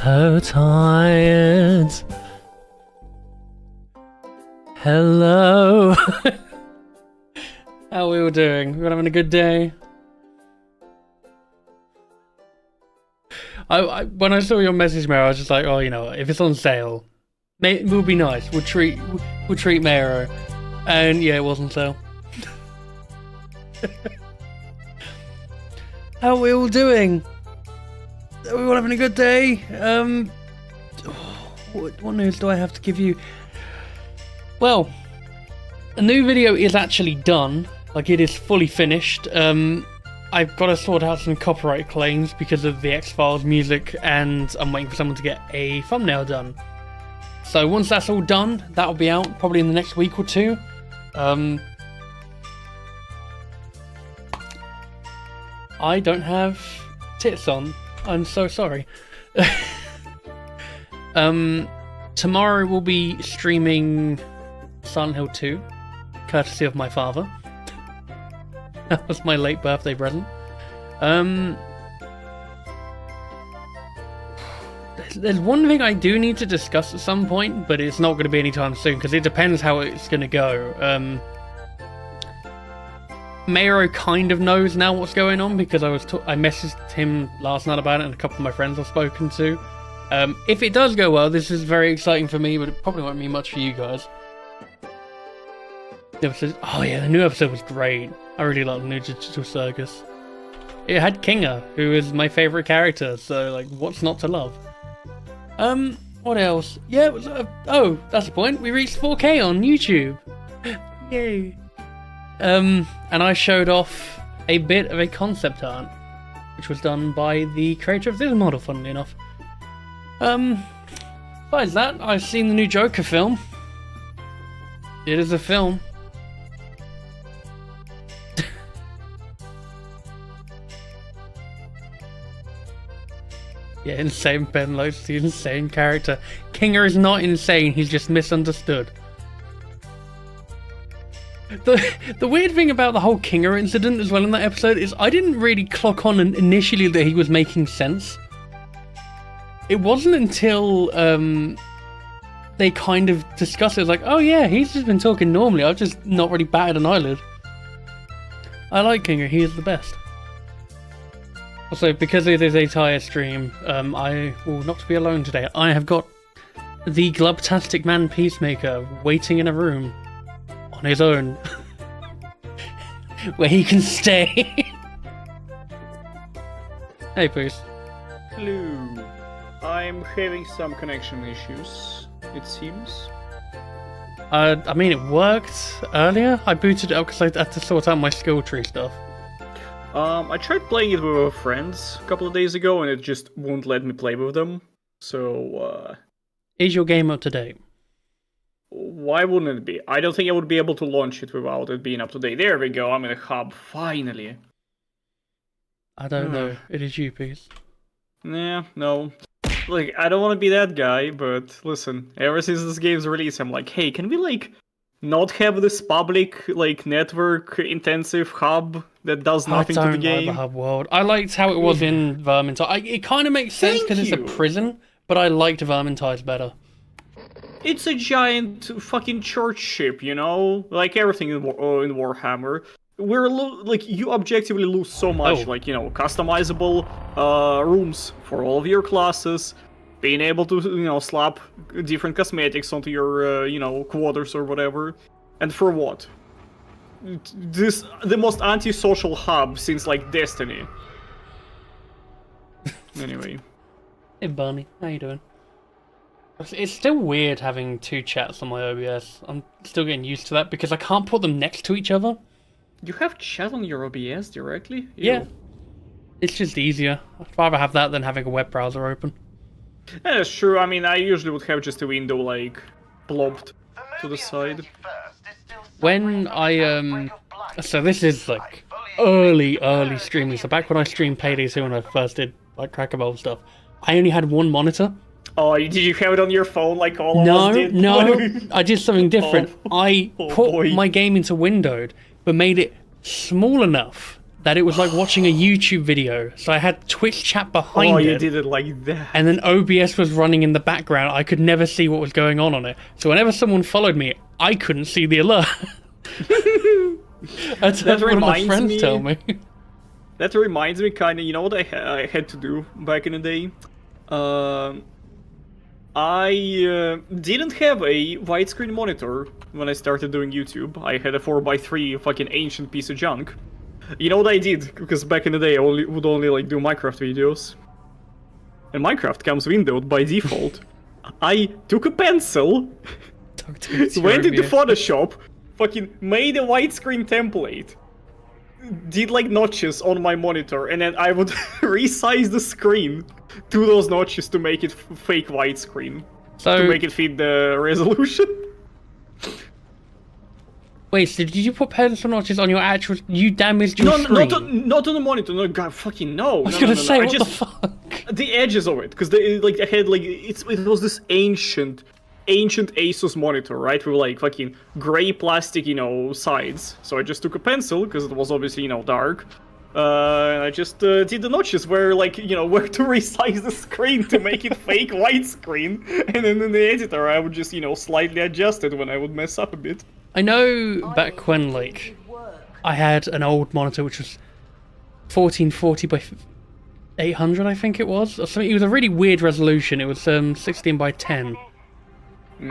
so tired. Hello. How are we all doing? We're having a good day? When I saw your message, Maro, I was just like, oh, you know, if it's on sale, it will be nice. We'll treat Maro. And yeah, it was on sale. How are we all doing? Are we all having a good day? What news do I have to give you? Well, a new video is actually done. Like, it is fully finished. I've got to sort out some copyright claims because of the X-Files music, and I'm waiting for someone to get a thumbnail done. So once that's all done, that'll be out probably in the next week or two. I don't have tits on. I'm so sorry. Tomorrow we'll be streaming Silent Hill 2, courtesy of my father. That was my late birthday present. There's one thing I do need to discuss at some point, but it's not going to be anytime soon, because it depends how it's going to go. Mayro kind of knows now what's going on, because I messaged him last night about it, and a couple of my friends I've spoken to. If it does go well, this is very exciting for me, but it probably won't mean much for you guys. Oh yeah, the new episode was great. I really like the new Digital Circus. It had Kinga, who is my favourite character, so like, what's not to love? What else? Yeah, it was, oh, that's the point. We reached 4K on YouTube. Yay. And I showed off a bit of a concept art, which was done by the creator of this model, funnily enough. Besides that, I've seen the new Joker film. It is a film. Yeah, insane Ben likes the insane character. Kinga is not insane, he's just misunderstood. The weird thing about the whole Kinga incident as well in that episode is I didn't really clock on initially that he was making sense. It wasn't until they kind of discussed it, like, oh yeah, he's just been talking normally, I've just not really batted an eyelid. I like Kinga, he is the best. Also, because it is a Tired stream, I will not be alone today. I have got the Glubtastic Man Peacemaker waiting in a room on his own, where he can stay. Hey, Poos. Hello. I'm having some connection issues, it seems. I mean, it worked earlier. I booted it up because I had to sort out my skill tree stuff. I tried playing it with friends a couple of days ago, and it just won't let me play with them. So, Is your game up to date? Why wouldn't it be? I don't think I would be able to launch it without it being up to date. There we go, I'm in a hub, finally. I don't know. It is you, Peace. Nah, no. Like, I don't want to be that guy, but listen, ever since this game's release, I'm like, hey, can we, like, not have this public, like, network-intensive hub that does nothing to the game? I don't like the hub world. I liked how it was in Vermintide. It kind of makes sense because it's a prison, but I liked Vermintide's better. It's a giant fucking church ship, you know? Like everything in Warhammer. You objectively lose so much, like, you know, customizable rooms for all of your classes, being able to, you know, slap different cosmetics onto your, you know, quarters or whatever. And for what? The most antisocial hub since, like, Destiny. Anyway. Hey, Barney. How you doing? It's still weird having two chats on my OBS. I'm still getting used to that because I can't put them next to each other. You have chat on your OBS directly? Ew. Yeah. It's just easier. I'd rather have that than having a web browser open. That's true. I mean, I usually would have just a window, like, blobbed to the side. When I, so this is, like, early streaming. So back when I streamed Payday 2 when I first did, like, Crackable stuff, I only had one monitor. Oh, did you have it on your phone like all of us did? No, I did something different. I put my game into windowed, but made it small enough that it was like watching a YouTube video. So I had Twitch chat behind it. Oh, you did it like that. And then OBS was running in the background. I could never see what was going on it. So whenever someone followed me, I couldn't see the alert. That's what my friends tell me. That reminds me, kind of, you know what I had to do back in the day? I didn't have a widescreen monitor when I started doing YouTube. I had a 4x3 fucking ancient piece of junk. You know what I did? Because back in the day I would only like do Minecraft videos. And Minecraft comes windowed by default. I took a pencil, went into Photoshop, fucking made a widescreen template, did like notches on my monitor, and then I would resize the screen to those notches to make it fake widescreen. So, to make it fit the resolution. Wait, so did you put pencil notches on your actual... You damaged your screen? Not on the monitor. No, God, fucking no. I was gonna say, what the fuck? The edges of it, because they had like it was this ancient Asus monitor, right? With like fucking gray plastic, you know, sides. So I just took a pencil because it was obviously, you know, dark. And I just did the notches where, like, you know, where to resize the screen to make it fake widescreen, and then in the editor I would just, you know, slightly adjust it when I would mess up a bit. I know back when, like, I had an old monitor which was 1440 by 800, I think it was, or something. It was a really weird resolution. It was 16 by 10.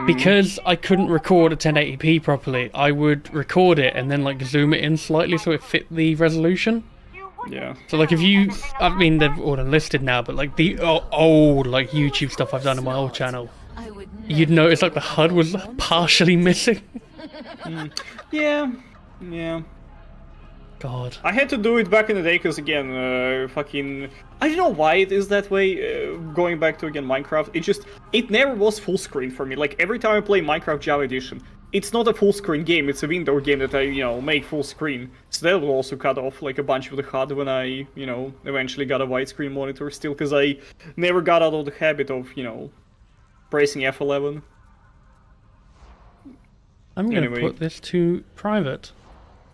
Because I couldn't record at 1080p properly, I would record it and then like zoom it in slightly so it fit the resolution. Yeah. So like if you, I mean they've all enlisted now, but like the old like YouTube stuff I've done on my old channel, you'd notice like the HUD was partially missing. Yeah. God. I had to do it back in the day because, again, fucking... I don't know why it is that way, going back to, again, Minecraft. It never was full screen for me. Like, every time I play Minecraft Java Edition, it's not a full screen game, it's a window game that I, you know, make full screen. So that will also cut off, like, a bunch of the HUD when I, you know, eventually got a widescreen monitor still, because I never got out of the habit of, you know, pressing F11. I'm gonna put this to private.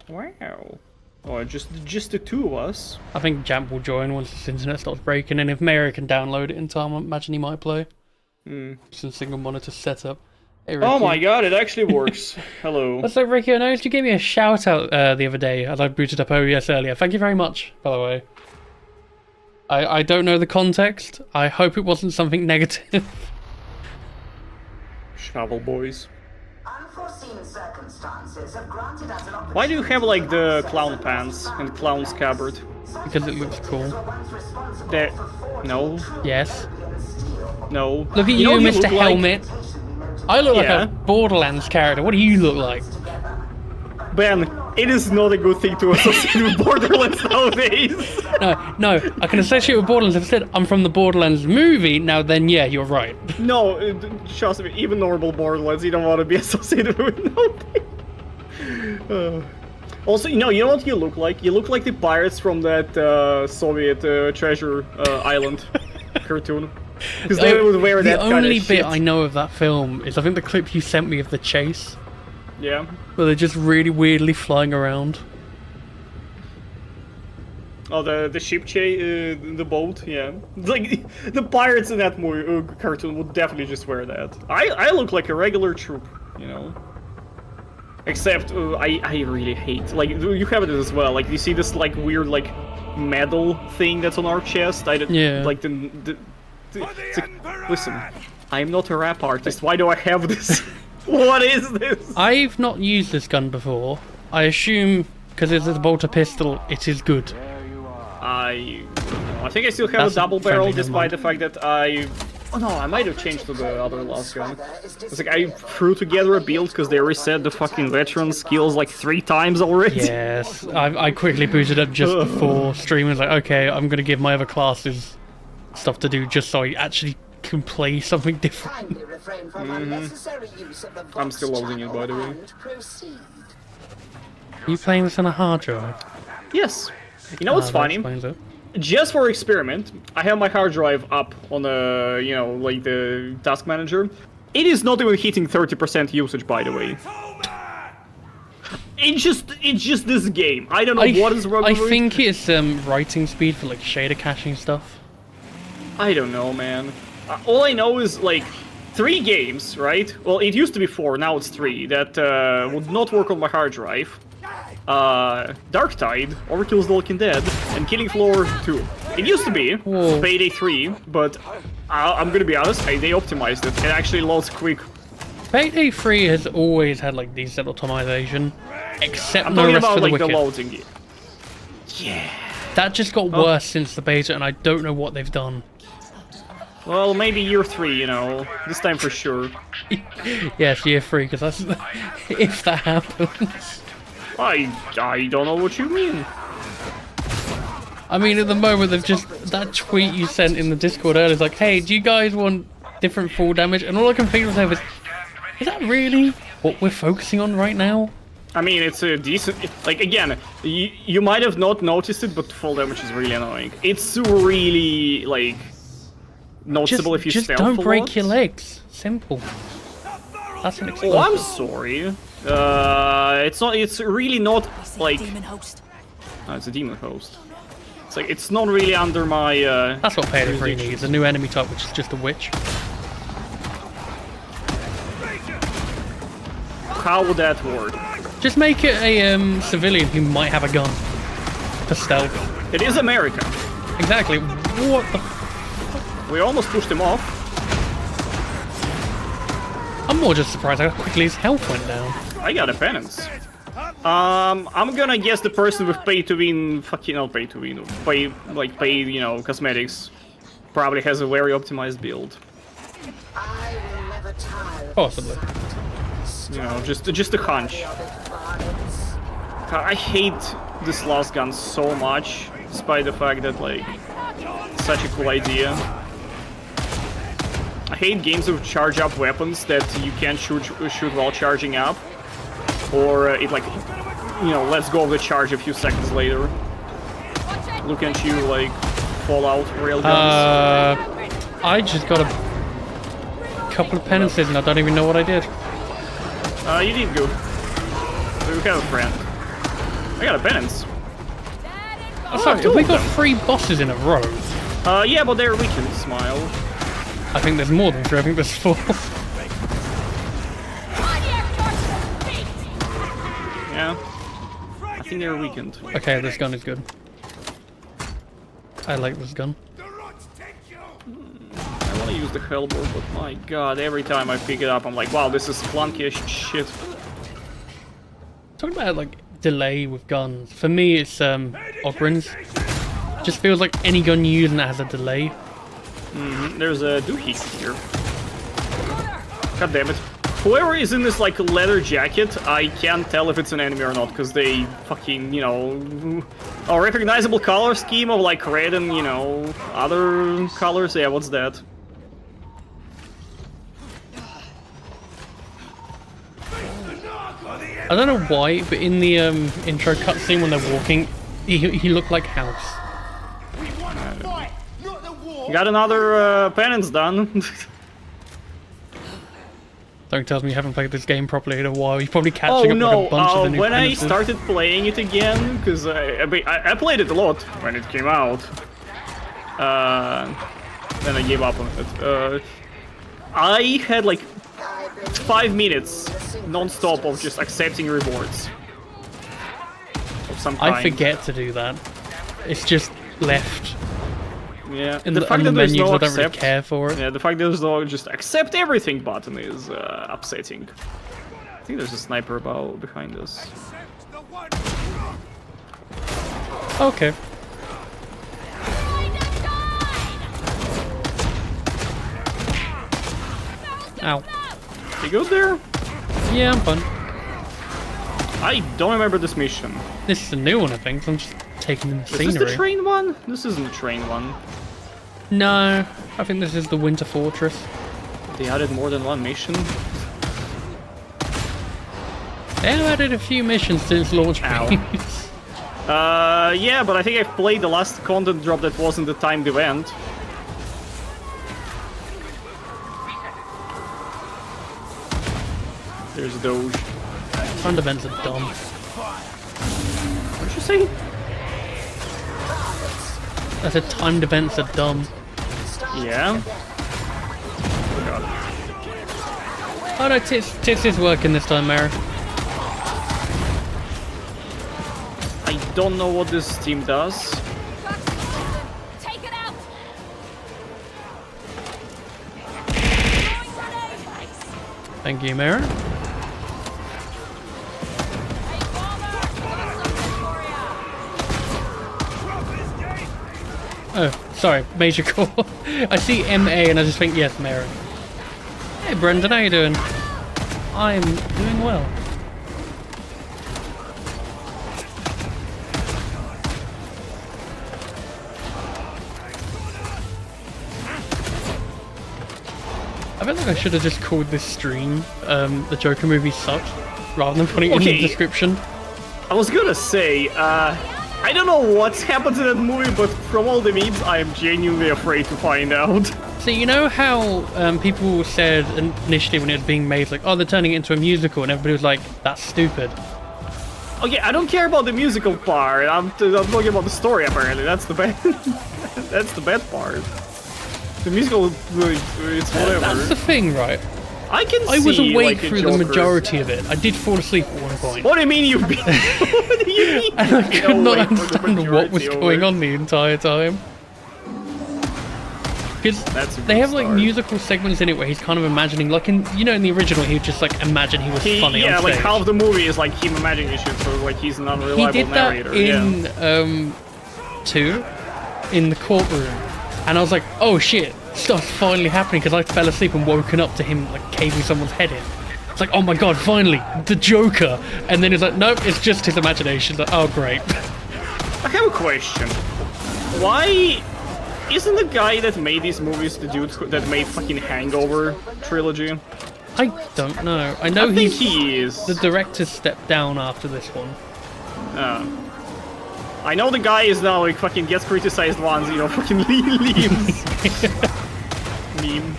Wow. Oh, just the two of us. I think Jamp will join once this internet starts breaking, and if Mary can download it in time, I imagine he might play. Just a single monitor setup. Hey, oh my god, it actually works. Hello. What's up, Ricky? I noticed you gave me a shout out the other day as I booted up OBS earlier. Thank you very much, by the way. I don't know the context. I hope it wasn't something negative. Shovel boys. Why do you have like the clown pants and clown scabbard? Because it looks cool. No. Yes. No. Look at you, Mr. Helmet. I look like a Borderlands character. What do you look like? Ben, it is not a good thing to associate with Borderlands nowadays. No, I can associate with Borderlands. If I said I'm from the Borderlands movie, now then, yeah, you're right. No, trust me, even normal Borderlands, you don't want to be associated with nowadays. Also, you know what you look like? You look like the pirates from that Soviet treasure island cartoon. Because they would wear that kind of shit. The only bit I know of that film is I think the clip you sent me of the chase. Yeah. Where they're just really weirdly flying around. Oh, the ship chase, the boat, yeah. Like, the pirates in that movie, cartoon would definitely just wear that. I look like a regular troop, you know? Except, I really hate, like, you have it as well, like, you see this, like, weird, like, medal thing that's on our chest? Like, listen, I'm not a rap artist, why do I have this? What is this? I've not used this gun before. I assume, because it's a bolter pistol, it is good. I think I still have a double barrel, despite the fact that I might have changed to the other last gun. It's like I threw together a build because they reset the fucking veteran skills like 3 times already. Yes, I quickly booted up just before stream. I was like, okay, I'm gonna give my other classes stuff to do just so I actually can play something different. I'm still loading it, by the way. Are you playing this on a hard drive? Yes. You know what's funny? Just for experiment, I have my hard drive up on the, you know, like the task manager. It is not even hitting 30% usage, by the way. it's just this game. I don't know what is wrong with it. I think it's writing speed for like shader caching stuff. I don't know, man. All I know is like 3 games, right? Well, it used to be 4, now it's 3 that would not work on my hard drive. Darktide, Overkill's The Walking Dead, and Killing Floor 2. It used to be Payday 3, but I'm gonna be honest, they optimized it. It actually loads quick. Payday 3 has always had like decent optimization, except I'm no talking rest about for the like the Wicked. loading. Yeah. That just got worse since the beta, and I don't know what they've done. Well, maybe year 3, you know, this time for sure. Yes, year 3, because that's if that happens. I don't know what you mean. I mean, at the moment, they've just that tweet you sent in the Discord earlier is like, "Hey, do you guys want different fall damage?" And all I can think of is that really what we're focusing on right now? I mean, it's a decent... Like, again, you might have not noticed it, but fall damage is really annoying. It's really, like, noticeable if you stealth a lot. Just don't break your legs. Simple. That's an Oh, I'm sorry. It's really not, like... Oh, it's a demon host. It's like, it's not really under my, That's what Payday 3 needs, a new enemy type, which is just a witch. How would that work? Just make it a civilian who might have a gun for stealth. It is America. Exactly. What the? We almost pushed him off. I'm more just surprised how quickly his health went down. I got a penance. I'm gonna guess the person with pay to win, not pay to win, pay, you know, cosmetics, probably has a very optimized build. Possibly. You know, just a hunch. I hate this last gun so much, despite the fact that, like, it's such a cool idea. I hate games with charge up weapons that you can't shoot while charging up. Or it, like, you know, lets go of the charge a few seconds later. Look at you, like, Fallout railguns. I just got a couple of penances and I don't even know what I did. You did good. We have a friend. I got a penance. Oh, sorry, we got 3 bosses in a row. Yeah, but they're weakened, Smile. I think there's more than 3, I think there's 4. Yeah. I think they're weakened. Okay, this gun is good. I like this gun. I want to use the Hellbore, but my god, every time I pick it up, I'm like, wow, this is flunky-ish shit. Talking about, like, delay with guns. For me, it's, Ogrins. Just feels like any gun you use and that has a delay. There's a doohickey here. God damn it. Whoever is in this, like, leather jacket, I can't tell if it's an enemy or not, because they fucking, you know... A recognizable color scheme of, like, red and, you know, other colors. Yeah, what's that? I don't know why, but in the intro cutscene when they're walking, he looked like House. Got another penance done. Something tells me you haven't played this game properly in a while. You're probably catching up like a bunch of the new when penances. I started playing it again, because I played it a lot when it came out. Then I gave up on it. I had like 5 minutes non-stop of just accepting rewards of some kind. I forget to do that. It's just left. Yeah, In the the, fact on the that there's menus, no I don't really accept, care for it. yeah, the fact that there's no just accept everything button is upsetting. I think there's a sniper behind us. Okay. Ow. You good there? Yeah, I'm fine. I don't remember this mission. This is a new one, I think. So I'm just taking in the Is scenery. this the train one? This isn't the train one. No, I think this is the Winter Fortress. They added more than one mission. They have added a few missions since launch. Ow. Yeah, but I think I've played the last content drop that wasn't the timed event. There's Doge. Timed events are dumb. say? I said timed events are dumb. Yeah. Oh god. Oh no, Tits is working this time, Mary. I don't know what this team does. Take it out. Thank you, Mary. Oh, sorry, major call. I see MA and I just think, yes, Mary. Hey, Brendan, how you doing? I'm doing well. I feel like I should have just called this stream, the Joker movie sucked, rather than putting it in the description. I was gonna say, I don't know what's happened to that movie, but from all the memes, I am genuinely afraid to find out. So you know how people said initially when it was being made, like, oh, they're turning it into a musical, and everybody was like, that's stupid. Okay, I don't care about the musical part. I'm talking about the story. Apparently, that's the bad. That's the bad part. The musical, it's whatever. That's the thing, right? I was awake like, through the majority of it. I did fall asleep at one point. What do you mean you've been? What do you mean? And I could not understand what was going on the entire time. Because they have like musical segments in it where he's kind of imagining, like in in the original, he would just like imagine he was funny on stage. Like half the movie is like him imagining shit, so like he's an unreliable narrator. He did that in 2, in the courtroom, and I was like, oh shit, stuff's finally happening, because I fell asleep and woken up to him like caving someone's head in. It's like, oh my god, finally, the Joker, and then it's like, nope, it's just his imagination. Like, oh great. I have a question. Why isn't the guy that made these movies the dude that made fucking Hangover trilogy? I don't know. I know he is. The director stepped down after this one. I know the guy is now like fucking gets criticized once, fucking leaves. Meme.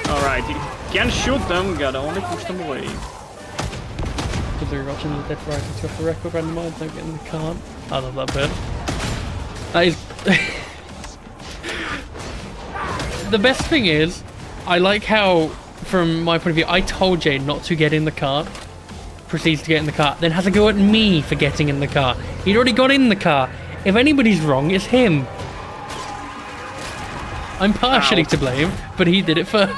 Alright, you can't shoot them, gotta only push them away. Because they're watching the Dead Rising off the record, randomized, don't get in the car. I love that bit. That is... The best thing is, I like how, from my point of view, I told Jay not to get in the car, proceeds to get in the car, then has a go at me for getting in the car. He'd already got in the car. If anybody's wrong, it's him. I'm partially to blame, but he did it first.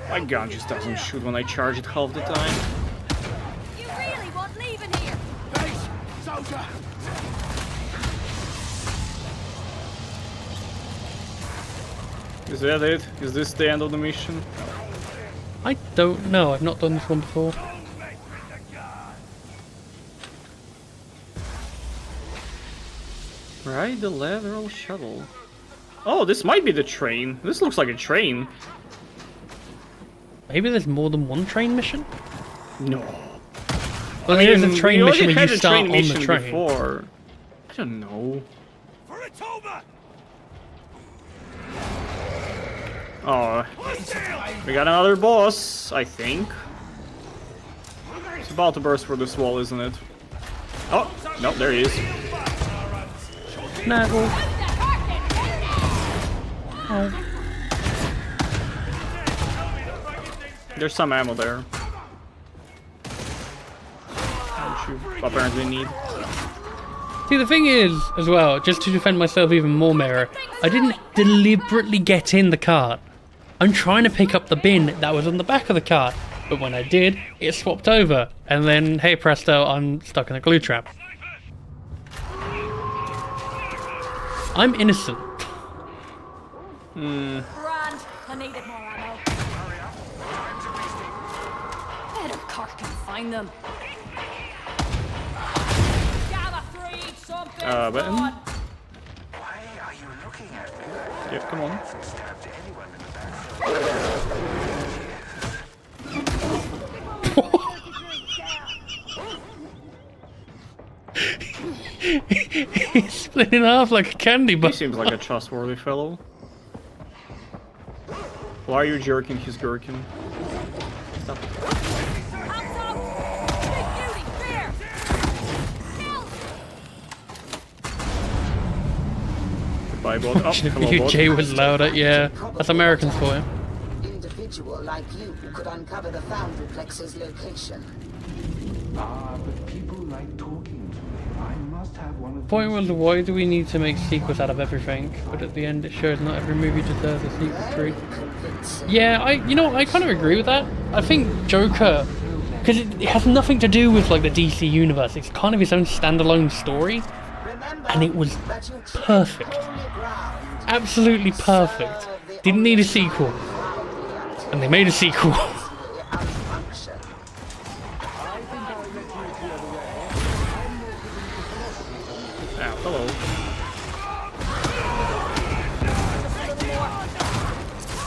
My gun just doesn't shoot when I charge it half the time. You really want leaving here? Base, soldier. Is that it? Is this the end of the mission? I don't know. I've not done this one before. Ride the lateral shuttle. Oh, this might be the train. This looks like a train. Maybe there's more than one train mission? No. Well, I there's mean, a train mission where you had a start train on the mission train. before. I don't know. For it's over. Oh, we got another boss, I think. It's about to burst through this wall, isn't it? Oh, no, there he is. Snaggle. Oh. There's some ammo there. Which you apparently need. See, the thing is, as well, just to defend myself even more, Mara, I didn't deliberately get in the cart. I'm trying to pick up the bin that was on the back of the cart, but when I did, it swapped over, and then, hey presto, I'm stuck in a glue trap. I'm innocent. Grand, I needed more ammo. Head of cart can find them. Gamma 3, something. Ben? Why are you looking at me? Yeah, come on. Stabbed anyone in the back. He's split in half like a candy bar. He seems like a trustworthy fellow. Why are you jerking his gherkin? Stop it. Hands up! Big beauty, there! I bought. Oh, hello, You bot. Jay was louder, yeah. That's Americans for you. Individual like you could uncover the Foundryplex's location. Ah, but people like talking to me. I must have one of Point was, why do we need to make sequels out of everything? But at the end, it shows not every movie deserves a sequel tree. Yeah, I kind of agree with that. I think Joker, because it has nothing to do with like the DC universe. It's kind of its own standalone story, and it was perfect, absolutely perfect. Didn't need a sequel, and they made a sequel. Hello.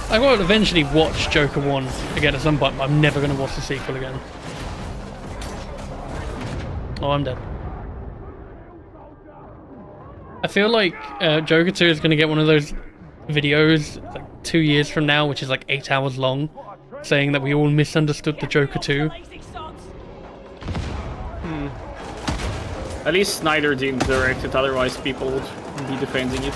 I will eventually watch Joker 1 again at some point, but I'm never going to watch the sequel again. Oh, I'm dead. I feel like Joker 2 is going to get one of those videos like 2 years from now, which is like 8 hours long, saying that we all misunderstood the Joker 2. At least Snyder didn't direct it, otherwise people would be defending it.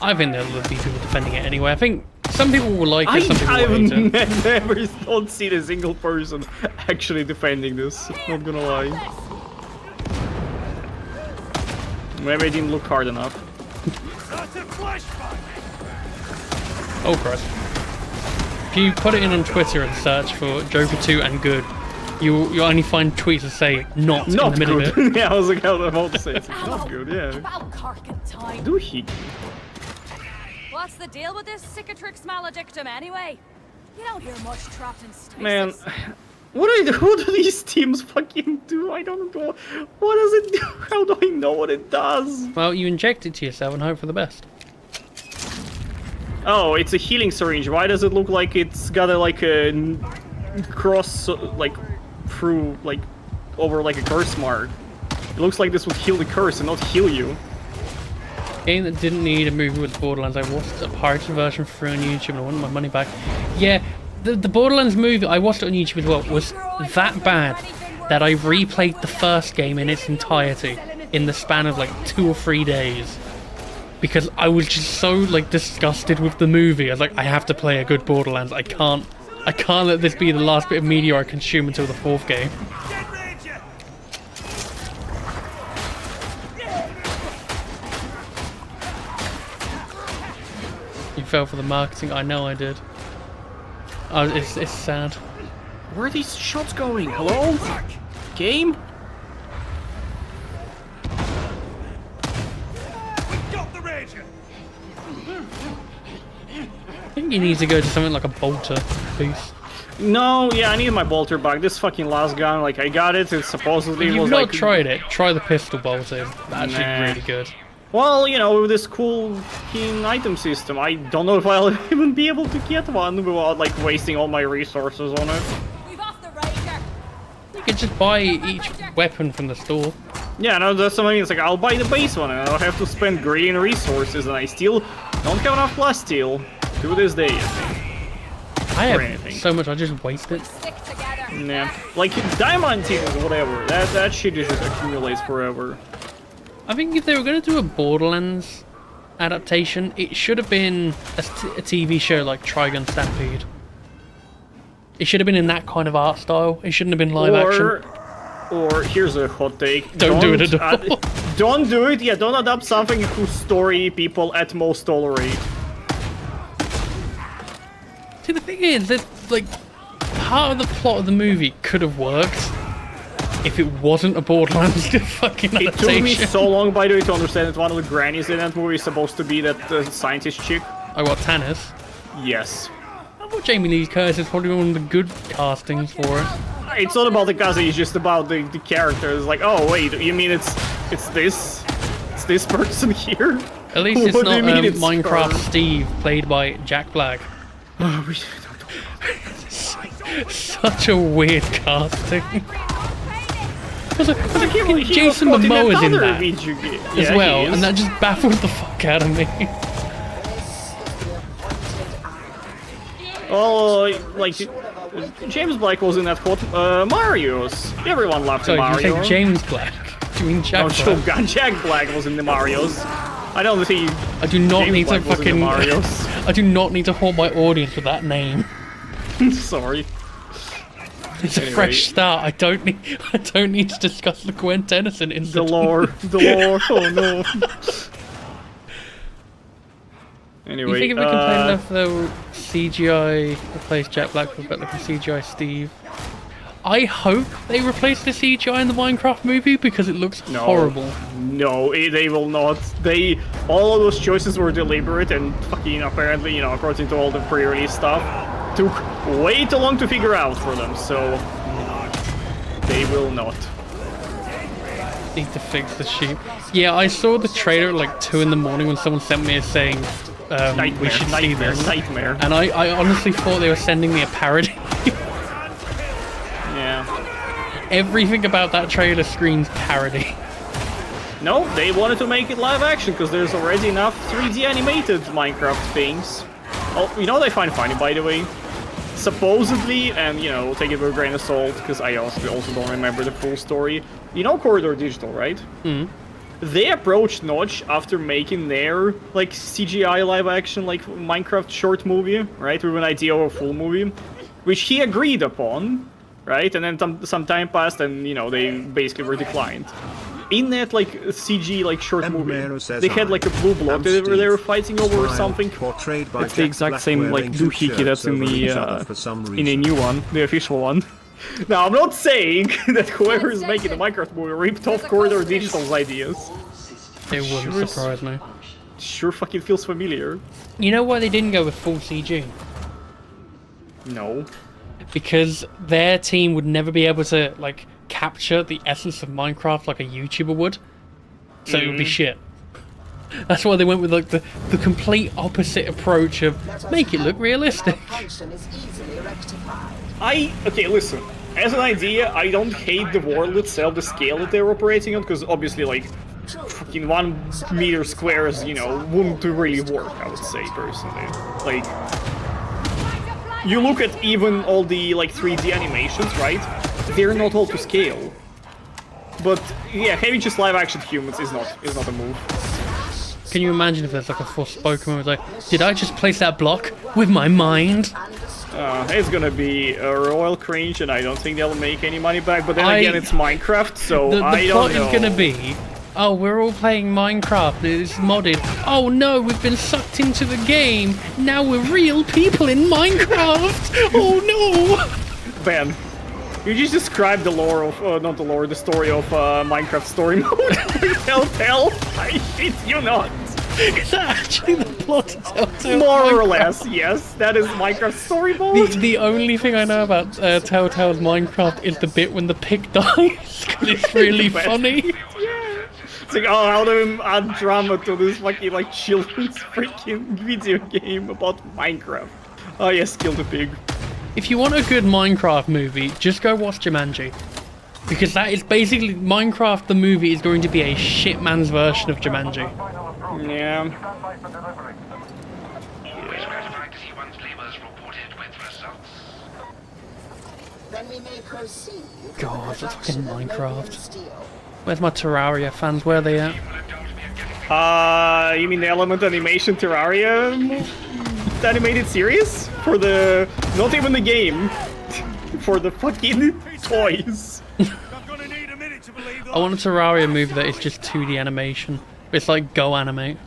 I think there will be people defending it anyway. I think some people will like it, some people will hate it. never don't see a single person actually defending this, not gonna lie. Maybe I didn't look hard enough. Oh Christ. If you put it in on Twitter and search for Joker 2 and good, you'll only find tweets that say not in the middle of it. Yeah, I was like, about to say it's not good, yeah. About Karkentide. Do he? What's the deal with this cicatrix maledictum anyway? You don't hear much trapped in stasis. Man, what do these teams fucking do? I don't know. What does it do? How do I know what it does? Well, you inject it to yourself and hope for the best. Oh, it's a healing syringe. Why does it look like it's got a cross, like, through, like, over, like, a curse mark? It looks like this would heal the curse and not heal you. Game that didn't need a movie with Borderlands. I watched a pirated version for on YouTube and I wanted my money back. Yeah, the Borderlands movie, I watched it on YouTube as well, was that bad that I replayed the first game in its entirety in the span of like 2 or 3 days. Because I was just so like disgusted with the movie. I was like, I have to play a good Borderlands. I can't let this be the last bit of media I consume until the 4th game. You fell for the marketing. I know I did. Oh, it's sad. Where are these shots going? Hello? Game? I think you need to go to something like a bolter piece. No, yeah, I need my bolter back. This fucking last gun, like, I got it. It supposedly You've was not like... tried it. Try the pistol bolter. It's actually Nah. really good. Well, you know, with this cool fucking item system, I don't know if I'll even be able to get one without, like, wasting all my resources on it. We've off the Rager. You could just buy each weapon from the store. Yeah, no, that's what I mean. It's like, I'll buy the base one, and I'll have to spend green resources, and I still don't have enough plasteel to this day, I think. I have anything. so much, I just waste it. Stick together. Nah. Like, diamond teams, whatever. That shit just accumulates forever. I think if they were going to do a Borderlands adaptation, it should have been a TV show like Trigun Stampede. It should have been in that kind of art style. It shouldn't have been live action. Or, here's a hot take. Don't do it at all. Don't do it, yeah, don't adapt something whose story people at most tolerate. See, the thing is that, like, part of the plot of the movie could have worked if it wasn't a Borderlands fucking adaptation. It took me so long, by the way, to understand that one of the grannies in that movie is supposed to be that scientist chick. I got Tannis. Yes. I thought Jamie Lee Curtis is probably one of the good castings for it. It's not about the cousin, it's just about the character. It's like, oh wait, you mean it's this person here? At least it's What do not you mean it's Minecraft Scar? Steve, played by Jack Black. Such a weird casting. Was like Jason Momoa's in that as well, and that just baffled the fuck out of me. Oh, like James Black was in that hot Mario's. Everyone loved Sorry, Mario. you say James Black? Do you mean Jack Oh, Black? sure, God, Jack Black was in the Mario's. I don't think. I do not James need to Bond was in the fucking. Marios. I do not need to haunt my audience with that name. Sorry. It's a Anyway. fresh start. I don't need to discuss the Gwen Tennyson The incident. lore. Oh no. Anyway, You think if we complain enough though, CGI replaced Jack Black with better looking CGI Steve? I hope they replace the CGI in the Minecraft movie because it looks no, horrible. No, they will not. All of those choices were deliberate and fucking apparently, you know, according to all the pre-release stuff, took way too long to figure out for them. So they will not. Need to fix the sheep. Yeah, I saw the trailer at like 2 in the morning when someone sent me a saying we should see this. Nightmare. And I honestly thought they were sending me a parody. Yeah. Everything about that trailer screams parody. No, they wanted to make it live action because there's already enough 3D animated Minecraft things. Oh, you know what I find funny, by the way? Supposedly, and you know, take it with a grain of salt because I also don't remember the full story. You know Corridor Digital, right? Mm. They approached Notch after making their like CGI live action like Minecraft short movie, right, with an idea of a full movie, which he agreed upon, right? And then some time passed, and you know they basically were declined. In that like CG like short movie, they had like a blue block that they were fighting over or something. It's the exact same like doohickey that's in the in a new one, the official one. Now, I'm not saying that whoever is making the Minecraft movie ripped off Corridor Digital's ideas. It wouldn't Sure surprise me. Sure fucking feels familiar. You know why they didn't go with full CG? No. Because their team would never be able to like capture the essence of Minecraft like a YouTuber would. So it would be shit. That's why they went with like the complete opposite approach of make it look realistic. Function is easily rectified. Okay, listen. As an idea, I don't hate the world itself, the scale that they're operating on, because obviously, like, fucking 1 meter squares, you know, wouldn't really work, I would say, personally. Like, you look at even all the, like, 3D animations, right? They're not all to scale. But, yeah, having just live-action humans is not a move. Can you imagine if there's like a Forspoken where it's like, did I just place that block with my mind? It's gonna be a royal cringe, and I don't think they'll make any money back. But then I- again, it's Minecraft, so The I plot don't know. is gonna be, oh, we're all playing Minecraft, it's modded. Oh no, we've been sucked into the game. Now we're real people in Minecraft. Oh no. Ben, you just described the lore of, not the lore, the story of Minecraft story mode. Telltale, I shit you not. Is that actually the plot of Telltale? More or Minecraft? less, yes. That is Minecraft story mode. The only thing I know about Telltale's Minecraft is the bit when the pig dies, 'cause it's really Best. funny. Yeah. It's like, oh, how do we add drama to this fucking, like, children's freaking video game about Minecraft? Oh, yes, kill the pig. If you want a good Minecraft movie, just go watch Jumanji. Because that is basically, Minecraft the movie is going to be a shit man's version of Jumanji. Yeah. Then we may proceed. God, with the fucking production of Minecraft. Noble Steel. Where's my Terraria fans? Where are they at? You mean the Element Animation Terraria animated series? For the... not even the game. For the fucking toys. I want a Terraria movie that is just 2D animation. It's like Go Animate.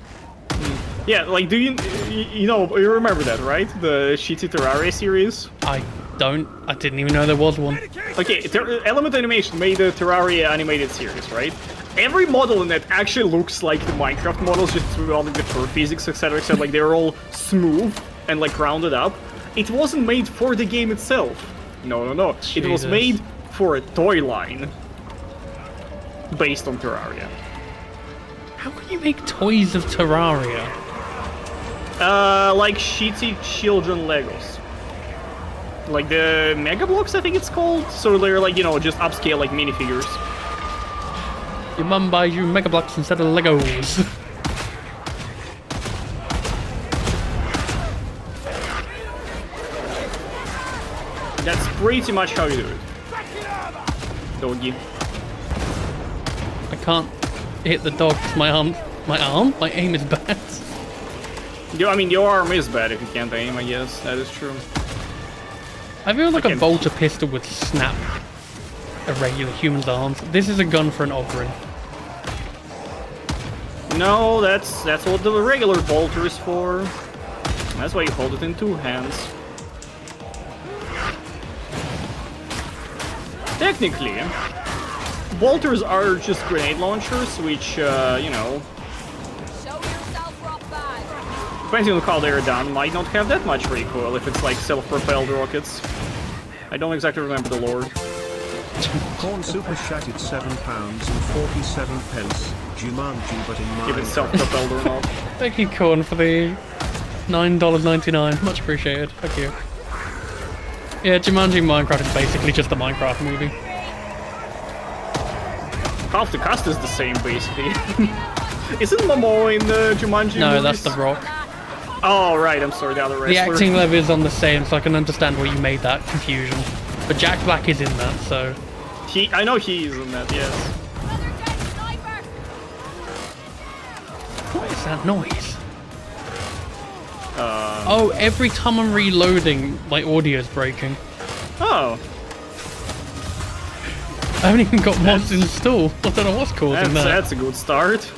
Yeah, like, do you know, you remember that, right? The shitty Terraria series? I didn't even know there was one. Okay, Element Animation made the Terraria animated series, right? Every model in that actually looks like the Minecraft models, just through all like, the fur physics, etc., etc. Like, they're all smooth and, like, rounded up. It wasn't made for the game itself. No. It was Jesus. made for a toy line. Based on Terraria. How can you make toys of Terraria? Like shitty children Legos. Like the Mega Blocks, I think it's called. So they're like, you know, just upscale like minifigures. Your mum buys you Mega Blocks instead of Legos. That's pretty much how you do it. Doggy. I can't hit the dog 'cause my arm My arm? My aim is bad. I mean, your arm is bad if you can't aim, I guess. That is true. I feel like a can- bolter pistol would snap a regular human's arms. This is a gun for an Ogren. No, that's what the regular bolter is for. That's why you hold it in 2 hands. Technically, bolters are just grenade launchers, which, you know, Show yourself, rock bag. depending on how they're done, might not have that much recoil if it's like self-propelled rockets. I don't exactly remember the lore. Corn Super Shattered £7.47. Jumanji, but in If Minecraft. it's self-propelled or not. Thank you, Corn, for the $9.99. Much appreciated. Thank you. Yeah, Jumanji Minecraft is basically just a Minecraft movie. Half the cast is the same, basically. Isn't Momo in the Jumanji No, movies? that's The Rock. Oh, right, I'm sorry, the other wrestler. The acting level is on the same, so I can understand why you made that confusion. But Jack Black is in that, so... I know he is in that, yes. Another dead sniper. What is that noise? Oh, every time I'm reloading, my audio's breaking. Oh, I haven't even got mods installed. I don't know what's causing that. that's a good start.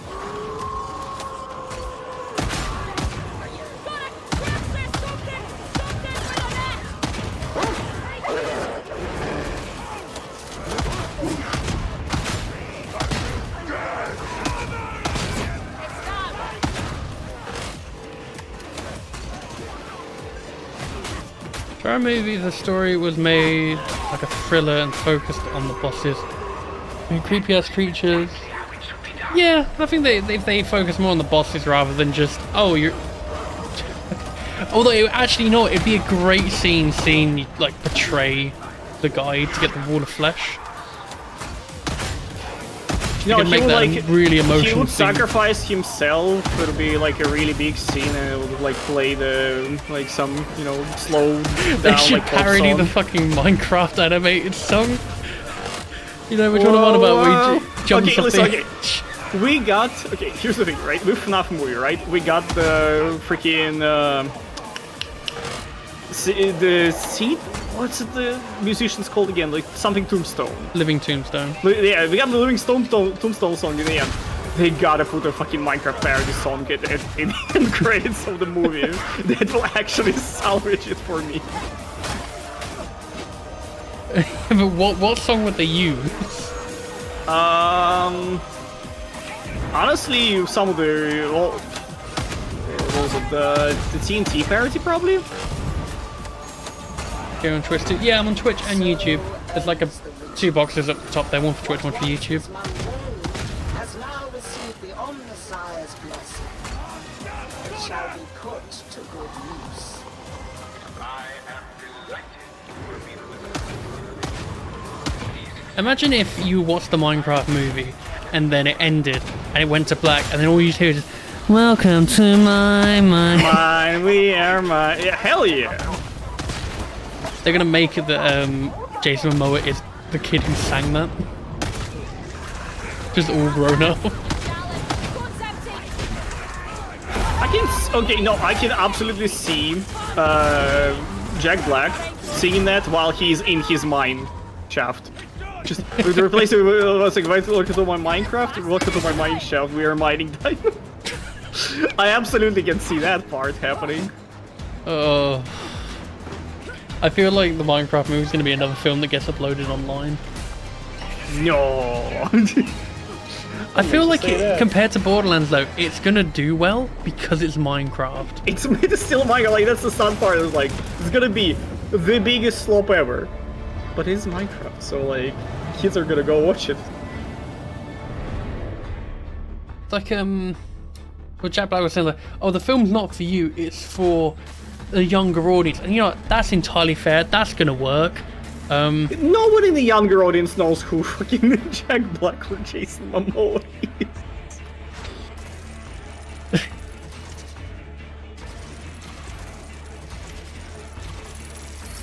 For our movie, the story was made like a thriller and focused on the bosses. And creepy ass creatures. Yeah, I think they focus more on the bosses rather than just, oh, you're... Although, actually, you know what, it'd be a great scene seeing you, like, betray the guy to get the wall of flesh. No, can he make would that like a really he emotional would scene. sacrifice himself. It would be like a really big scene, and it would like play the like some slow down They should like pop parody song. the fucking Minecraft animated song. You know which one I'm on about, where he jumps okay, off listen, the... okay. We got here's the thing, right? With FNAF movie, right? We got the freaking the seed. What's the musician's called again? Like something Tombstone. Living Tombstone. Yeah, we got the Living Tombstone song in the end. They gotta put a fucking Minecraft parody song in the credits of the movie. That will actually salvage it for me. But what song would they use? Honestly, some of the what was it, the TNT parody probably. You're on Twitch too? Yeah, I'm on Twitch and YouTube. There's like 2 boxes up the top there, one for Twitch, one for YouTube. Has now received the Omnissiah's blessing. It shall be put to good use. Imagine if you watched the Minecraft movie and then it ended and it went to black and then all you hear is "Welcome to my mind." Mine, we are mine. Yeah, hell yeah. They're gonna make it that Jason Momoa is the kid who sang that. Just all grown up. I can absolutely see Jack Black singing that while he's in his mine shaft. Just replace it with like, look at my Minecraft, look at my mine shaft, we are mining diamond. I absolutely can see that part happening. I feel like the Minecraft movie is going to be another film that gets uploaded online. No. I feel like compared to Borderlands though, it's going to do well because it's Minecraft. It's still Minecraft, like that's the sad part, it's like, it's gonna be the biggest slop ever. But it's Minecraft, so like, kids are gonna go watch it. It's like, what Jack Black was saying, like, oh, the film's not for you, it's for a younger audience. And you know what, that's entirely fair, that's gonna work. Nobody in the younger audience knows who fucking Jack Black or Jason Momoa is.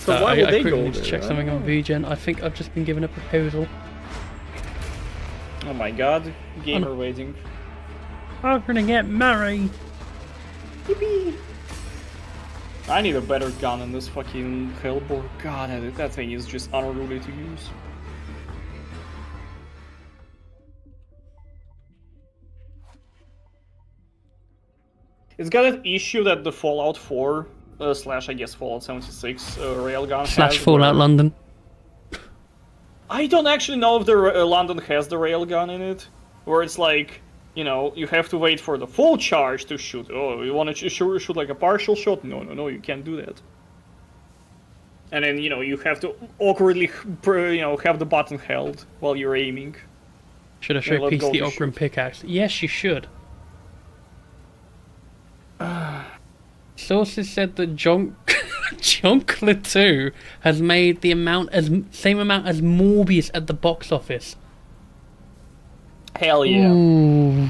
So why would I they quickly go need to there? check something on VGen. I think I've just been given a proposal. Oh my god, gamer waiting. I'm gonna get married. Yippee! I need a better gun in this fucking Hellbore. God, that thing is just unruly to use. It's got an issue that the Fallout 4 slash, I guess, Fallout 76 railgun Slash has, Fallout where- London. I don't actually know if the London has the railgun in it, where it's like, you know, you have to wait for the full charge to shoot. Oh, you want to shoot like a partial shot? No, you can't do that. And then, you know, you have to awkwardly, you know, have the button held while you're aiming. Should I Yeah, let's showcase go the to Ogren shoot. pickaxe? Yes, you should. Sources said that Jonkler 2 has made the same amount as Morbius at the box office. Hell yeah. Ooh.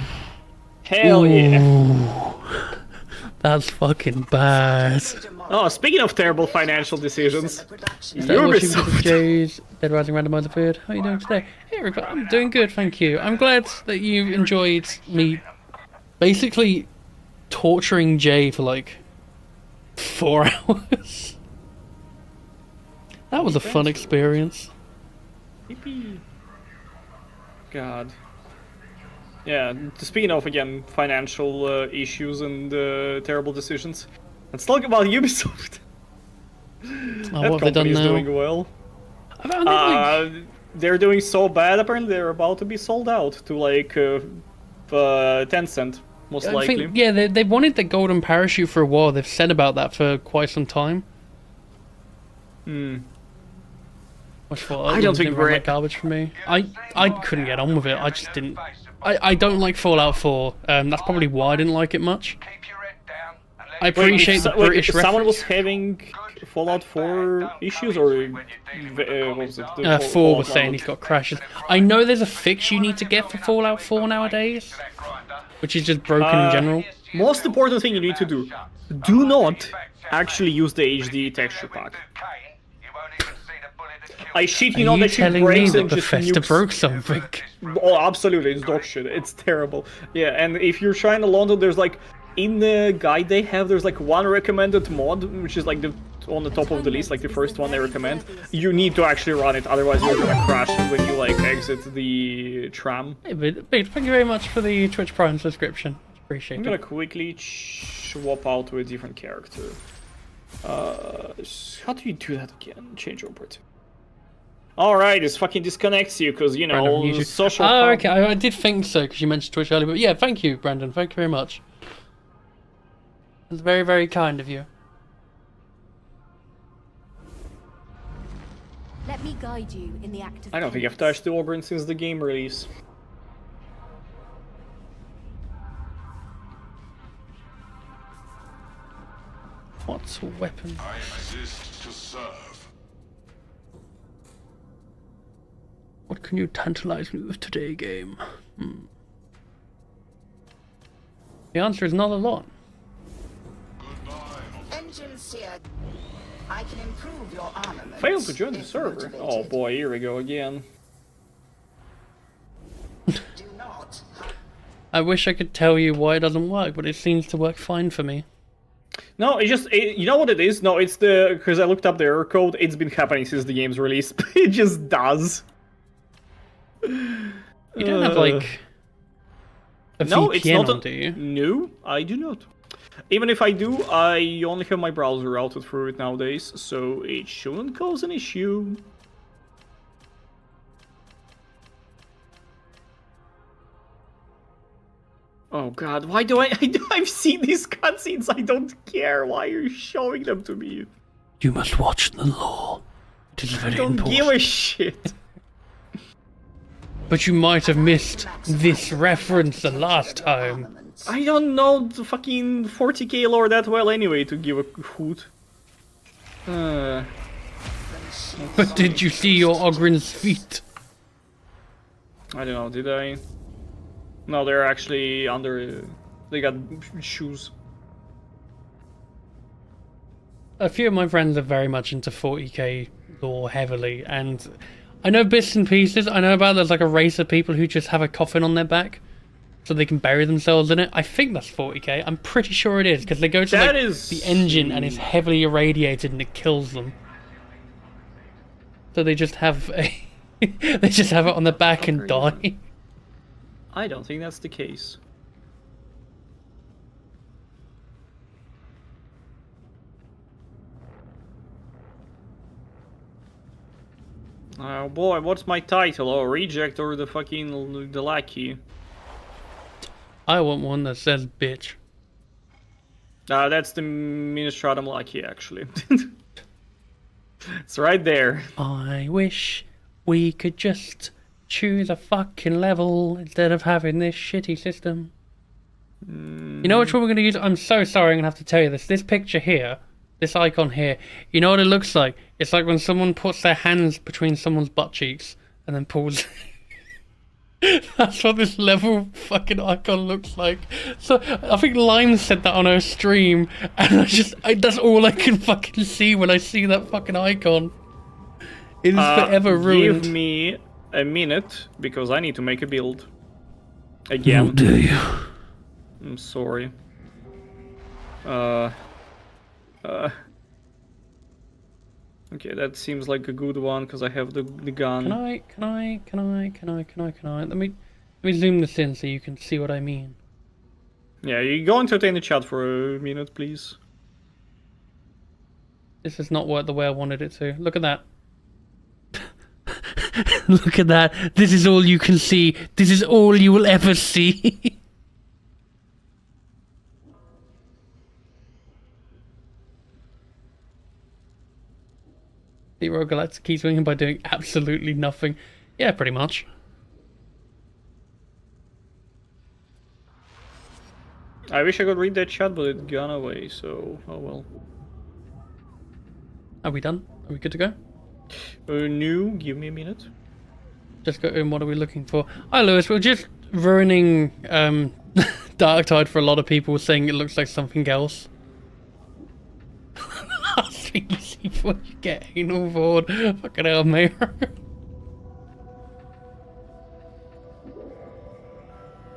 Hell yeah. That's fucking bad. Oh, speaking of terrible financial decisions, Ubisoft. Jay's Dead Rising Randomizer Food. How are you doing today? Hey, everybody. I'm doing good, thank you. I'm glad that you enjoyed me basically torturing Jay for like 4 hours. That was a fun experience. Yippee. God. Yeah, speaking of, again, financial issues and terrible decisions, let's talk about Ubisoft. Oh, what have they done company is now? doing well. I found it, like, They're doing so bad, apparently they're about to be sold out to, like, Tencent, most I likely. think, yeah, they wanted the golden parachute for a while. They've said about that for quite some time. Which I don't think we're- like garbage for me. I couldn't get on with it. I just didn't. I don't like Fallout 4. That's probably why I didn't like it much. I appreciate the British someone reference. was having Fallout 4 issues, or what was it? The 4 Fallout was saying London? he's got crashes. I know there's a fix you need to get for Fallout 4 nowadays, which is just broken in general. Most important thing you need to do not actually use the HD texture pack. I shit you Are not you that shit telling me breaks that and just Bethesda nukes. broke something? Oh, absolutely, it's dog shit. It's terrible. Yeah, and if you're trying to London, there's like, in the guide they have, there's like one recommended mod, which is like on the top of the list, like the first one they recommend. You need to actually run it, otherwise you're gonna crash when you like exit the tram. Hey, Big, thank you very much for the Twitch Prime subscription. Appreciate I'm it. gonna quickly swap out to a different character. How do you do that again? Change operator. Alright, this fucking disconnects you, because, you know, Random YouTube. social... Oh, okay, I did think so, because you mentioned Twitch earlier, but yeah, thank you, Brandon, thank you very much. It's very, very kind of you. Let me guide you in the act of I don't think I've touched the Auburn since the game release. What's a weapon? I exist to serve. What can you tantalize me with today, game? The answer is not a lot. Engine sear. I can improve your armament. Failed to join the if server. motivated. Oh boy, here we go again. Do not. I wish I could tell you why it doesn't work, but it seems to work fine for me. No, it's just, you know what it is? No, it's the, because I looked up the error code, it's been happening since the game's release. It just does. You don't have, like, a No, it's VPN not on, do you? No, I do not. Even if I do, I only have my browser routed through it nowadays, so it shouldn't cause an issue. Oh god, why do I've seen these cutscenes, I don't care, why are you showing them to me? You must watch the law. It is very I don't important. give a shit. But you might have missed this reference the last time. Armaments. I don't know the fucking 40k lore that well anyway to give a hoot. But did you see your Ogren's feet? I don't know, did I? No, they're actually under... They got shoes. A few of my friends are very much into 40k lore heavily, and I know bits and pieces. I know about there's like a race of people who just have a coffin on their back. so they can bury themselves in it. I think that's 40k. I'm pretty sure it is, because they go to That like, is- the engine and it's heavily irradiated and it kills them. So they just have a they just have it on the back and die. I don't think that's the case. Oh boy, what's my title? Oh, reject or the fucking the lackey? I want one that says bitch. That's the Ministratum lackey, actually. It's right there. I wish we could just choose a fucking level instead of having this shitty system. You know which one we're going to use? I'm so sorry I'm going to have to tell you this. This picture here, this icon here, you know what it looks like? It's like when someone puts their hands between someone's butt cheeks and then pulls... That's what this level fucking icon looks like. So I think Lime said that on her stream, and that's all I can fucking see when I see that fucking icon. It is forever ruined. Give me a minute because I need to make a build. Again. How dare you? I'm sorry. Okay, that seems like a good one because I have the gun. Can I? Let me zoom this in so you can see what I mean. Yeah, you go entertain the chat for a minute, please. This has not worked the way I wanted it to. Look at that. Look at that. This is all you can see. This is all you will ever see. Hero Galactic keeps winning by doing absolutely nothing. Yeah, pretty much. I wish I could read that chat, but it gone away, so oh well. Are we done? Are we good to go? No, give me a minute. Just go in, what are we looking for? Hi Lewis, we're just ruining Darktide for a lot of people, saying it looks like something else. That's easy before you get anal bored. Fucking hell, mate.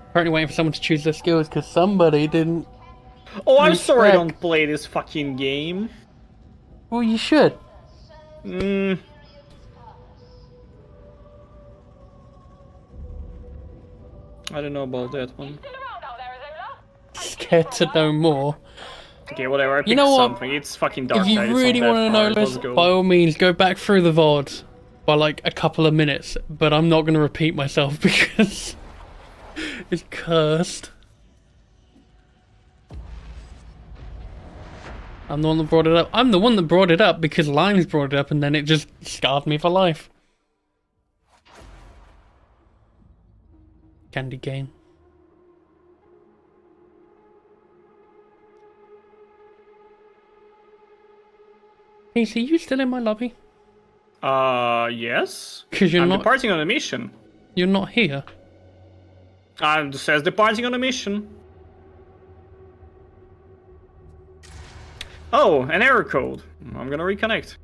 Apparently waiting for someone to choose their skills because somebody didn't. Oh, I'm sorry I respect. don't play this fucking game. Well, you should. I don't know about that one. Scared to know more. Okay, whatever, I picked know what? something. It's fucking Darktide. If you really want to know, Lewis, by all means, go back through the VOD by like a couple of minutes. But I'm not going to repeat myself because it's cursed. I'm the one that brought it up. I'm the one that brought it up because Limes brought it up and then it just scarred me for life. Candy cane. Casey, you still in my lobby? Yes? Because you're I'm not. departing on a mission. You're not here. It says departing on a mission. Oh, an error code. I'm gonna reconnect.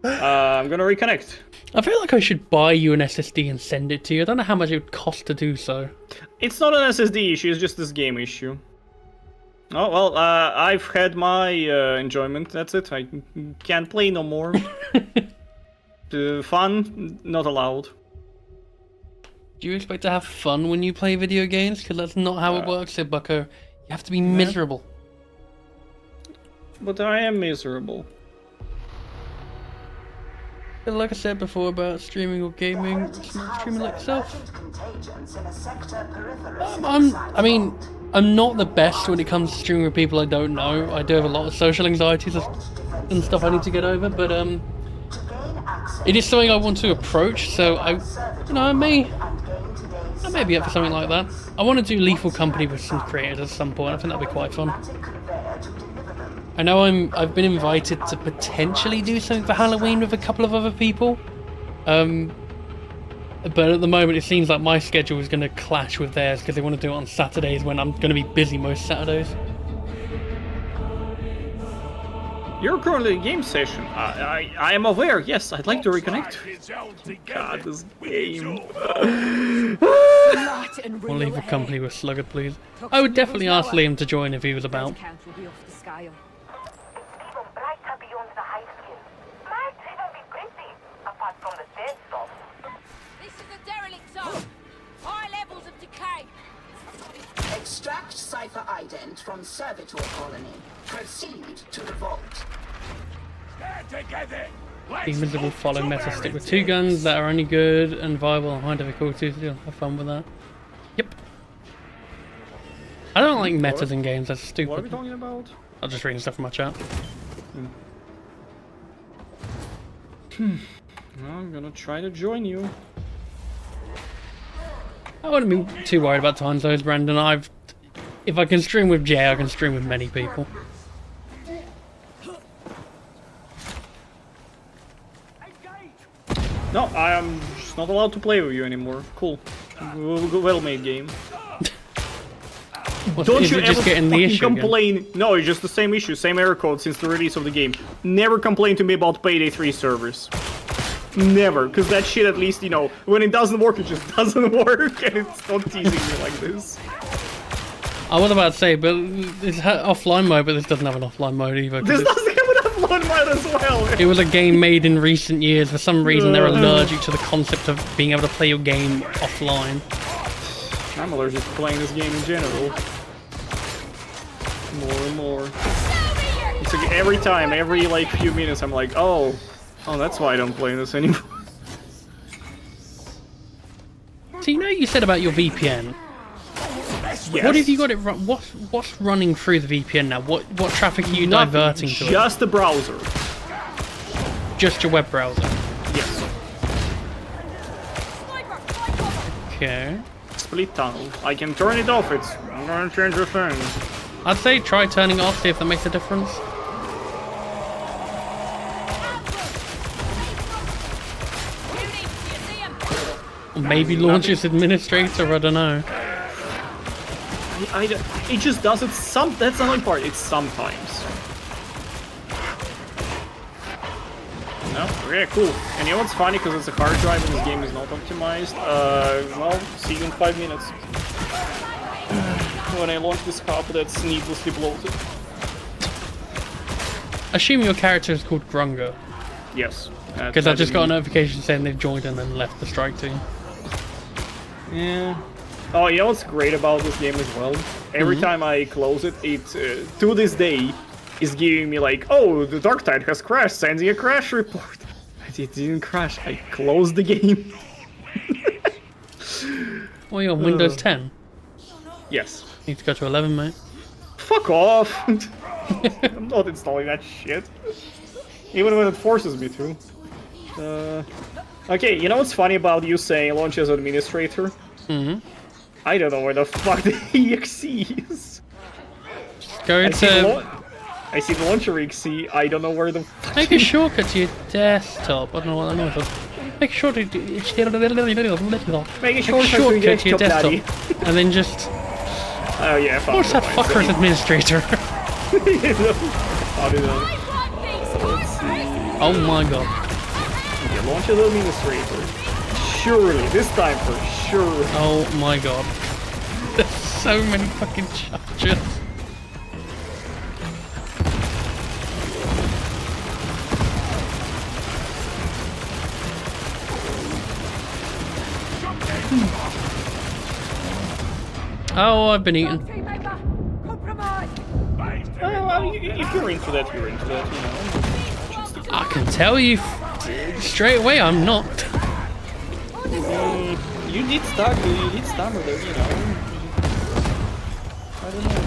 I'm gonna reconnect. I feel like I should buy you an SSD and send it to you. I don't know how much it would cost to do so. It's not an SSD issue, it's just this game issue. Oh, well, I've had my enjoyment, that's it. I can't play no more. Fun, not allowed. Do you expect to have fun when you play video games? Because that's not how it works here, bucko. You have to be miserable. But I am miserable. Like I said before about streaming or gaming, streaming like yourself. I'm not the best when it comes to streaming with people I don't know. I do have a lot of social anxieties and stuff I need to get over, but it is something I want to approach. So I may be up for something like that. I want to do Lethal Company with some creators at some point. I think that'd be quite fun. I know I've been invited to potentially do something for Halloween with a couple of other people. But at the moment it seems like my schedule is going to clash with theirs because they want to do it on Saturdays when I'm going to be busy most Saturdays. You're currently in game session. I am aware. Yes, I'd like to reconnect. God, this game. We'll leave the company with Sluggard, please. I would definitely ask Liam to join if he was about. Even brighter beyond the high skin. Might even be pretty, apart from the dead stuff. This is a derelict zone. High levels of decay. Extract cipher ident from servitor colony. Proceed to the vault. Demons will follow meta. Stick with 2 guns that are only good and viable and high difficulty. Have fun with that. Yep. I don't like metas in games. That's stupid. What are we talking about? I'm just reading stuff from my chat. I'm gonna try to join you. I wouldn't be too worried about time zones, Brandon. If I can stream with Jay, I can stream with many people. No, I am just not allowed to play with you anymore. Cool. Well-made game. Don't you ever fucking complain. Again? No, it's just the same issue, same error code since the release of the game. Never complain to me about Payday 3 servers. Never, because that shit at least, you know, when it doesn't work, it just doesn't work, and it's not teasing me like this. I was about to say, but it's offline mode, but this doesn't have an offline mode either. This doesn't have an offline mode as well. It was a game made in recent years. For some reason, they're allergic to the concept of being able to play your game offline. I'm allergic to playing this game in general. More and more. It's like every time, every like few minutes, I'm like, oh, that's why I don't play this anymore. So you know you said about your VPN. Yes. What have you got it run? What's running through the VPN now? What traffic are you diverting to? Just the browser. Just your web browser. Yes. Okay. Split tunnel. I can turn it off. I'm gonna change the thing. I'd say try turning it off, see if that makes a difference. Or maybe launch its administrator, I don't know. It just does it that's the only part, it's sometimes. No, okay, cool. And you know what's funny, because it's a hard drive and this game is not optimized? Well, see you in 5 minutes. When I launch this cop that's needlessly bloated. Assume your character is called Grunga. Yes. Because I just got a notification saying they've joined and then left the strike team. Yeah. Oh, you know what's great about this game as well? Every time I close it, it to this day is giving me like, oh, the Darktide has crashed, sending a crash report. It didn't crash, I closed the game. Well, you're on Windows 10. Yes. Need to go to 11, mate. Fuck off! I'm not installing that shit. Even when it forces me to. Okay, you know what's funny about you saying launch as administrator? I don't know where the fuck the exe is. Go into... I see the launcher exe, I don't know where the fuck. Make a shortcut to your desktop. I don't know what that noise was. Make a shortcut to your desktop. And then just... Oh yeah, fuck. What's that fucker's administrator? Oh my god. Okay, launch as administrator. Surely, this time for sure. Oh my god. There's so many fucking charges. Oh, I've been eaten. If you're into that, you know. I can tell you straight away I'm not. You need stamina, you know. I don't know.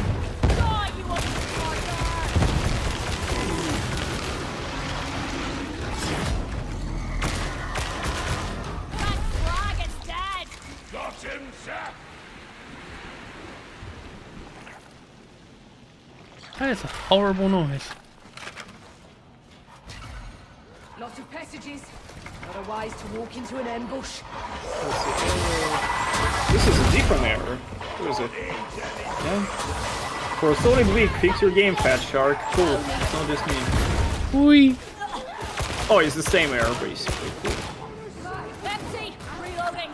That is a horrible noise. Lots of passages. Not wise to walk into an ambush. This is a different error. What is it? Yeah. For a solid week, fix your game, Fat Shark. Cool. It's not just me. Oi. Oh, it's the same error, basically. Cool. Empty. Reloading.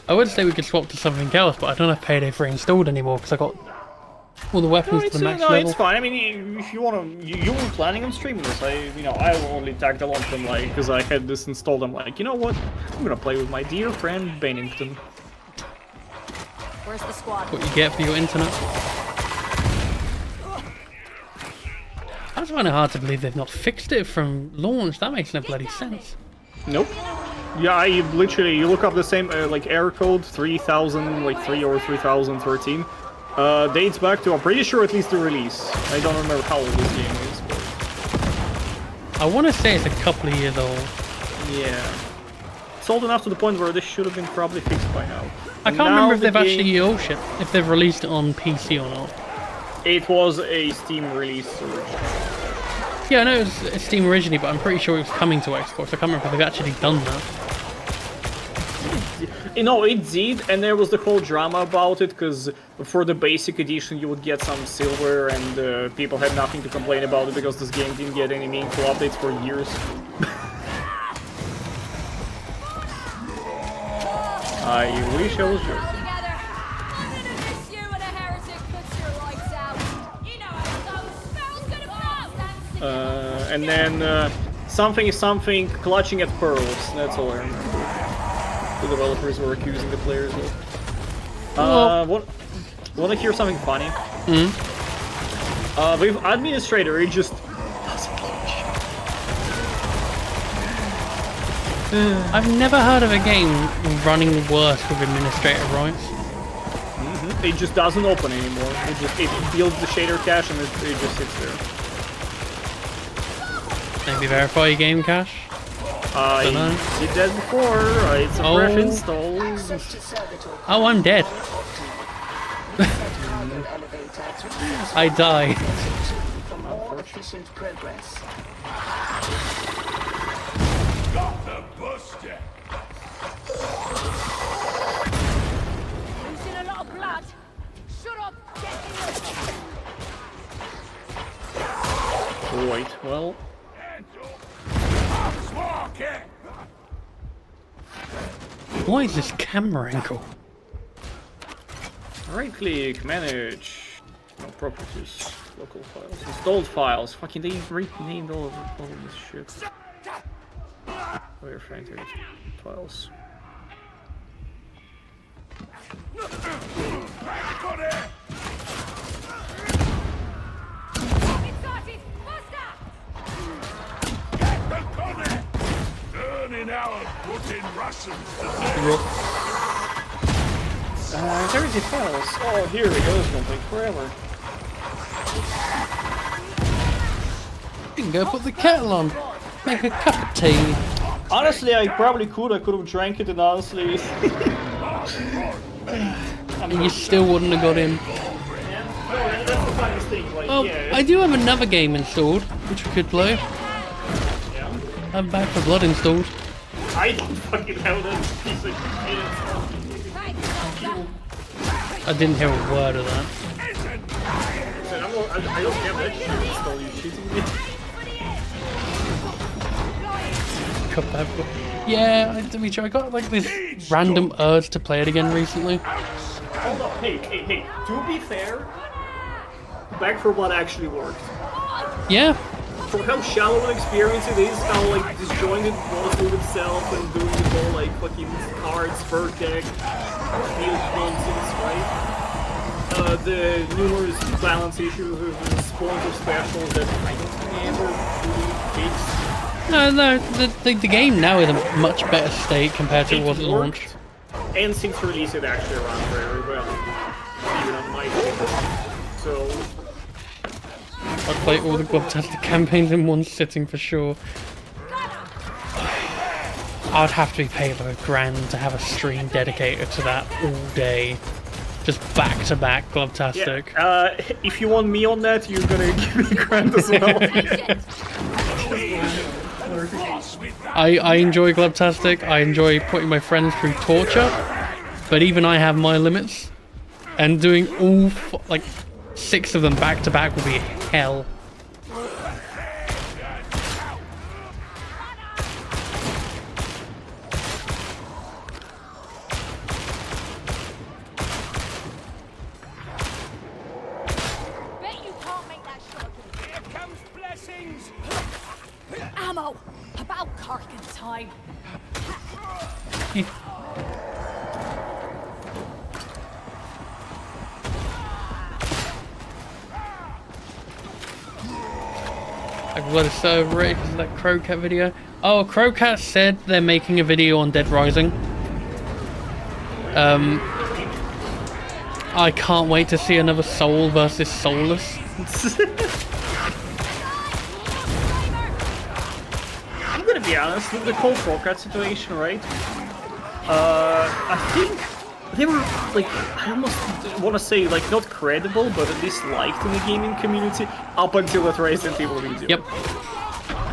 I would say we could swap to something else, but I don't have Payday 3 installed anymore because I got all the weapons to the max level. It's fine. I mean, if you wanna, you were planning on streaming this. I only tagged along to them like because I had this installed. I'm like, you know what? I'm gonna play with my dear friend Bennington. Where's the squad? What you get for your internet. I was finding it hard to believe they've not fixed it from launch. That makes no bloody sense. Nope. Yeah, you look up the same like error code 3000 like 3 or 3013. Dates back to, I'm pretty sure, at least the release. I don't remember how old this game is. But... I want to say it's a couple of years old. Yeah. It's old enough to the point where this should have been probably fixed by now. I can't remember if they've actually if they've released it on PC or not. It was a Steam release originally. Yeah, I know it was Steam originally, but I'm pretty sure it was coming to Xbox. I can't remember if they've actually done that. You know, it did, and there was the whole drama about it, because for the basic edition you would get some silver, and people had nothing to complain about it because this game didn't get any meaningful updates for years. I wish I was joking. And then something is something clutching at pearls. That's all I remember. The developers were accusing the players of. Want to hear something funny? With administrator, it just doesn't give a shit. I've never heard of a game running worse with administrator rights. It just doesn't open anymore. It builds the shader cache and it just sits there. Maybe verify your game cache? I did that before. It's a fresh install. Oh, I'm dead. I died. Losing a lot of blood. Shut up. Right, well. Why is this camera angle? Right click, manage. No, properties, local files, installed files. Fucking they renamed all of this shit. We're trying to files. Integrity files. Oh, here we go. It's gonna take forever. You can go put the kettle on. Make a cup of tea. Honestly, I probably could. I could have drank it, and honestly, And you still wouldn't have got in. that's the funniest thing. Like, Oh, I do have another game installed, which we could play. Yeah. I have Back 4 Blood installed. I don't fucking have that piece of shit. I didn't hear a word of that. I don't have that shit installed. You cheating me? Yeah, Dimitri, I got like this random urge to play it again recently. Hold up, hey, to be fair, Back 4 Blood actually worked. Yeah, For how shallow an experience it is, how like disjointed it was with itself and doing the whole like fucking cards, bird deck, field nonsense, right? The numerous balance issues with the spawns of specials that I don't think they ever really fixed. no, the game now is a much better state compared to what was at launch. And since release it actually runs very well, even on my computer. So I'd play all the Globtastic campaigns in one sitting for sure. I'd have to be paid like $1,000 to have a stream dedicated to that all day. Just back to back Globtastic. yeah, if you want me on that, you're gonna give me $1,000 as well. I enjoy Globtastic. I enjoy putting my friends through torture, but even I have my limits. and doing all like 6 of them back to back would be hell. Ammo! About carking time. I've got it so overrated because of that Crowcat video. Oh, Crowcat said they're making a video on Dead Rising. I can't wait to see another Soul versus Soulless. I'm gonna be honest, with the whole Crowcat situation, right? I think they were, like, I almost want to say, like, not credible, but at least liked in the gaming community up until that Resident Evil video. Yep.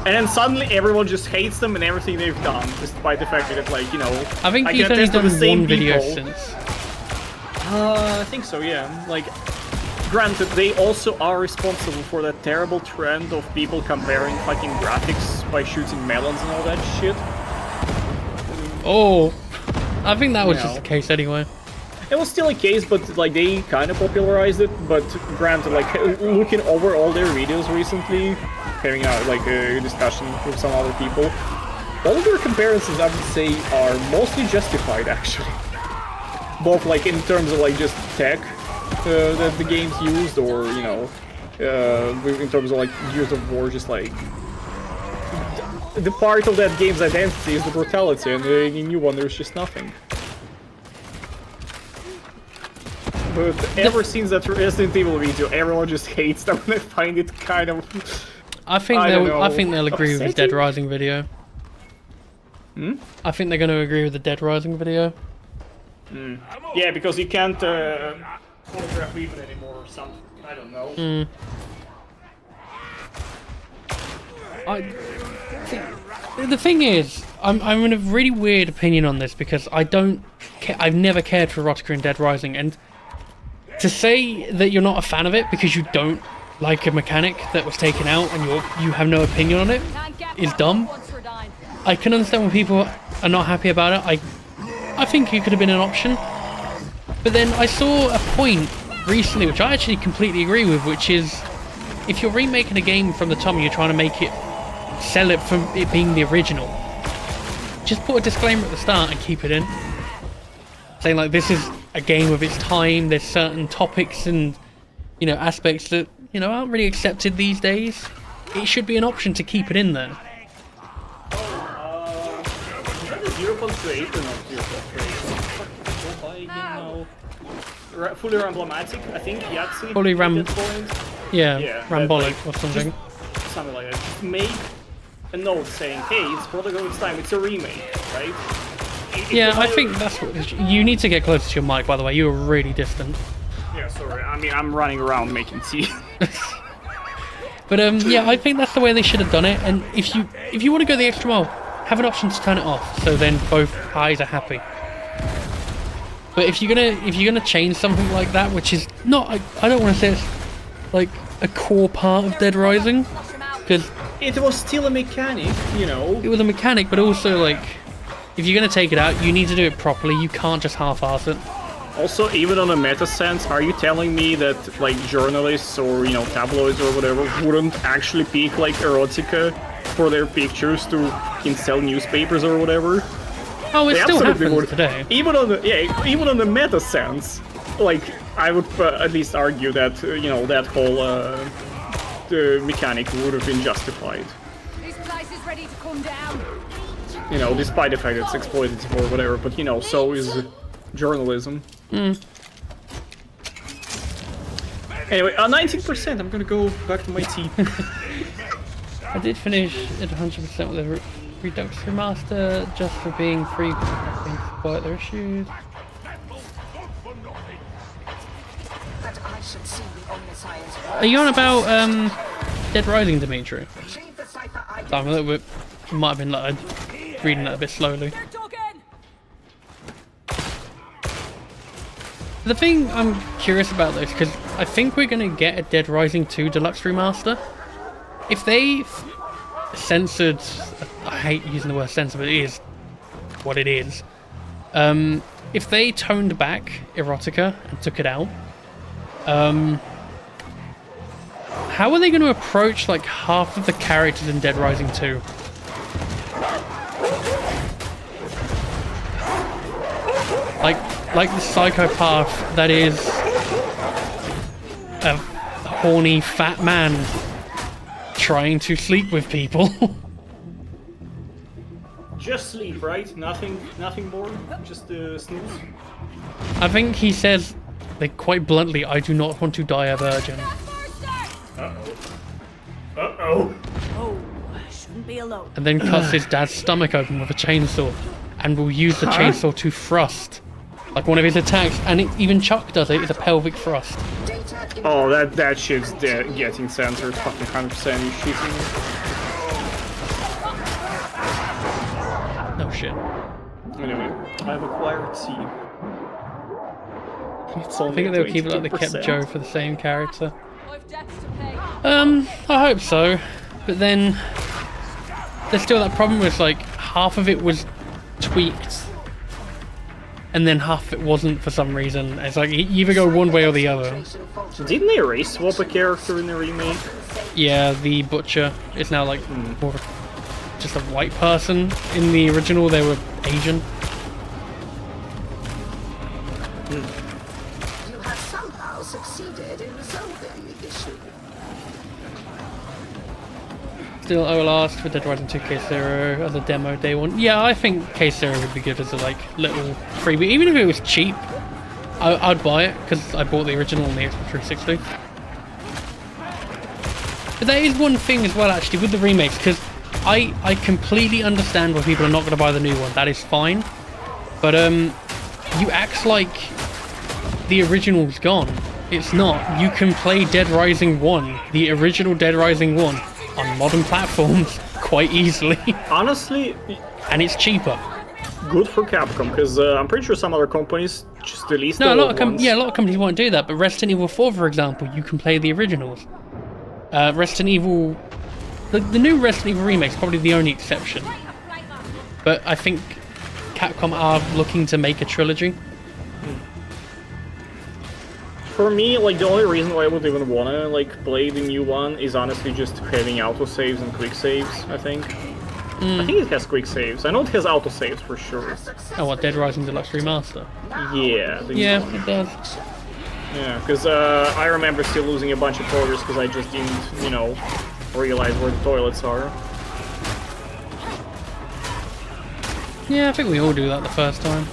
And then suddenly everyone just hates them and everything they've done, despite the fact that, like, you know, I think he's can only attest to done the same one video people. since. I think so, yeah. Like, granted, they also are responsible for that terrible trend of people comparing fucking graphics by shooting melons and all that shit. Oh, I think that was You just know. the case anyway. It was still a case, but like they kind of popularized it. But granted, like looking over all their videos recently, having like a discussion with some other people, all of their comparisons, I would say, are mostly justified actually. Both like in terms of like just tech that the games used, or you know, in terms of like Gears of War, just like the part of that game's identity is the brutality, and in the new one there's just nothing. But ever since that Resident Evil video, everyone just hates them and I find it kind of... I think they'll agree with the Dead upsetting. Rising video. I think they're going to agree with the Dead Rising video. Yeah, because you can't photograph people anymore or something. I don't know. The thing is, I'm in a really weird opinion on this because I've never cared for Erotica in Dead Rising, and to say that you're not a fan of it because you don't like a mechanic that was taken out and you have no opinion on it is dumb. I can understand when people are not happy about it. I think it could have been an option. But then I saw a point recently, which I actually completely agree with, which is if you're remaking a game from the top and you're trying to make it, sell it from it being the original, just put a disclaimer at the start and keep it in. Saying like, this is a game of its time, there's certain topics and, you know, aspects that, you know, aren't really accepted these days. It should be an option to keep it in there. Is that a 0.28 or not 0.28? Fully emblematic, I think Yahtzee. Fully at that point. Yeah, Rambolic like, or something. Something like that. Just make a note saying, hey, it's Protocol, it's time, it's a remake, right? Yeah, I think that's what... You need to get closer to your mic, by the way. You were really distant. Yeah, sorry. I mean, I'm running around making tea. But yeah, I think that's the way they should have done it. And if you want to go the extra mile, have an option to turn it off, so then both parties are happy. But if you're gonna change something like that, which is not, I don't want to say it's like a core part of Dead Rising, because It was still a mechanic, you know. it was a mechanic, but also like, if you're gonna take it out, you need to do it properly. You can't just half-ass it. Also, even on a meta sense, are you telling me that like journalists or, you know, tabloids or whatever wouldn't actually pick like erotica for their pictures to sell newspapers or whatever? Oh, it They still absolutely happens would. today. Even on the even on the meta sense, like I would at least argue that you know, that whole the mechanic would have been justified. This place is ready to come down. You know, despite the fact it's exploitative or whatever, but you know, so is journalism. Anyway, 19%. I'm gonna go back to my tea. I did finish at 100% with the Redux Remaster just for being free quite their issues. That I should see the omniscience. Are you on about Dead Rising, Dimitri? Retrieve the cipher I I'm a little bit, it might have been like reading that a bit slowly. They're dug in. The thing I'm curious about though is because I think we're going to get a Dead Rising 2 Deluxe Remaster. If they censored... I hate using the word censor, but it is what it is. If they toned back erotica and took it out, how are they going to approach like half of the characters in Dead Rising 2? Like the psychopath that is a horny fat man trying to sleep with people. Just sleep, right? Nothing more? Just snooze? I think he says, like, quite bluntly, I do not want to die a virgin. Uh-oh. Oh, shouldn't be alone. And then cuts his dad's stomach open with a chainsaw and will use the chainsaw to thrust. Like one of his attacks, and even Chuck does it, it's a pelvic thrust. Oh, that shit's getting censored. Fucking 100%. You shitting me? No shit. Anyway, I've acquired C. It's I only think they'll keep it like they kept 22%. Joe for the same character. I've debts to pay. I hope so. But then there's still that problem with like half of it was tweaked and then half it wasn't for some reason. It's like you either go one way or the other. Didn't they race swap a character in the remake? Yeah, the butcher is now like more of just a white person. In the original they were Asian. You have somehow succeeded in resolving the issue. Still last for Dead Rising 2 Case Zero as a demo day one. Yeah, I think Case Zero would be good as a like little freebie. Even if it was cheap, I'd buy it because I bought the original on the Xbox 360. But there is one thing as well actually with the remakes, because I completely understand why people are not going to buy the new one. That is fine. But you act like the original's gone. It's not. You can play Dead Rising 1, the original Dead Rising 1, on modern platforms quite easily. Honestly, and it's cheaper. Good for Capcom, because I'm pretty sure some other companies just released No, a the lot old of ones. a lot of companies won't do that. But Resident Evil 4, for example, you can play the originals. Resident Evil, the new Resident Evil remake is probably the only exception. But I think Capcom are looking to make a trilogy. For me, like, the only reason why I would even wanna, like, play the new one is honestly just having autosaves and quick saves, I think. I think it has quick saves. I know it has autosaves for sure. Oh, what, Dead Rising Deluxe Remaster? Yeah. the new Yeah, one. it does. Yeah, because I remember still losing a bunch of progress because I just didn't, you know, realize where the toilets are. Yeah, I think we all do that the first time.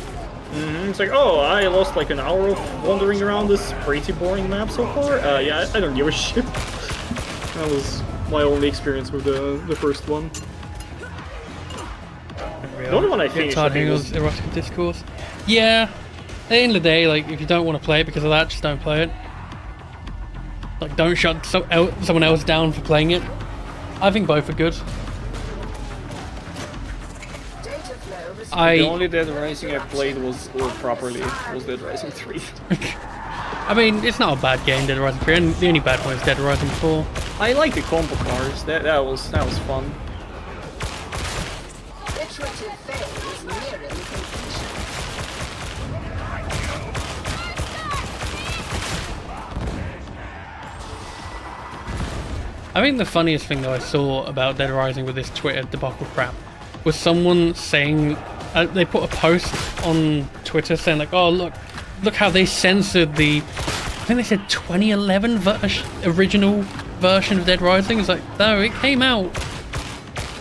It's like, oh, I lost like an hour of wandering around this pretty boring map so far. Yeah, I don't give a shit. That was my only experience with the first one. The only one I finished, I think, was... Erotic Discourse. Yeah, at the end of the day, like, if you don't want to play it because of that, just don't play it. Like, don't shut someone else down for playing it. I think both are good. The only Dead Rising I played was Dead Rising 3. I mean, it's not a bad game, Dead Rising 3, and the only bad one is Dead Rising 4. I like the combo cars. That was fun. Iterative phase is nearing completion. I think the funniest thing that I saw about Dead Rising with this Twitter debacle crap was someone saying, they put a post on Twitter saying like, oh look how they censored the, I think they said 2011 original version of Dead Rising. It's like, no, it came out,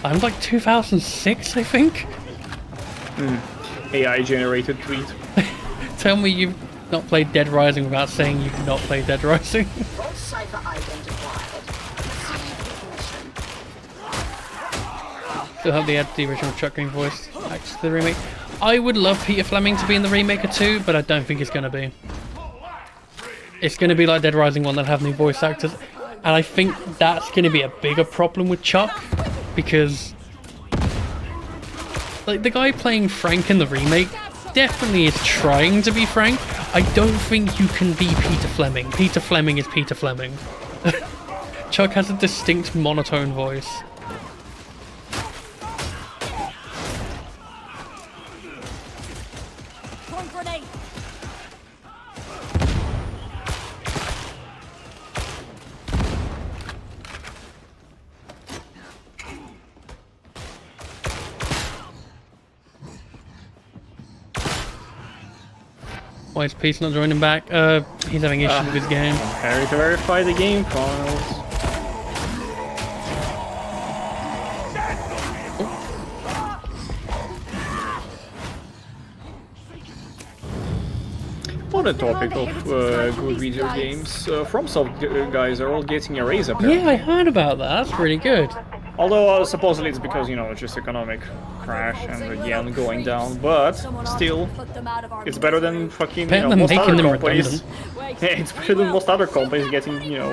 I was like 2006, I think. AI generated tweet. Tell me you've not played Dead Rising without saying you've not played Dead Rising. Vault cipher identified. Proceed with mission. Still have the original Chuck Green voice acts to the remake. I would love Peter Fleming to be in the remake too, but I don't think it's going to be. It's going to be like Dead Rising 1, they'll have new voice actors. And I think that's going to be a bigger problem with Chuck, because like the guy playing Frank in the remake definitely is trying to be Frank, I don't think you can be Peter Fleming. Peter Fleming is Peter Fleming. Chuck has a distinct monotone voice. Front grenade. Why is Pete's not joining back? He's having issues with his game. Harry to verify the game files. On the topic of good video games, FromSoft guys are all getting a raise up. Yeah, I heard about that. That's really good. Although supposedly it's because, you know, it's just economic crash and the yen going down, but still, it's better than fucking, you Better know, than most making other them companies. redundant. Yeah, it's better than most other companies getting, you know,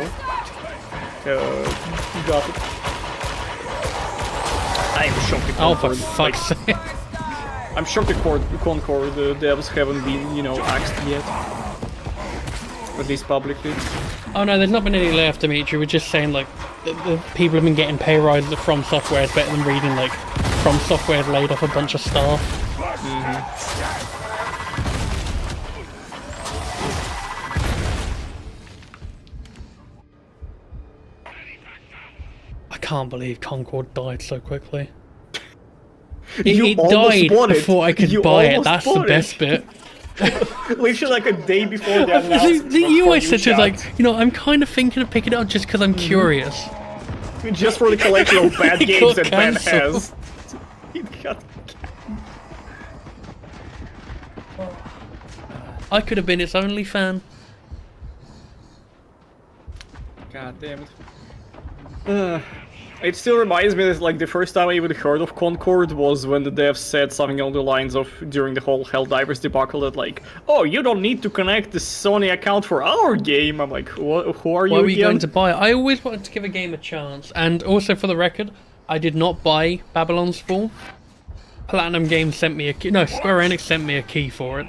got it. I am shocked the Oh, for Concord, fuck's sake. I'm shocked the Concord devs haven't been, you know, axed yet. At least publicly. Oh no, there's not been any layoff, Dimitri. We're just saying, like, the people have been getting pay rises at From Software. It's better than reading, like, From Software's laid off a bunch of staff. I can't believe Concord died so quickly. It died before I could buy it. That's the best bit. Literally like a day before they announced You always said to us, chat. like, you know, I'm kind of thinking of picking it up just because I'm curious. Just for the collection of bad It games got that Ben cancelled. has. It got... I could have been its only fan. God damn it. It still reminds me that, like, the first time I even heard of Concord was when the devs said something along the lines of, during the whole Helldivers debacle, that like, oh, you don't need to connect the Sony account for our game. I'm like, who are you Why were you again? going to buy it? I always wanted to give a game a chance. And also, for the record, I did not buy Babylon's Fall. Platinum Games sent me a key. No, Square Enix sent me a key for it.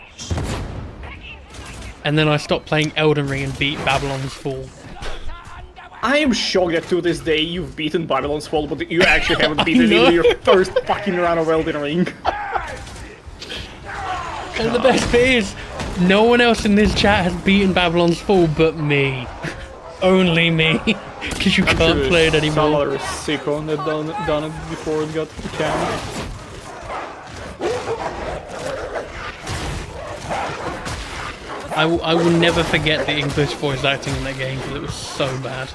And then I stopped playing Elden Ring and beat Babylon's Fall. I am shocked that to this day you've beaten Babylon's Fall, but you actually haven't beaten even your first fucking round of Elden Ring. And the best bit is, no one else in this chat has beaten Babylon's Fall but me. Only me. Because you can't play it Some anymore. other sicko that done it before it got canned. I will never forget the English voice acting in that game because it was so bad.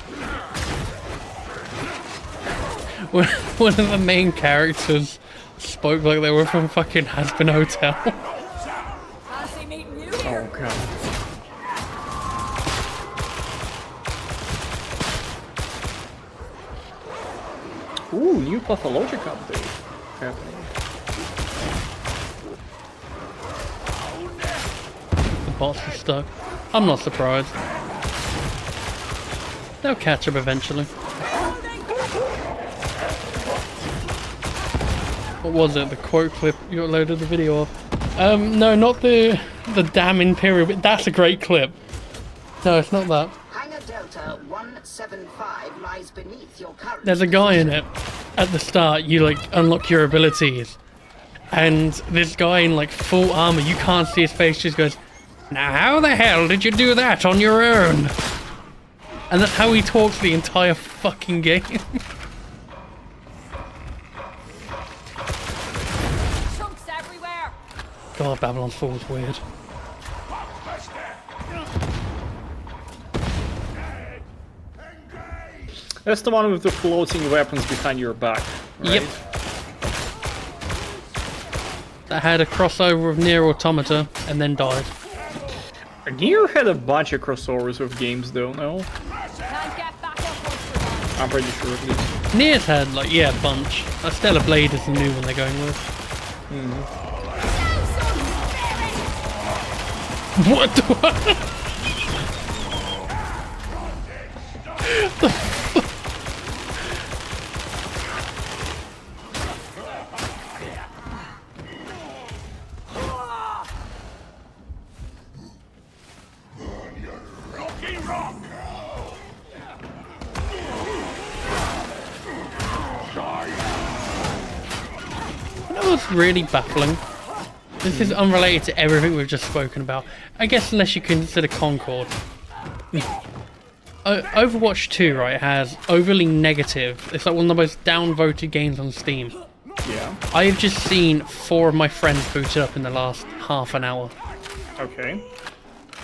One of the main characters spoke like they were from fucking Hazbin Hotel. Fancy meeting you. Oh god. Ooh, new Pathologic update happening. The boss is stuck. I'm not surprised. They'll catch up eventually. What was it? The quote clip you uploaded the video of? No, not the damn Imperial, but that's a great clip. No, it's not that. Hangar Delta 175 lies beneath your current. There's a guy in it. At the start, you like unlock your abilities, and this guy in like full armor, you can't see his face, just goes, "Now how the hell did you do that on your own?" And that's how he talks the entire fucking game. Chunks everywhere. God, Babylon's Fall was weird. That's the one with the floating weapons behind your back, right? Yep. That had a crossover of Nier Automata and then died. Nier had a bunch of crossovers with games though, no? Can't get back up once you're down. I'm pretty sure at least. Nier's had like, yeah, a bunch. Stellar Blade is the new one they're going with. What the what's really baffling? This is unrelated to everything we've just spoken about. I guess unless you consider Concord. Overwatch 2, right, has overly negative. It's like one of the most downvoted games on Steam. Yeah. I've just seen 4 of my friends booted up in the last half an hour. Okay.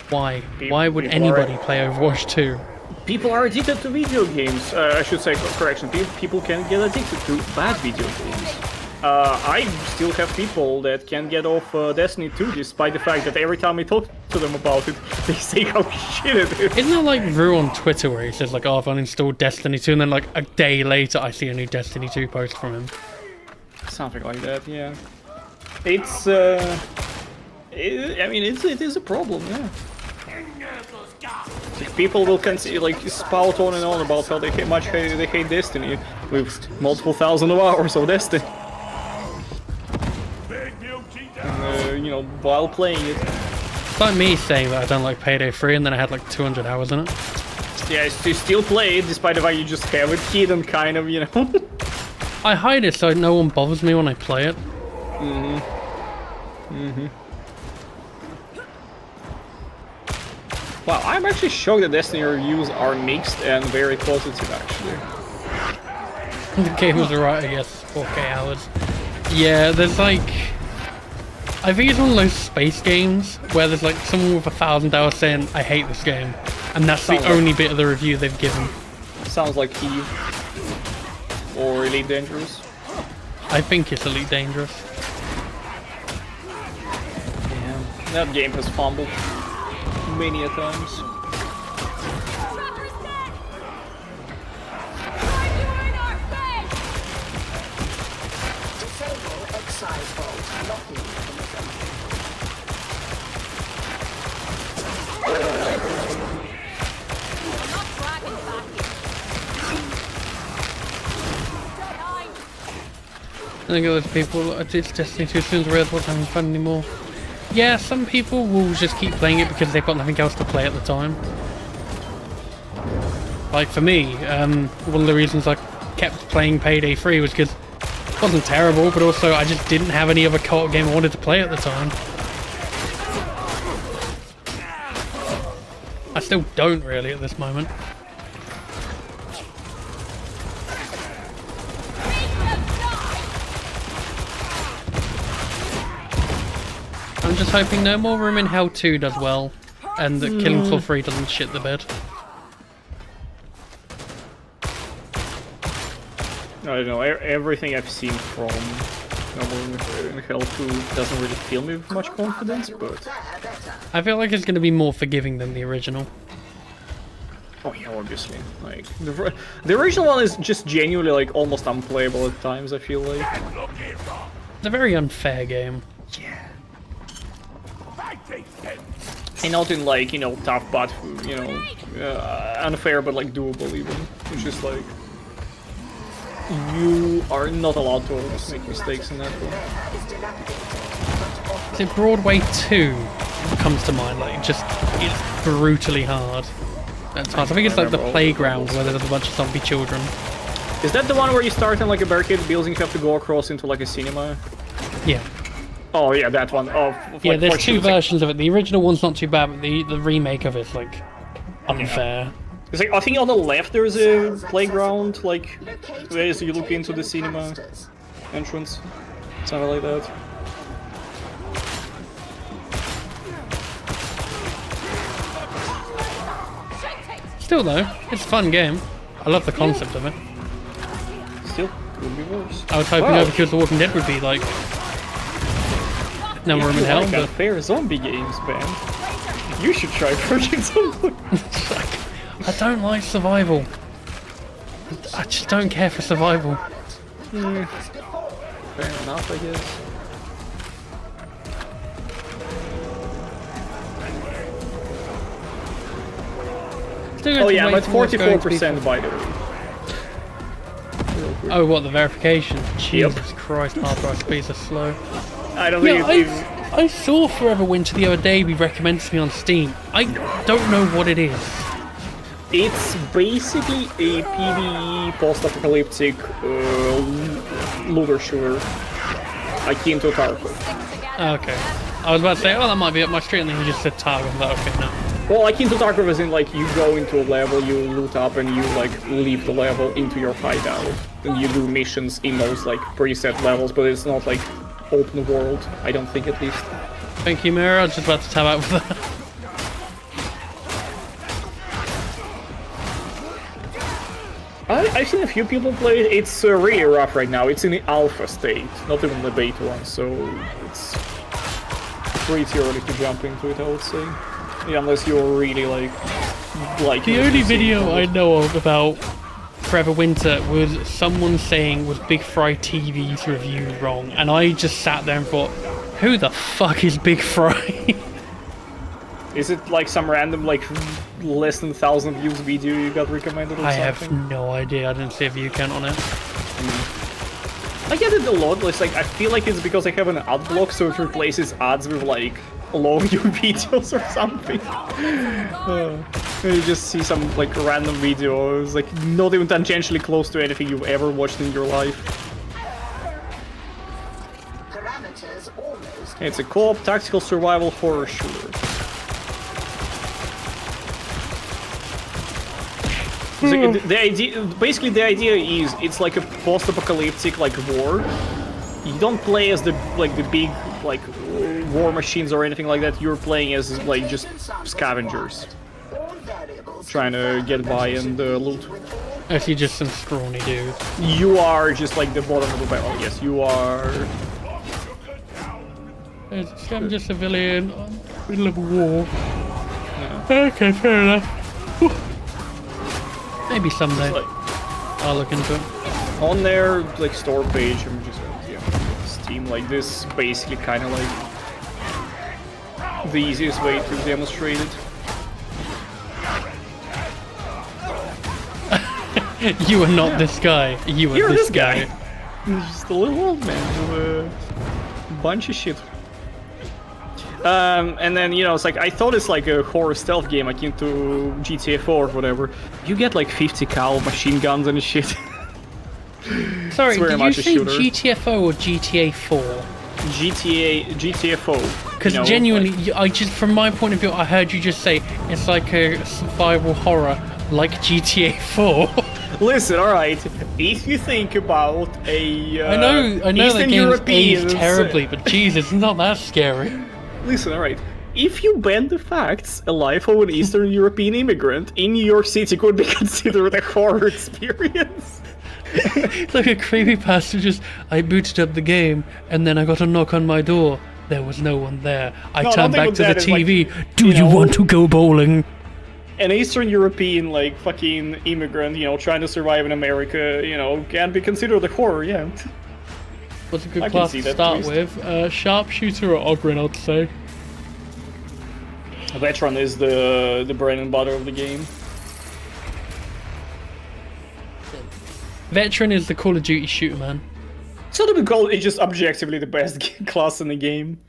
Why? Why would anybody play Overwatch 2? People are addicted to video games. I should say, correction, people can get addicted to bad video games. I still have people that can get off Destiny 2 despite the fact that every time I talk to them about it, they say how shit it is. Isn't that like Rue on Twitter where he says like, oh, I've uninstalled Destiny 2 and then like a day later I see a new Destiny 2 post from him? Something like that, yeah. It's, I mean, it is a problem, yeah. People will like spout on and on about how they hate Destiny with multiple thousand of hours of Destiny. And, you know, while playing it. It's like me saying that I don't like Payday 3 and then I had like 200 hours in it. Yeah, you still play it despite the fact you just have it hidden, kind of, you know. I hide it so no one bothers me when I play it. Wow, I'm actually shocked that Destiny reviews are mixed and very positive, actually. The game was alright, I guess. 4K hours. Yeah, there's like... I think it's one of those space games where there's like someone with 1,000 hours saying, I hate this game. And that's the only bit of the review they've given. Sounds like Eve. Or Elite Dangerous. I think it's Elite Dangerous. Yeah, that game has fumbled many a times. Trapper's dead! Why you in our face? Disable excise vault locking I'm not dragging you back here. I think those people, it's Destiny 2 soon as what's having fun anymore. Yeah, some people will just keep playing it because they've got nothing else to play at the time. Like for me, one of the reasons I kept playing Payday 3 was because it wasn't terrible, but also I just didn't have any other co-op game I wanted to play at the time. I still don't really at this moment. I'm just hoping No More Room in Hell 2 does well, and that Killing Floor 3 doesn't shit the bed. I don't know, everything I've seen from No More Room in Hell 2 doesn't really fill me with much confidence, but... I feel like it's going to be more forgiving than the original. Oh yeah, obviously. Like, the original one is just genuinely, like, almost unplayable at times, I feel like. It's a very unfair game. Yeah. And not in like, you know, tough but, you know, unfair but like doable even. It's just like, you are not allowed to always make mistakes in that one. See, Broadway 2 comes to mind, like, just, it's brutally hard. That's hard. I think it's like the playground where there's a bunch of zombie children. Is that the one where you start in like a barricade building, you have to go across into like a cinema? Yeah. Oh yeah, that one. Oh, Yeah, like, there's 2 versions of it. The original one's not too bad, but the remake of it's like unfair. It's like, I think on the left there's a playground, like, as you look into the cinema entrance. Something like that. Still though, it's a fun game. I love the concept of it. Still, could be worse. I was hoping Overkill's The Walking Dead would be like No More Room in Hell, like but unfair zombie games, man. You should try Project Zombie. I don't like survival. I just don't care for survival. Fair enough, I guess. Oh yeah, I'm at 44% by the way. Oh, what, the verification? Jesus Christ, hard drive speeds are slow. I don't think it's I saw Forever Winter the other day be recommended to me on Steam. I don't know what it is. It's basically a PvE post-apocalyptic looter shooter. akin to Tarkov. Okay. I was about to say, oh, that might be up my street, and then you just said Tarkov. But okay, no. Well, akin to Tarkov is in like you go into a level, you loot up, and you like leave the level into your hideout, and you do missions in those like preset levels, but it's not like open world. I don't think, at least. Thank you, Mira. I was just about to tab out for that. I've seen a few people play it. It's really rough right now. It's in the alpha state, not even the beta one, so it's pretty early to jump into it, I would say. Yeah, unless you're really like the only video I know of about Forever Winter was someone saying was Big Fry TV's review wrong, and I just sat there and thought, who the fuck is Big Fry? Is it like some random like less than 1,000 views video you got recommended or I something? have no idea. I didn't see a view count on it. I get it a lot. It's like I feel like it's because I have an ad block, so it replaces ads with like low view videos or something. You just see some like random video. It's like not even tangentially close to anything you've ever watched in your life. Parameters almost. It's a co-op tactical survival horror shooter. So the idea, basically, the idea is it's like a post-apocalyptic like war. You don't play as the big like war machines or anything like that. You're playing as like just scavengers, trying to get by and loot. Actually, just some scrawny dudes. You are just like the bottom of the barrel. Yes, you are. I'm just a civilian. Middle of a war. Yeah. Okay, fair enough. Maybe someday. Like, I'll look into it. On their like store page, I'm just Steam. Like this, basically, kind of like the easiest way to demonstrate it. You are not this guy. You're this guy. He's just a little old man with a bunch of shit. And then, you know, it's like, I thought it's like a horror stealth game akin to GTA 4 or whatever. You get like 50 cal machine guns and shit. Sorry, did you say GTFO or GTA 4? GTA 4. Because genuinely, I just, from my point of view, I heard you just say it's like a survival horror like GTA 4. Listen, alright, if you think about a I know that game's aged terribly, but Jesus, it's not that scary. Listen, alright, if you bend the facts, a life of an Eastern European immigrant in New York City could be considered a horror experience. It's like a creepypasta, just, I booted up the game, and then I got a knock on my door. There was no one there. I turned back to the TV. Like, do you want to go bowling? An Eastern European, like, fucking immigrant, you know, trying to survive in America, you know, can be considered a horror, yeah. What's a good class to start with? Sharpshooter or Ogryn, I'd say. A veteran is the bread and butter of the game. Veteran is the Call of Duty shooter, man. It's not even called, it's just objectively the best class in the game.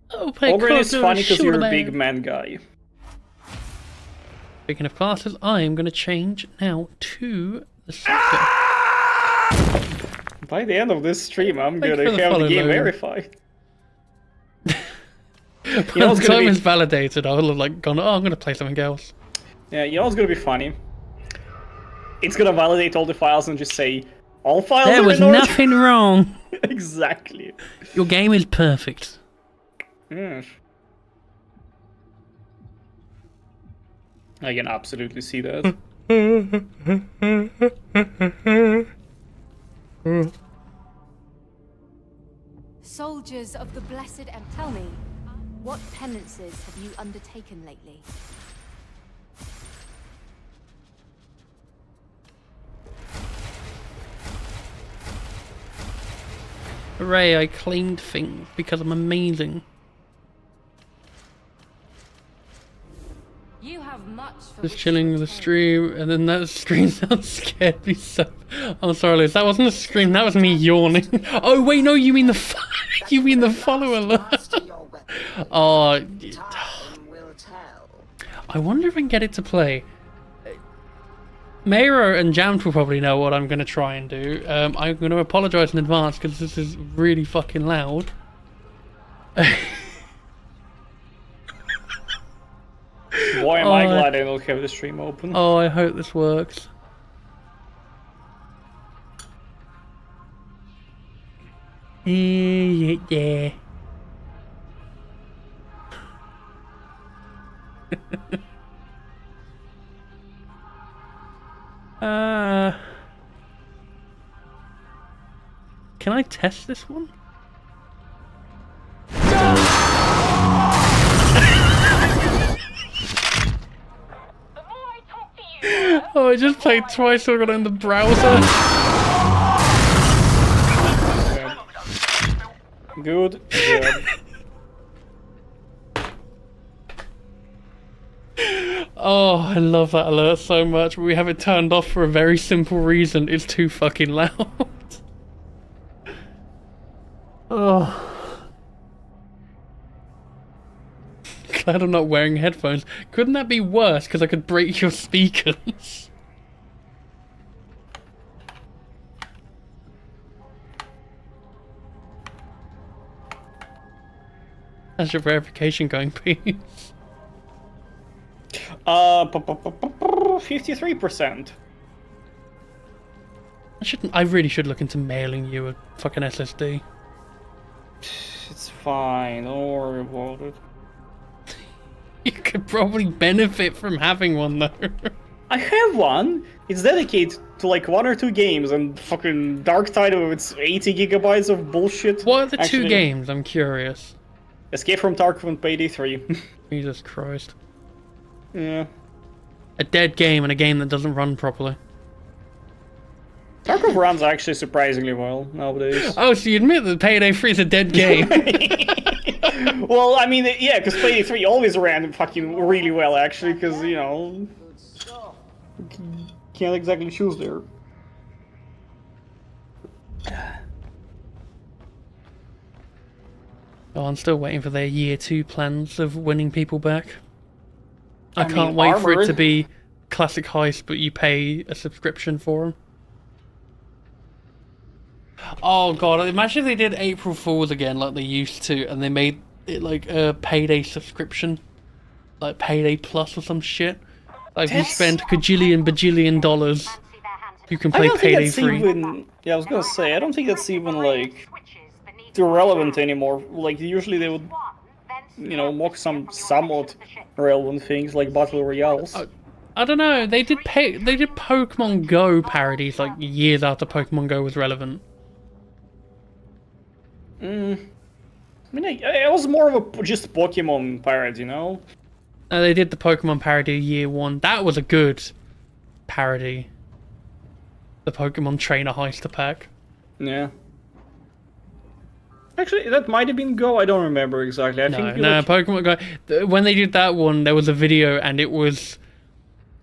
Ogryn is funny because you're a big man guy. Speaking of classes, I am going to change now to the Seeker. By the end of this stream, I'm going to have the game verified. You know, the time is validated, I will have like gone, oh, I'm going to play something else. Yeah, you know what's going to be funny? It's going to validate all the files and just say, all files there are was in order. Nothing wrong. Exactly. Your game is perfect. Yes. I can absolutely see that. Soldiers of the Blessed Emperor, tell me, what penances have you undertaken lately? Hooray, I claimed things because I'm amazing. You have much for Just chilling with the stream, and then that stream sound scared me so. I'm sorry, Liz. That wasn't a stream. That was me yawning. Oh wait, no, you mean the you mean the follow alert? Oh, I wonder if I can get it to play. Mayro and Jams will probably know what I'm going to try and do. I'm going to apologise in advance because this is really fucking loud. Boy, am I glad I don't have the stream open. Oh, I hope this works. Yeah. Can I test this one? Oh, I just played twice, so I got it in the browser. Good job. Oh, I love that alert so much, but we have it turned off for a very simple reason. It's too fucking loud. Oh. Glad I'm not wearing headphones. Couldn't that be worse? Because I could break your speakers. How's your verification going, Pete? 53%. I really should look into mailing you a fucking SSD. It's fine, don't worry about it. You could probably benefit from having one though. I have one. It's dedicated to like 1 or 2 games, and fucking Darktide with its 80 gigabytes of bullshit. What are the 2 games? I'm curious. Escape from Tarkov and Payday 3. Jesus Christ. Yeah. A dead game and a game that doesn't run properly. Tarkov runs actually surprisingly well nowadays. Oh, so you admit that Payday 3 is a dead game? Well, I mean, yeah, because Payday 3 always ran fucking really well, actually, because, you know, can't exactly choose there. Oh, I'm still waiting for their year 2 plans of winning people back. I mean, can't wait for it Armored- to be classic heist, but you pay a subscription for them. Oh god, imagine if they did April Fools again like they used to, and they made it like a Payday subscription. Like Payday Plus or some shit. Like if you spend bajillion dollars, you can I play don't think Payday that's 3. even... Yeah, I was gonna say, I don't think that's even, like, irrelevant anymore. Like, usually they would, you know, mock some somewhat relevant things, like Battle Royales. I don't know, they did Pokemon Go parodies like years after Pokemon Go was relevant. I mean, it was more of a just Pokemon parody, you know? They did the Pokemon parody year 1. That was a good parody. The Pokemon Trainer Heister Pack. Yeah. Actually, that might have been Go, I don't remember exactly. I think Pokemon Go. When they did that one, there was a video and it was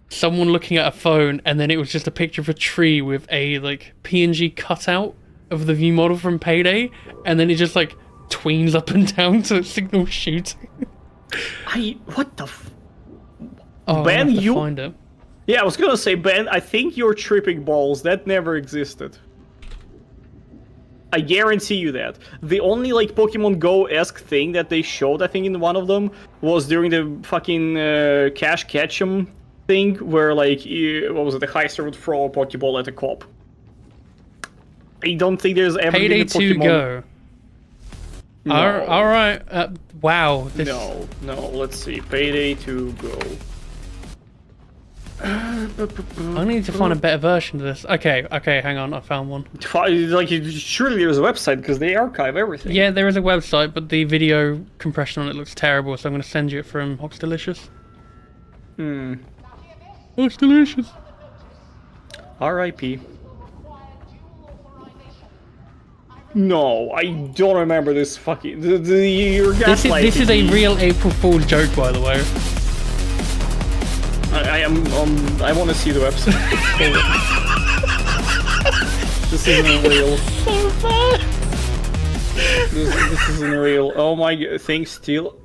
someone looking at a phone, and then it was just a picture of a tree with a like PNG cutout of the view model from Payday, and then it just like tweens up and down to signal shooting. What the f... Oh, Ben, I have to you... find it. Yeah, I was gonna say, Ben, I think you're tripping balls. That never existed. I guarantee you that. The only, like, Pokemon Go-esque thing that they showed, I think, in one of them, was during the fucking Cash Ketchum thing, where, like, what was it, the heister would throw a Pokeball at a cop. I don't think there's ever Payday been a Pokemon... 2 Go. No. Alright, wow. This... No, let's see. Payday 2 Go. I need to find a better version of this. Okay, hang on, I found one. Like, surely there's a website, because they archive everything. Yeah, there is a website, but the video compression on it looks terrible, so I'm going to send you it from Hoxdelicious. Hoxdelicious. R.I.P. No, I don't remember this fucking... You're gaslighting This is a me. real April Fool's joke, by the way. I want to see the website. This isn't real. So bad. This isn't real. Oh my god, things still...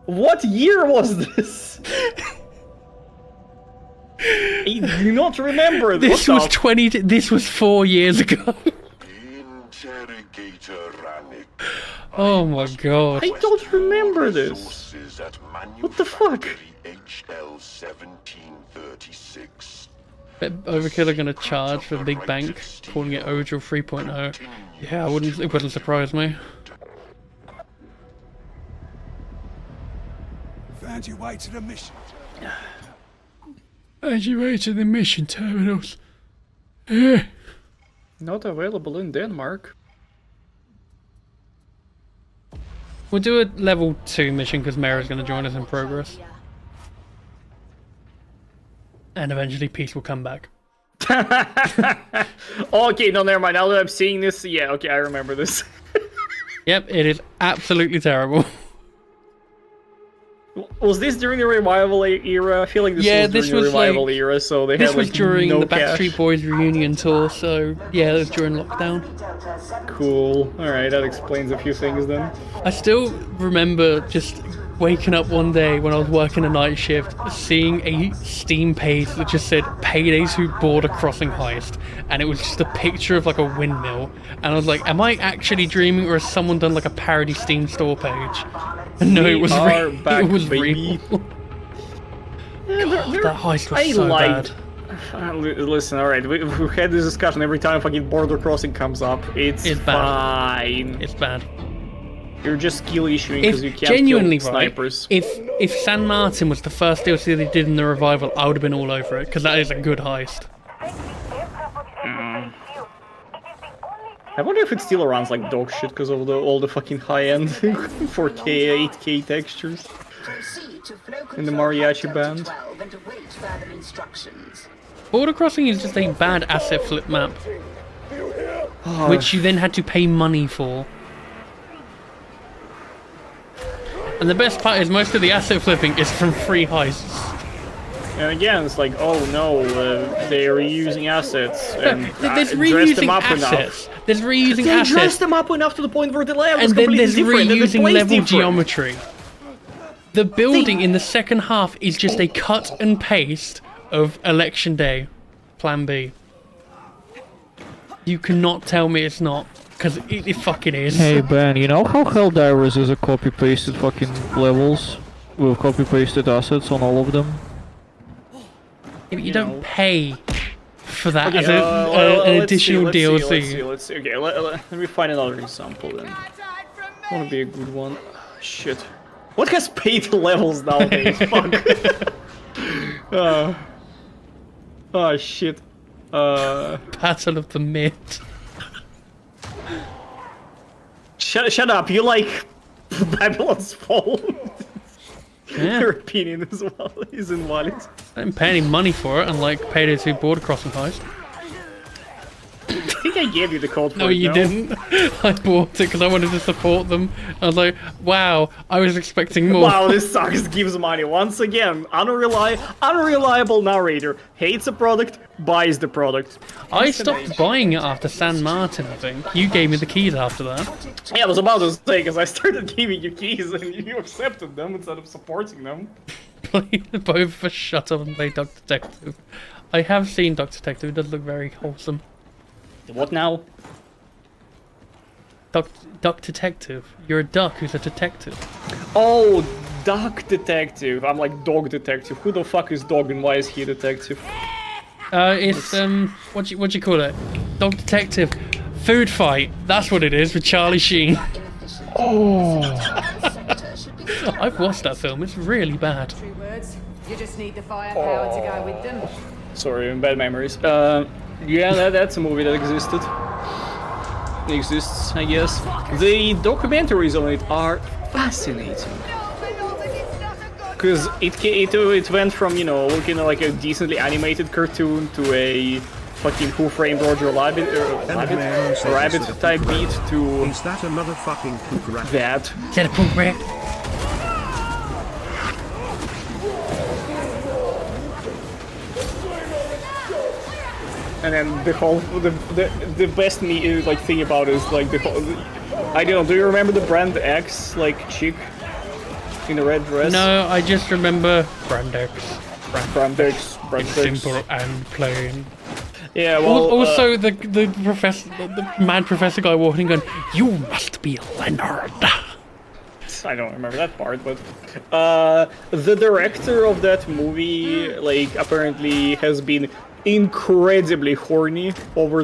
What year was this? do not remember This what was the 20. This was 4 years ago. Interrogator Rannick. Oh my god. I don't remember this. Sources at What the fuck? HL 1736. Bet Overkill are gonna charge for Big Bank, calling it Odril 3.0. Yeah, it wouldn't surprise me. Found your way to the mission. As you way to the mission terminals. Yeah. Not available in Denmark. We'll do a level 2 mission because Mara's going to join us in progress. And eventually peace will come back. Okay, no, never mind. Now that I'm seeing this, yeah, okay, I remember this. Yep, it is absolutely terrible. Was this during the revival era? I feel like this was during the revival era, so they this had was like during no the cash. Backstreet Boys reunion tour, so yeah, it was during lockdown. Cool. Alright, that explains a few things then. I still remember just waking up one day when I was working a night shift, seeing a Steam page that just said Payday 2 Border Crossing Heist, and it was just a picture of like a windmill, and I was like, am I actually dreaming, or has someone done like a parody Steam store page? No, it was real. Back, It was baby. real. God, that heist was so liked. bad. Listen, alright, we had this discussion every time fucking Border Crossing comes up. It's bad. fine. It's bad. You're just skill issuing If because you can't genuinely kill right, snipers. if San Martin was the first DLC they did in the revival, I would have been all over it because that is a good heist. I wonder if it still runs like dog shit because of all the fucking high-end 4K, 8K textures. In the mariachi band. Border Crossing is just a bad asset flip map, which you then had to pay money for. And the best part is most of the asset flipping is from free heists. And again, it's like, oh no, they're reusing assets and There's dress them reusing up assets. enough. There's reusing They dress assets. them up enough to the point where the layout is And then completely there's different. and the reusing play's level different. geometry. The building in the second half is just a cut and paste of Election Day, Plan B. You cannot tell me it's not, because it fucking is. Hey Ben, you know how Helldivers is a copy-pasted fucking levels with copy-pasted assets on all of them? Yeah, but you don't pay for that Okay, as an let's additional see, DLC. Let's see. Okay, let me find another example then. Wanna be a good one. Shit. What has paid levels nowadays? Fuck. Oh shit. Battle of the Mid. Shut up, you like Babylon's Fall. Yeah. Your opinion as well is invalid. I didn't pay any money for it, unlike Payday 2 Border Crossing Heist. I think I gave you the code for No, it, you didn't. I bought it because I wanted to support them. I was like, wow, I was expecting more. Wow, this sucks. Gives money. Once again, unreliable narrator. Hates a product, buys the product. I stopped buying it after San Martin, I think. You gave me the keys after that. Yeah, I was about to say, because I started giving you keys and you accepted them instead of supporting them. Please, both of us shut up and play Duck Detective. I have seen Duck Detective, it does look very wholesome. What now? Duck Detective. You're a duck who's a detective. Oh, Duck Detective. I'm like Dog Detective. Who the fuck is Dog and why is he a detective? It's what you call it? Dog Detective. Food Fight. That's what it is with Charlie Sheen. Oh. I've watched that film. It's really bad. True words. You just need the firepower to go with them. Sorry, bad memories. Yeah, that's a movie that existed. Exists, I guess. The documentaries on it are fascinating. Because it went from, you know, looking like a decently animated cartoon to a fucking Who Framed Roger Rabbit type beat to... Is that a motherfucking poop rat? That. Is that a poop rat? And then the whole the best like thing about it is like the whole, I don't know. Do you remember the Brand X like chick in the red dress? No, I just remember Brand X. Brand X Breadsticks. Simple and plain. Yeah, well... Also, the professor, the mad professor guy walking going, "You must be Leonard." I don't remember that part, but the director of that movie, like, apparently has been incredibly horny over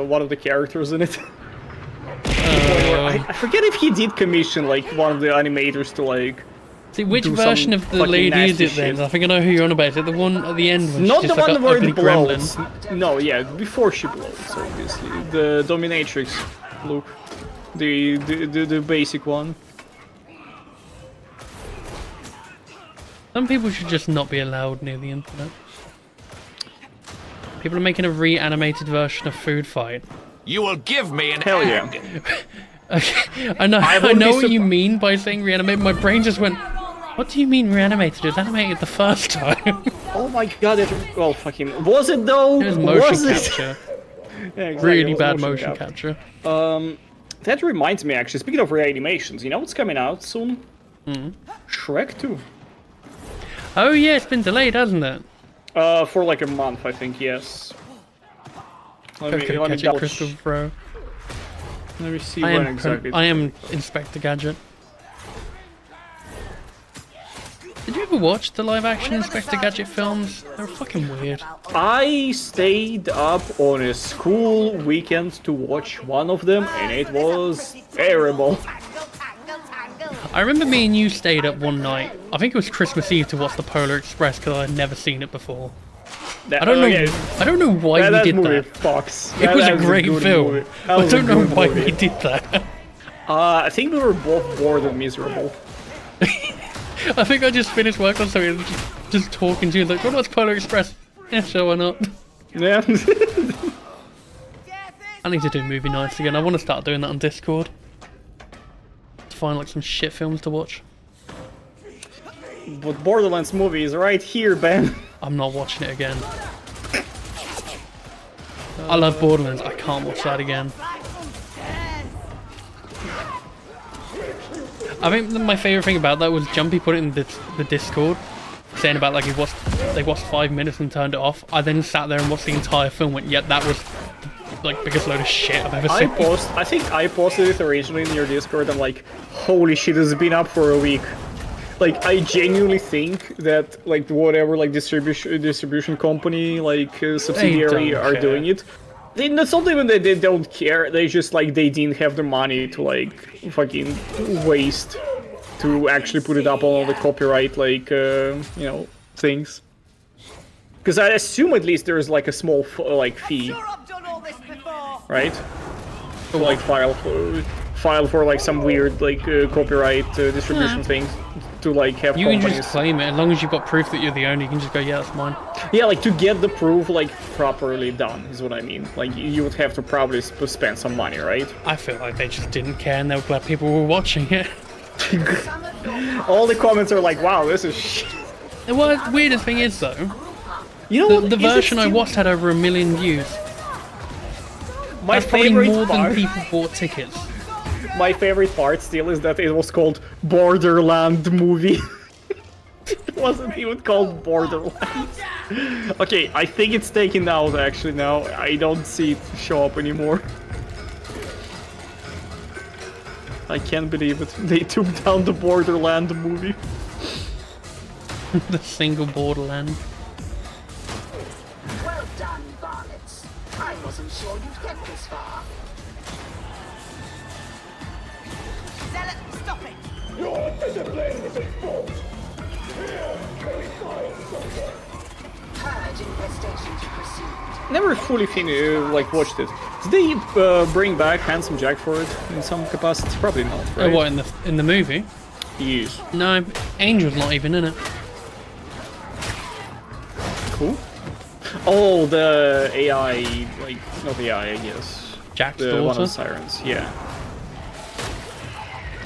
one of the characters in it. I forget if he did commission like one of the animators to like. See, which version of the lady is it then? I think I know who you're on about. Is it the one at the end? When Not she's the just one like where ugly it blows. gremlin? No, yeah, before she blows, obviously. The dominatrix look, the basic one. Some people should just not be allowed near the internet. People are making a reanimated version of Food Fight. You will give me an Hell yeah. Okay, I know what you mean by saying reanimated. My brain just went, what do you mean reanimated? It was animated the first time. Oh my god, well, fucking... Was it though? It was motion Was capture. Yeah, exactly. Really bad motion capture. That reminds me, actually, speaking of reanimations, you know what's coming out soon? Shrek 2. Oh yeah, it's been delayed, hasn't it? For like a month, I think, yes. Let me catch it, Crystal Bro. Let me see when exactly. I am Inspector Gadget. Did you ever watch the live-action Inspector Gadget films? They're fucking weird. I stayed up on a school weekend to watch one of them, and it was terrible. I remember me and you stayed up one night. I think it was Christmas Eve to watch the Polar Express because I'd never seen it before. I don't know. Yeah. I don't know why we did that. Fucks. It was a great film. I don't know why we did that. I think we were both bored and miserable. I think I just finished work on something and just talking to you like, "What was Polar Express?" Yeah, sure, why not? Yeah. I need to do movie nights again. I want to start doing that on Discord. To find like some shit films to watch. But Borderlands movie is right here, Ben. I'm not watching it again. I love Borderlands. I can't watch that again. I think my favourite thing about that was Jumpy put it in the Discord, saying about like they watched 5 minutes and turned it off. I then sat there and watched the entire film. Went, yep, that was like biggest load of shit I've ever seen. I think I posted it originally in your Discord. I'm like, holy shit, it's been up for a week. Like, I genuinely think that like whatever like distribution company like subsidiary are doing it. It's not even that they don't care. They just like they didn't have the money to like fucking waste to actually put it up on all the copyright like you know things. Because I assume at least there's like a small like fee, right? To like file for like some weird like copyright distribution thing. To like have you companies. can just claim it as long as you've got proof that you're the owner. You can just go, yeah, that's mine. Yeah, like to get the proof like properly done is what I mean. Like you would have to probably spend some money, right? I feel like they just didn't care and they were glad people were watching it. All the comments are like, "Wow, this is shit." The weirdest thing is though, you know the version I watched had over 1 million views. That's probably more than people bought tickets. My favorite part still is that it was called Borderland movie. It wasn't even called Borderlands. Okay, I think it's taken out actually now. I don't see it show up anymore. I can't believe it. They took down the Borderland movie. The single Borderland. Well done, varlets. I wasn't sure you'd get this far. Stop it! Your discipline is at fault. Purge infestation to proceed. Never fully like watched it. Did they bring back Handsome Jack for it in some capacity? Probably not. Right? Oh, what in the movie? Yes. No, Angel's not even in it. Cool. Oh, the AI, like not AI, I guess. Jack's the daughter. One of the sirens. Yeah.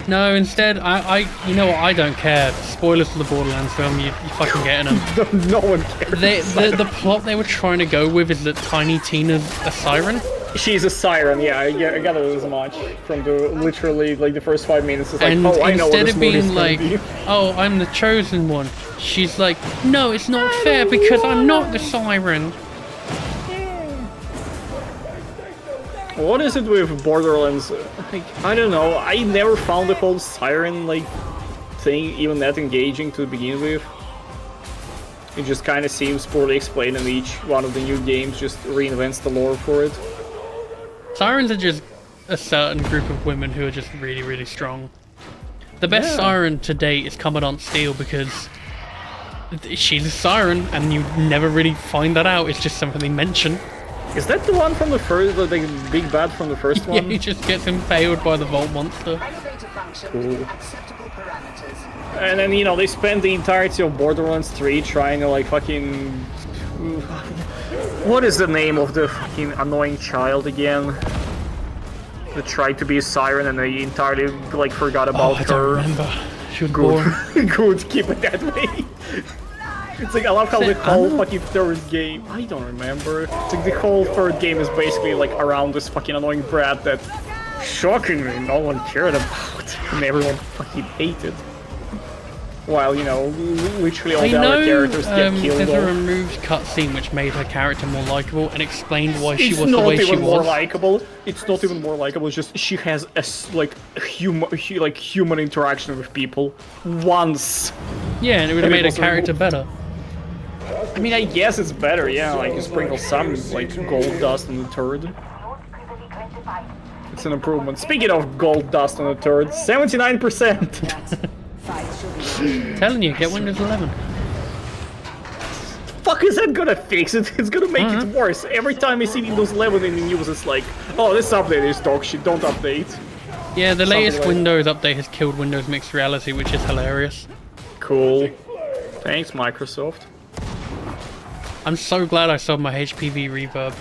No, instead, you know what, I don't care. Spoilers for the Borderlands film, you fucking getting them. No one cares. The plot they were trying to go with is that Tiny Tina's a siren. She's a siren, yeah, I got it as much from the literally like the first 5 minutes. It's like, And oh, I know what instead this of movie's being gonna like, be. oh, I'm the chosen one, she's like, no, it's not fair because I'm not the siren. What is it with Borderlands? Like, I don't know. I never found the whole siren like thing even that engaging to begin with. It just kind of seems poorly explained, and each one of the new games just reinvents the lore for it. Sirens are just a certain group of women who are just really, really strong. The best siren to date is Commandant Steel because she's a siren and you never really find that out. It's just something they mention. Is that the one from the first, the big bad from the first one? Yeah, he just gets impaled by the Vault Monster. Elevator function acceptable parameters. And then, you know, they spend the entirety of Borderlands 3 trying to, like, fucking... What is the name of the fucking annoying child again? That tried to be a siren and they entirely, like, forgot about I her. don't remember. She was boring. Good, keep it that way. It's like, I love how the whole fucking third game... I don't remember. It's like the whole third game is basically, like, around this fucking annoying brat that, shockingly, no one cared about. And everyone fucking hated. While, you know, literally all the other characters get killed. There's a removed cutscene which made her character more likable and explained why she was the way she was. It's not even more likable. It's not even more likable. It's just she has a human interaction with people once. Yeah, and it would have made her character better. I mean, I guess it's better. Yeah, like you sprinkle some like gold dust on the turd. It's an improvement. Speaking of gold dust on the turd, 79%. Telling you, get Windows 11. Fuck is that gonna fix it? It's gonna make it worse. Every time I see Windows 11 in the news, it's like, oh, this update is dog shit, don't update. Yeah, the latest like Windows update has killed Windows Mixed Reality, which is hilarious. Cool. Thanks, Microsoft. I'm so glad I sold my HPV reverb.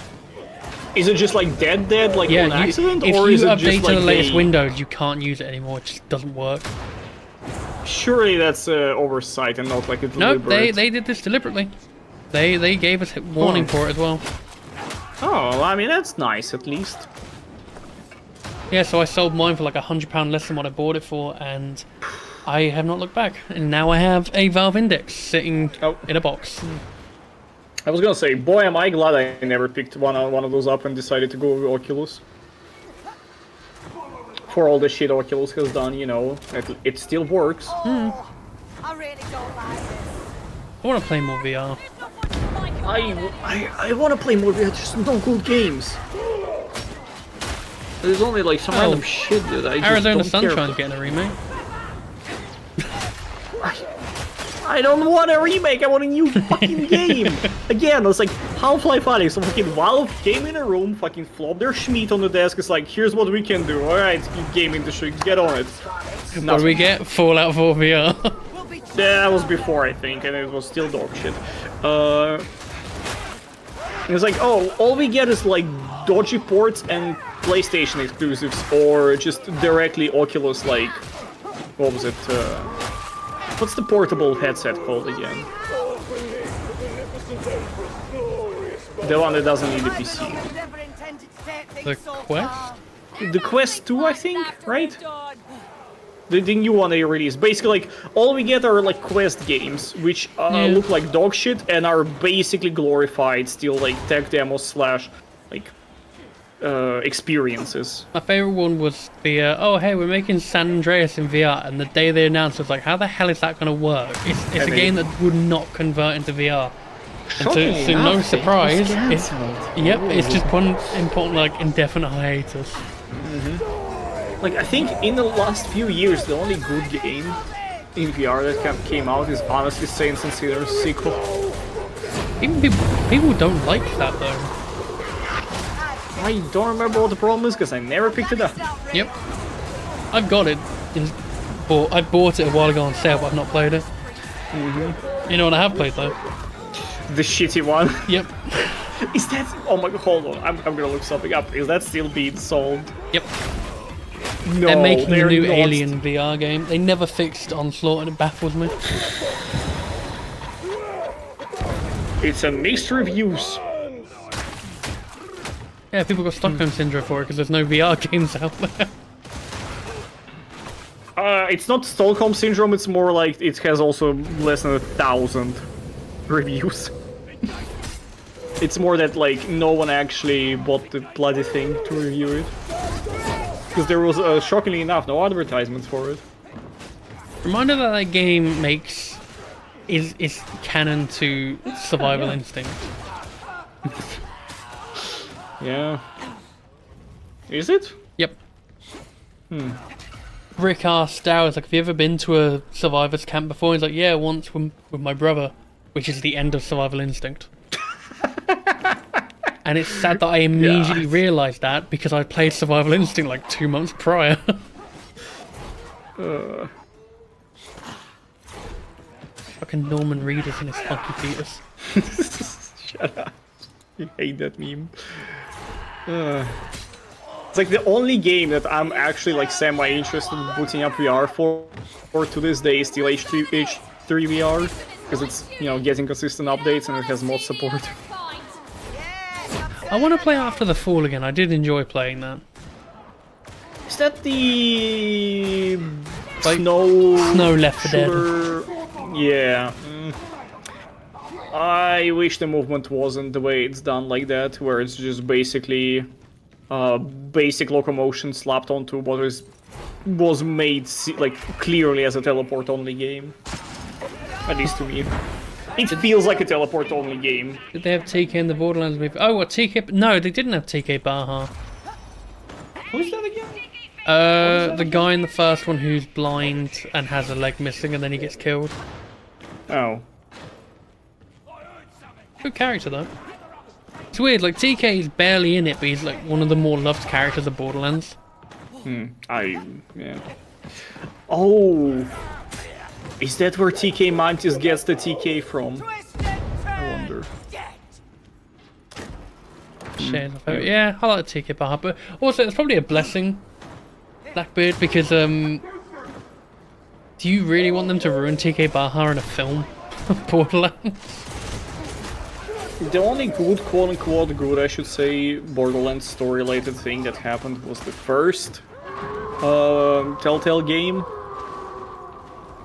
Is it just like dead, like Yeah, on accident, if or you is it update just to like the latest Windows, you can't use it anymore. It just doesn't work. Surely that's oversight and not like a No, deliberate... they did this deliberately. They gave us a warning for it as well. Oh, well, I mean, that's nice at least. Yeah, so I sold mine for like £100 less than what I bought it for, and I have not looked back. And now I have a Valve Index sitting in a box. I was gonna say, boy, am I glad I never picked one of those up and decided to go with Oculus. For all the shit Oculus has done, you know, it still works. I really don't like this. I want to play more VR. I want to play more VR, just no good games. There's only like some random shit that I just Arizona don't care Sunshine's for. getting a remake. I don't want a remake, I want a new fucking game! Again, it's like Half-Life Alyx, so fucking Valve came in a room, fucking flopped their schmeat on the desk, it's like, here's what we can do, alright, game industry, get on it. What do we get? Fallout 4 VR. Yeah, that was before, I think, and it was still dog shit. It was like, oh, all we get is like dodgy ports and PlayStation exclusives, or just directly Oculus, like, what was it, what's the portable headset called again? The one that doesn't need a PC. The Quest? The Quest 2, I think, right? The new one they released. Basically, like, all we get are, like, Quest games, which look like dog shit and are basically glorified, still, like, tech demos slash, like, experiences. My favorite one was the, oh hey, we're making San Andreas in VR, and the day they announced it was like, how the hell is that going to work? It's a game that would not convert into VR. And so no surprise, it's just one important, like, indefinite hiatus. Like, I think in the last few years, the only good game in VR that came out is honestly Saints and Sinners sequel. Even people don't like that though. I don't remember what the problem is because I never picked it up. Yep. I've got it. I bought it a while ago on sale, but I've not played it. You know what I have played though? The shitty one. Yep. Is that... Oh my god, hold on. I'm gonna look something up. Is that still being sold? Yep. No, they're making a new not. Alien VR game. They never fixed Onslaught and it baffles me. It's a mixed reviews. Yeah, people got Stockholm Syndrome for it because there's no VR games out there. It's not Stockholm Syndrome, it's more like it has also less than 1,000 reviews. It's more that, like, no one actually bought the bloody thing to review it. Because there was, shockingly enough, no advertisements for it. Reminder that that game is canon to Survival Instinct. Yeah. Is it? Yep. Rick asked Dowers, like, have you ever been to a survivor's camp before? He's like, yeah, once with my brother, which is the end of Survival Instinct. And it's sad that I immediately realised that because I played Survival Instinct like 2 months prior. Fucking Norman Reedus and his funky fetus. Shut up. You hate that meme. It's like the only game that I'm actually like semi-interested in booting up VR for to this day is still H3 VR. Because it's, you know, getting consistent updates and it has mod support. I want to play After the Fall again. I did enjoy playing that. Is that the Like, Snow Left 4 Dead? Yeah. I wish the movement wasn't the way it's done like that, where it's just basically basic locomotion slapped onto what was made like clearly as a teleport only game. At least to me. It feels like a teleport only game. Did they have TK in the Borderlands movie? Oh, what, TK? No, they didn't have TK Baja. Who's that again? The guy in the first one who's blind and has a leg missing and then he gets killed. Oh. Good character though. It's weird, like TK is barely in it, but he's like one of the more loved characters of Borderlands. Yeah. Oh! Is that where TK Mantis gets the TK from? I wonder. Shit. Yeah, I like TK Baja, but also it's probably a blessing, Blackbeard, because do you really want them to ruin TK Baja in a film of Borderlands? The only good, quote-unquote good, I should say, Borderlands story-related thing that happened was the first Telltale game.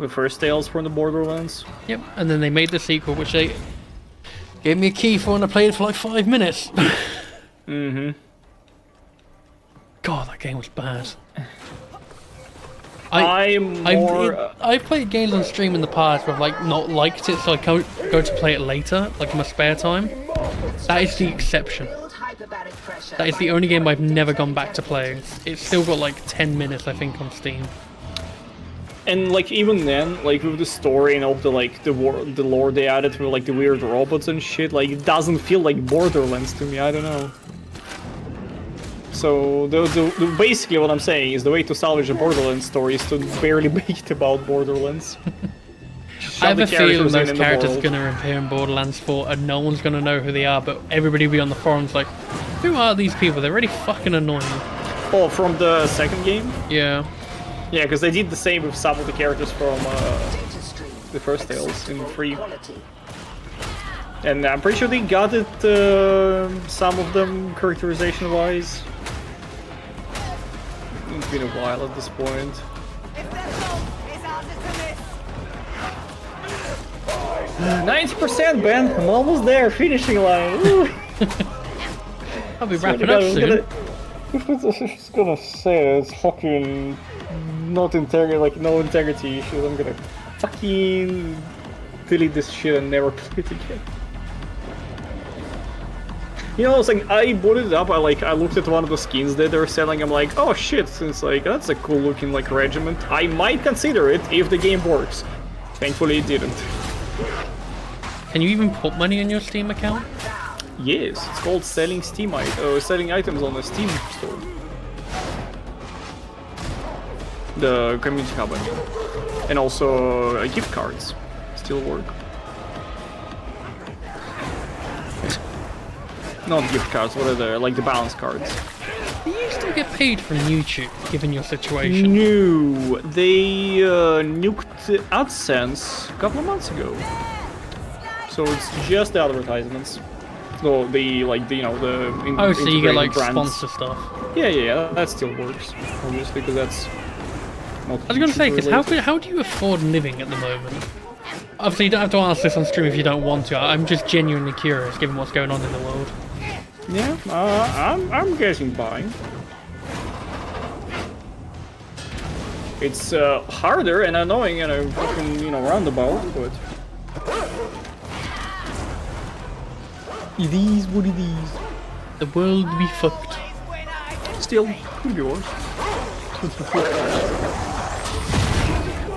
The first Tales from the Borderlands. Yep, and then they made the sequel, which they gave me a key for and I played it for like 5 minutes. God, that game was bad. I've played games on stream in the past where I've like not liked it, so I go to play it later, like in my spare time. That is the exception. That is the only game I've never gone back to playing. It's still got like 10 minutes, I think, on Steam. And like even then, like with the story and all the like the lore they added with like the weird robots and shit, like it doesn't feel like Borderlands to me. I don't know. So basically what I'm saying is the way to salvage a Borderlands story is to barely make it about Borderlands. I have a feeling those characters are going to appear in Borderlands 4 and no one's going to know who they are, but everybody will be on the forums like, who are these people? They're really fucking annoying. Oh, from the second game? Yeah. Yeah, because they did the same with some of the characters from the first Tales in 3. And I'm pretty sure they got it, some of them, characterization-wise. It's been a while at this point. 90%, Ben! I'm almost there, finishing line! I'll be wrapping up soon. I was gonna say it's fucking not integrity, like no integrity issues. I'm gonna fucking delete this shit and never play it again. You know, it's like I booted it up. I looked at one of the skins that they're selling. I'm like, oh shit! Since like that's a cool looking like regiment, I might consider it if the game works. Thankfully, it didn't. Can you even put money in your Steam account? Yes, it's called selling selling items on the Steam store. The community hub, and also gift cards still work. Not gift cards, what are they? Like the balance cards. Do you still get paid from YouTube, given your situation? No, they nuked AdSense a couple of months ago. So it's just the advertisements. No, the like the Oh, so you get like integrated brands. sponsor stuff. Yeah, that still works, obviously, because that's. Not I was gonna say, because related. how do you afford living at the moment? Obviously, you don't have to answer this on stream if you don't want to. I'm just genuinely curious, given what's going on in the world. Yeah, I'm getting by. It's harder and annoying and a fucking roundabout, but it is what it is. The world be fucked. Still, could be worse.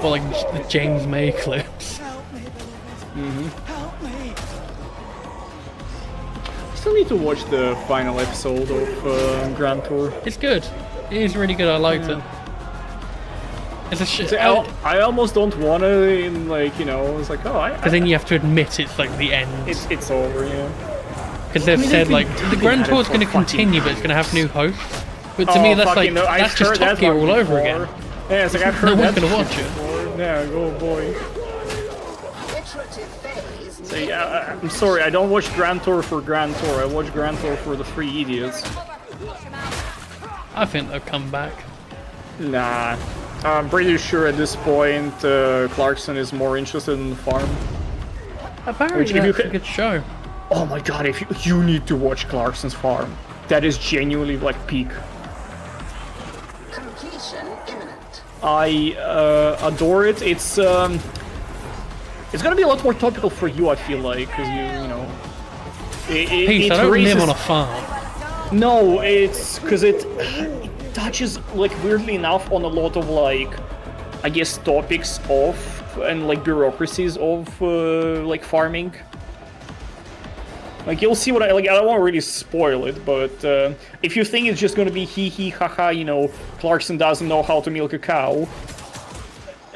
Or like the James May clips. Still need to watch the final episode of Grand Tour. It's good. It is really good. I liked it. It's a shit. I almost don't want to, in like it's like Because then you have to admit it's like the end. It's over, yeah. Because they've said like the Grand Tour is going to continue, but it's going to have new hosts. But to me, that's like that's just Top Gear all over again. Yeah, it's like I've heard no one's that going to watch it. before. Yeah, oh boy. Iterative phase. So yeah, I'm sorry, I don't watch Grand Tour for Grand Tour. I watch Grand Tour for the Three Idiots. I think they'll come back. Nah, I'm pretty sure at this point Clarkson is more interested in the farm. Apparently, that's a good show. Oh my god, if you need to watch Clarkson's farm. That is genuinely like peak. Completion imminent. I adore it. It's gonna be a lot more topical for you, I feel like, because you know. Peace, I don't live on a farm. No, it's because it touches like weirdly enough on a lot of like, I guess, topics of and like bureaucracies of like farming. Like you'll see what I don't want to really spoil it, but if you think it's just gonna be hee hee ha ha, Clarkson doesn't know how to milk a cow.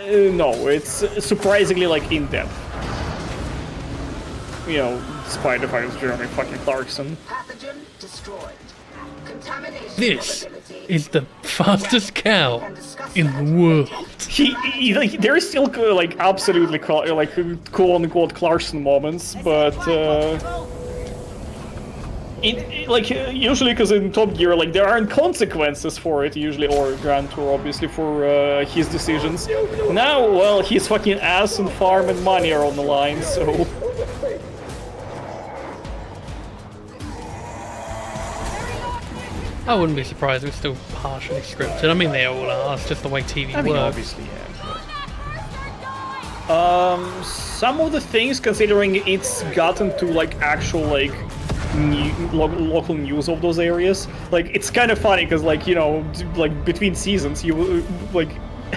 No, it's surprisingly like in depth. Despite the fact it's Jeremy fucking Clarkson. Pathogen destroyed. Contamination. This is the fastest cow in the world. There is still like absolutely like quote unquote Clarkson moments, but. Usually because in Top Gear, like, there aren't consequences for it, usually, or Grand Tour, obviously, for his decisions. Now, well, his fucking ass and farm and money are on the line, so... I wouldn't be surprised if it's still partially scripted. I mean, they all are, it's just the way TV works. Obviously, yeah. Some of the things, considering it's gotten to, like, actual, like... local news of those areas, like it's kind of funny because like like between seasons you like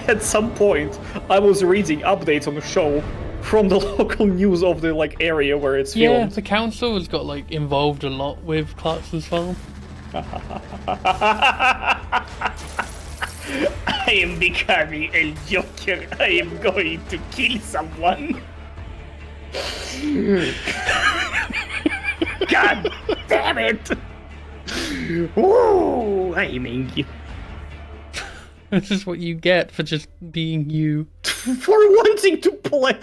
at some point I was reading updates on the show from the local news of the like area where it's filmed. Yeah, the council has got like involved a lot with Clarkson's farm. I am becoming a joker. I am going to kill someone. God damn it! Woo! I'm angry. This is what you get for just being you. For wanting to play.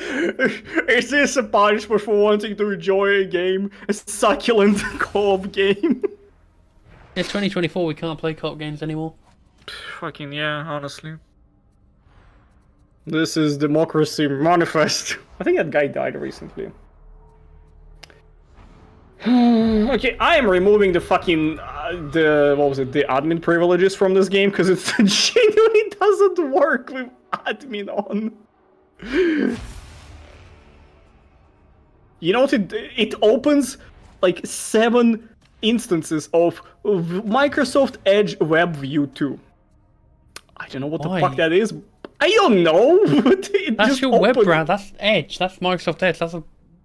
Is this a punishment for wanting to enjoy a game? A succulent co-op game? It's 2024, we can't play co-op games anymore. Fucking yeah, honestly. This is democracy manifest. I think that guy died recently. Okay, I am removing the fucking the admin privileges from this game because it genuinely doesn't work with admin on. You know what? It opens like 7 instances of Microsoft Edge Web View 2. I don't know what the fuck that is. I don't know. That's just your web browser. That's Edge. That's Microsoft Edge. That's a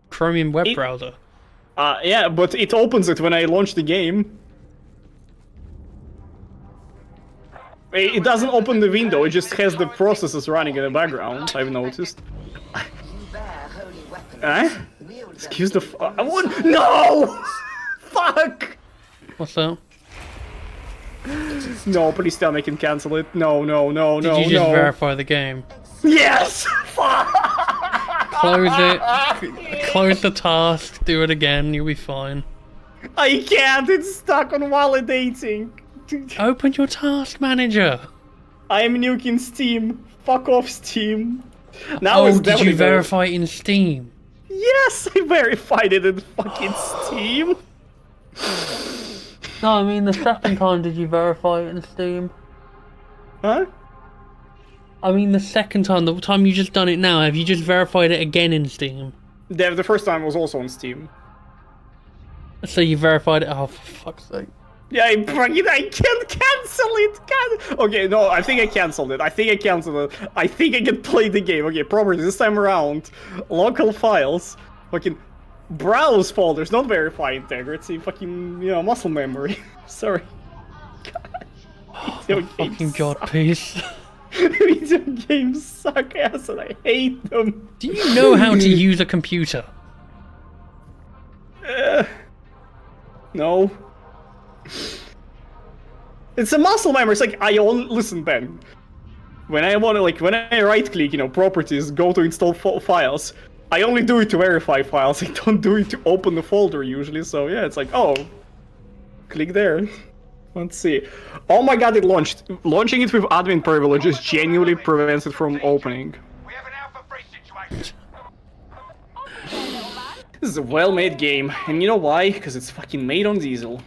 Chromium web browser. Yeah, but it opens it when I launch the game. It doesn't open the window, it just has the processes running in the background, I've noticed. Excuse the I want— No! Fuck! What's that? No, please tell me I can cancel it. No. Did you just verify the game? Yes! Fuck! Close it, close the task, do it again, you'll be fine. I can't. It's stuck on validating. Open your task manager. I am nuking Steam. Fuck off, Steam. Now it's did definitely you verify it in Steam? Yes, I verified it in fucking Steam. No, I mean the second time did you verify it in Steam? Huh? I mean the second time, the time you just done it now, have you just verified it again in Steam? The first time was also on Steam. So you verified it, oh for fuck's sake. Yeah, I can't cancel it! Okay, no, I think I cancelled it. I think I can play the game. Okay, properties this time around. Local files. Fucking browse folders, not verify integrity. Fucking, muscle memory. Sorry. God. Video games Fucking god, please. Video games suck ass and I hate them. Do you know how to use a computer? No. It's a muscle memory. It's like listen, Ben. When I right click, properties, go to install files. I only do it to verify files. I don't do it to open the folder usually. So yeah, it's like, oh, click there. Let's see. Oh my god, it launched. Launching it with admin privileges genuinely prevents it from opening. We have an alpha free situation. This is a well-made game, and you know why? Because it's fucking made on Diesel.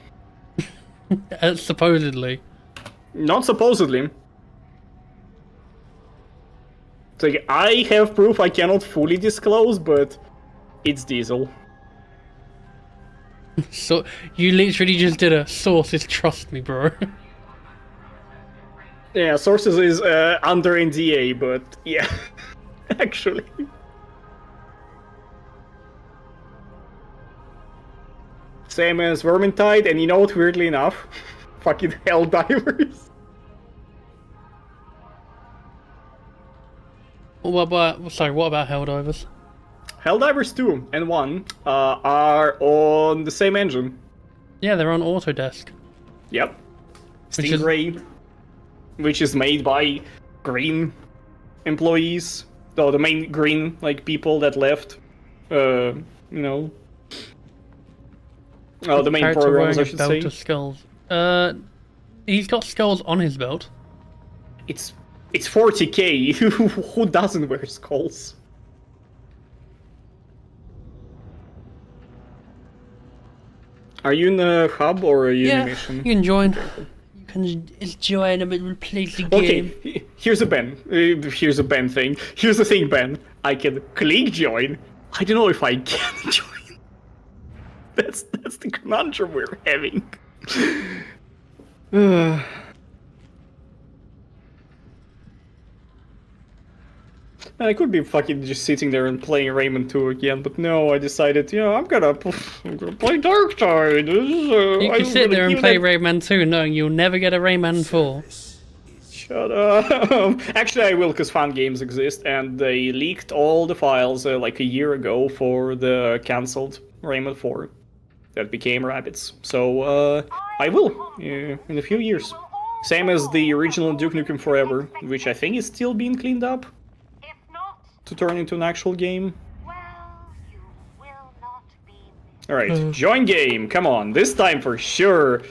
Supposedly. Not supposedly. It's like, I have proof I cannot fully disclose, but it's Diesel. So you literally just did a sources, trust me, bro. Yeah, sources is under NDA, but yeah, actually. Same as Vermintide, and you know what, weirdly enough? Fucking Helldivers. What about Helldivers? Helldivers 2 and 1 are on the same engine. Yeah, they're on Autodesk. Yep. Stingray, which is made by green employees. So the main green, people that left, Oh, the main programs, I should say. Of skulls. He's got skulls on his belt. It's 40k. Who doesn't wear skulls? Are you in the hub or are you in a mission? You can join. You can join a bit, replace the game. Okay, here's a Ben. Here's a Ben thing. Here's the thing, Ben. I can click join. I don't know if I can join. That's the conundrum we're having. I could be fucking just sitting there and playing Rayman 2 again, but no, I decided, I'm gonna play Darktide. You can sit there and play Rayman 2 knowing you'll never get a Rayman 4. Shut up. Actually, I will, because fan games exist, and they leaked all the files like a year ago for the cancelled Rayman 4 that became Rabbids. So, I will, in a few years. Same as the original Duke Nukem Forever, which I think is still being cleaned up to turn into an actual game. Alright, join game, come on, this time for sure.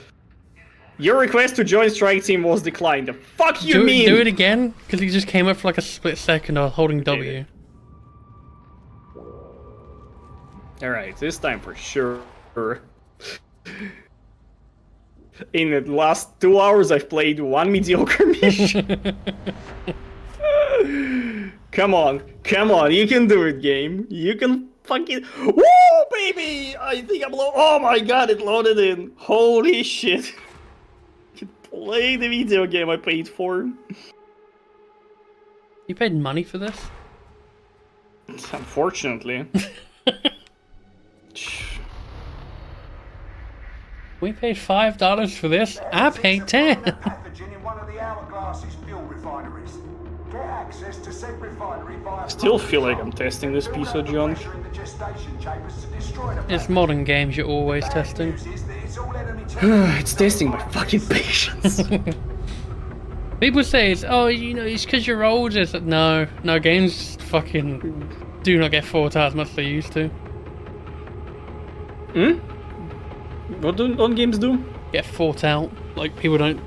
Your request to join Strike Team was declined. The fuck you mean? Do it again? Because he just came up for like a split second. I was holding W. Alright, this time for sure. In the last 2 hours, I've played one mediocre mission. Come on, you can do it, game. You can fucking... Woo, baby! I think I'm oh my god, it loaded in. Holy shit. Play the video game I paid for. You paid money for this? Unfortunately. We paid $5 for this. I paid 10. Still feel like I'm testing this piece of junk. It's modern games you're always testing. It's testing my fucking patience. People say it's it's because you're old. It's like, no, games fucking do not get 4 times as much as they used to. What do games do? Get thought out. Like, people don't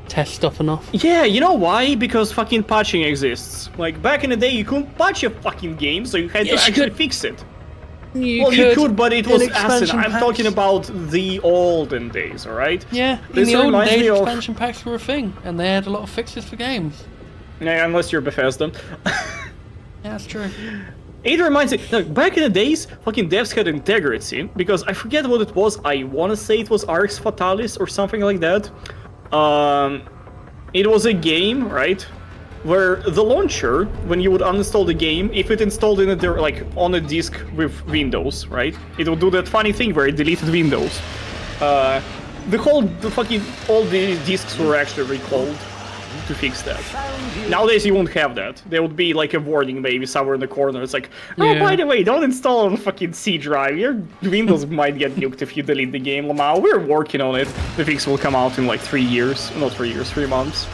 test stuff enough. Yeah, you know why? Because fucking patching exists. Like, back in the day, you couldn't patch a fucking game, so you had to actually fix it. You could, but it was acid. I'm talking about the olden days, alright? Yeah, in the olden days, expansion packs were a thing, and they had a lot of fixes for games. Yeah, unless you're Bethesda. Yeah, that's true. It reminds me, like, back in the days, fucking devs had integrity, because I forget what it was. I want to say it was Arx Fatalis or something like that. It was a game, right? Where the launcher, when you would uninstall the game, if it installed in on a disk with Windows, right? It would do that funny thing where it deleted Windows. All the disks were actually recalled to fix that. Nowadays you won't have that. There would be like a warning maybe somewhere in the corner. It's like, oh, by the way, don't install on fucking C drive. Your Windows might get nuked if you delete the game. Lamau, we're working on it. The fix will come out in like 3 years. Not 3 years, 3 months.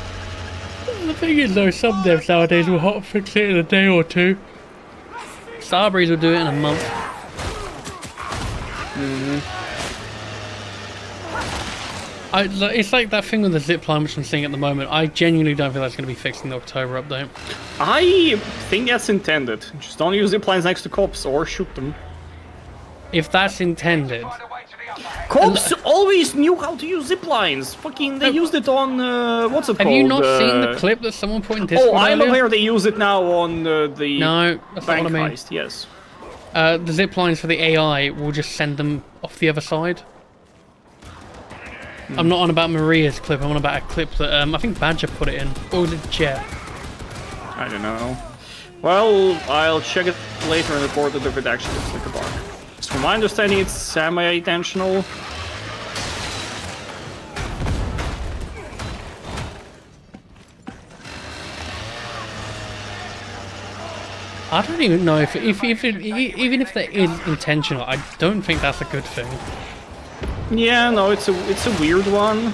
The thing is though, some devs nowadays will hotfix it in a day or two. Starbreeze will do it in a month. It's like that thing with the zipline which I'm seeing at the moment. I genuinely don't think that's going to be fixed in the October update. I think that's intended. Just don't use ziplines next to cops or shoot them. If that's intended... Cops always knew how to use ziplines. Fucking, they used it on, what's it called? Have you not seen the clip that someone put in Discord I'm earlier? aware they use it now on the No, that's not bank what I mean. heist, yes. The ziplines for the AI will just send them off the other side. I'm not on about Maria's clip, I'm on about a clip that, I think Badger put it in. Or was it Jet? I don't know. Well, I'll check it later and report it if it actually looks like a bug. So from my understanding, it's semi-intentional. I don't even know if even if that is intentional, I don't think that's a good thing. Yeah, no, it's a weird one.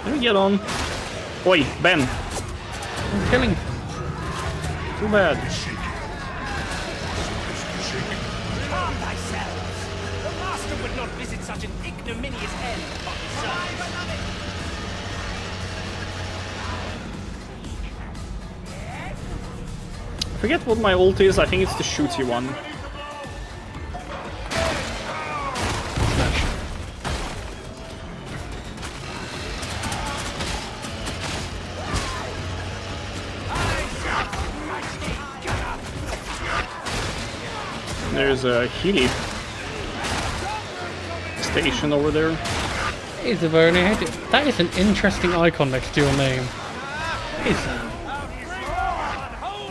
Let me get on. Oi, Ben. I'm killing. Too bad. Calm thyself. The master would not visit such an ignominious end upon his service. I forget what my ult is. I think it's the shooty one. There's a Healy station over there. It's a very that is an interesting icon next to your name.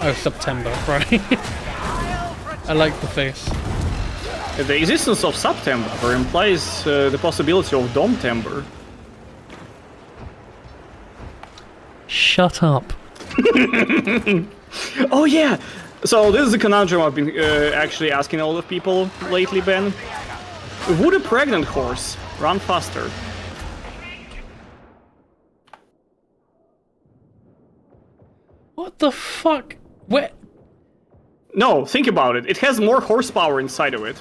Oh, September, right? I like the face. The existence of September implies the possibility of Domtember. Shut up. Oh yeah! So this is a conundrum I've been actually asking a lot of people lately, Ben. Would a pregnant horse run faster? What the fuck? Where? No, think about it. It has more horsepower inside of it.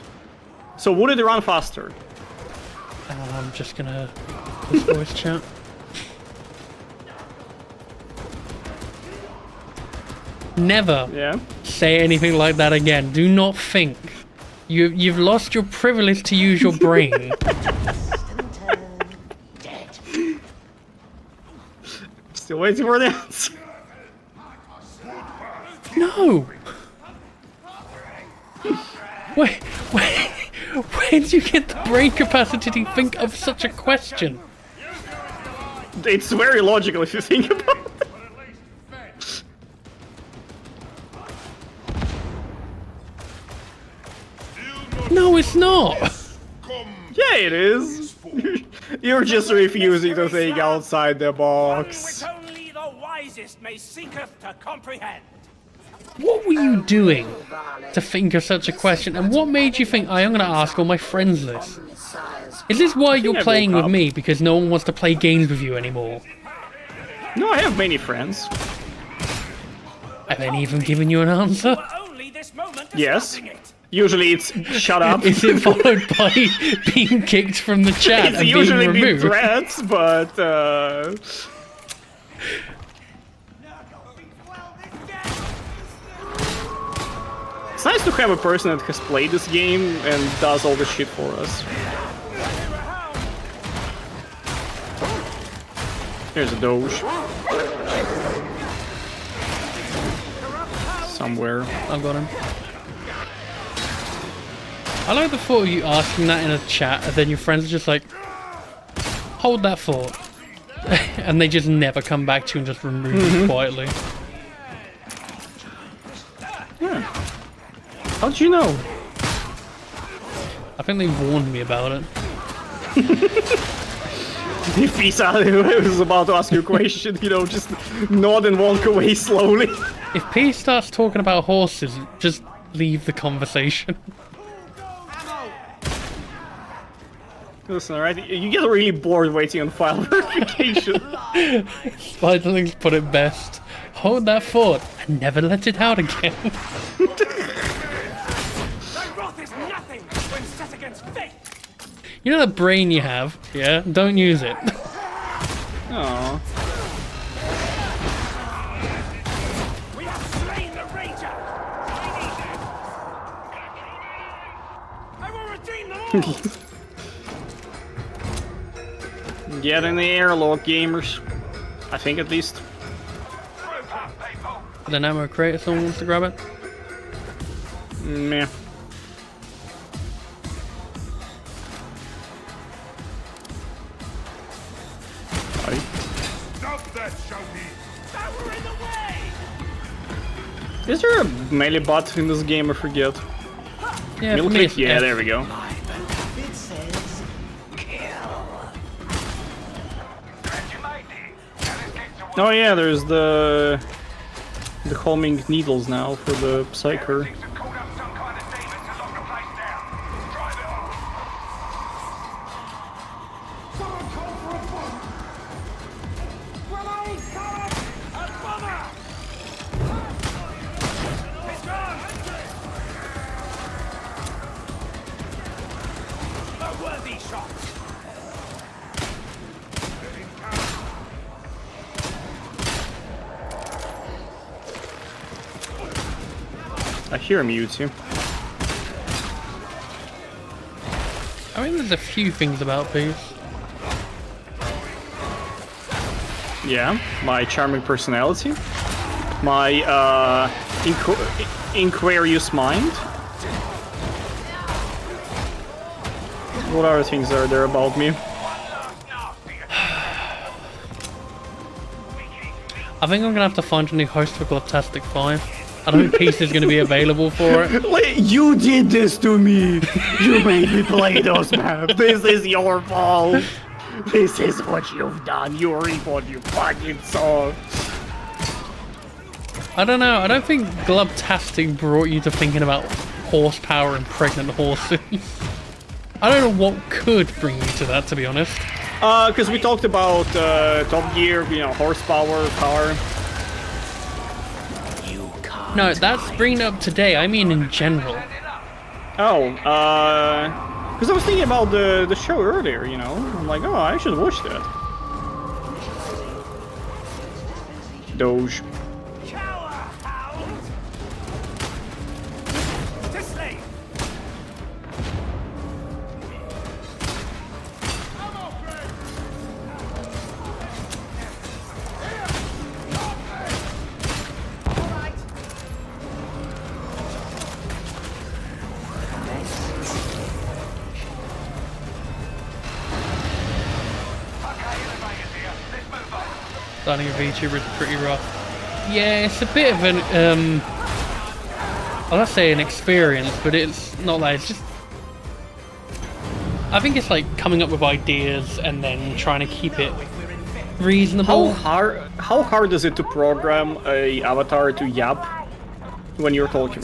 So would it run faster? I'm just gonna this voice chat. Never say anything like that again. Do not think. You've lost your privilege to use your brain. Still waiting for the answer. No. Where did you get the brain capacity to think of such a question? It's very logical if you think about it. No, it's not. Yeah, it is. You're just refusing to think outside the box. Only the wisest may seeketh to comprehend. What were you doing to think of such a question? And what made you think, I'm going to ask all my friends this? Is this why you're playing with me? Because no one wants to play games with you anymore? No, I have many friends. Have any of them given you an answer? Yes. Usually it's shut up. Is it followed by being kicked from the chat It's and usually being been removed? threats, but it's nice to have a person that has played this game and does all the shit for us. Here's a Doge. Somewhere. I've got him. I like the thought of you asking that in a chat and then your friends are just like, hold that thought. And they just never come back to you and just remove it quietly. Yeah. How'd you know? I think they warned me about it. If Pisa was about to ask you a question, you know, just nod and walk away slowly. If P starts talking about horses, just leave the conversation. Listen, alright, you get really bored waiting on file verification. Spiderlings put it best. Hold that thought and never let it out again. Wrath is nothing when set against fate. You know the brain you have, yeah? Don't use it. Aww. We have slain the Ranger. I will redeem them all. Get in the airlock, gamers. I think at least. The ammo crate if someone wants to grab it. Meh. Is there a melee bot in this game? I forget. Yeah, Middle for me click? it's Yeah, F. there we go. Oh yeah, there's the homing needles now for the Psyker. I hear him, Mewtwo. I mean, there's a few things about Peace. Yeah, my charming personality, my Inquarious mind. What other things are there about me? I think I'm gonna have to find a new host for Globtastic 5. I don't think Peace is gonna be available for it. You did this to me! You made me play those maps! This is your fault! This is what you've done! You reap what you fucking saw! I don't know, I don't think Globtastic brought you to thinking about horsepower and pregnant horses. I don't know what could bring you to that, to be honest. Because we talked about Top Gear, you know, horsepower, car. No, that's bringing up today, I mean in general. Oh, because I was thinking about the show earlier, you know? I'm like, oh, I should watch that. Doge. Starting a VTuber is pretty rough. Yeah, it's a bit of an, I'll not say an experience, but it's not that, it's just... I think it's like coming up with ideas and then trying to keep it reasonable. How hard is it to program a avatar to yap when you're talking?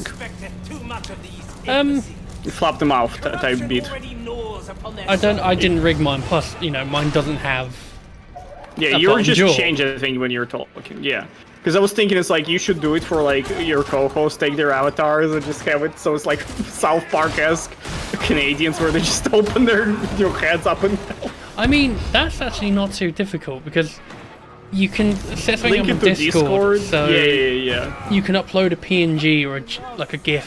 Flap the mouth type beat. I didn't rig mine, plus, you know, mine doesn't have Yeah, you're just change everything when you're talking. Yeah, because I was thinking it's like you should do it for like your co-host, take their avatars and just have it so it's like South Park-esque Canadians where they just open their heads up and down. I mean, that's actually not too difficult because you can set something up on into Discord. So yeah. you can upload a PNG or like a GIF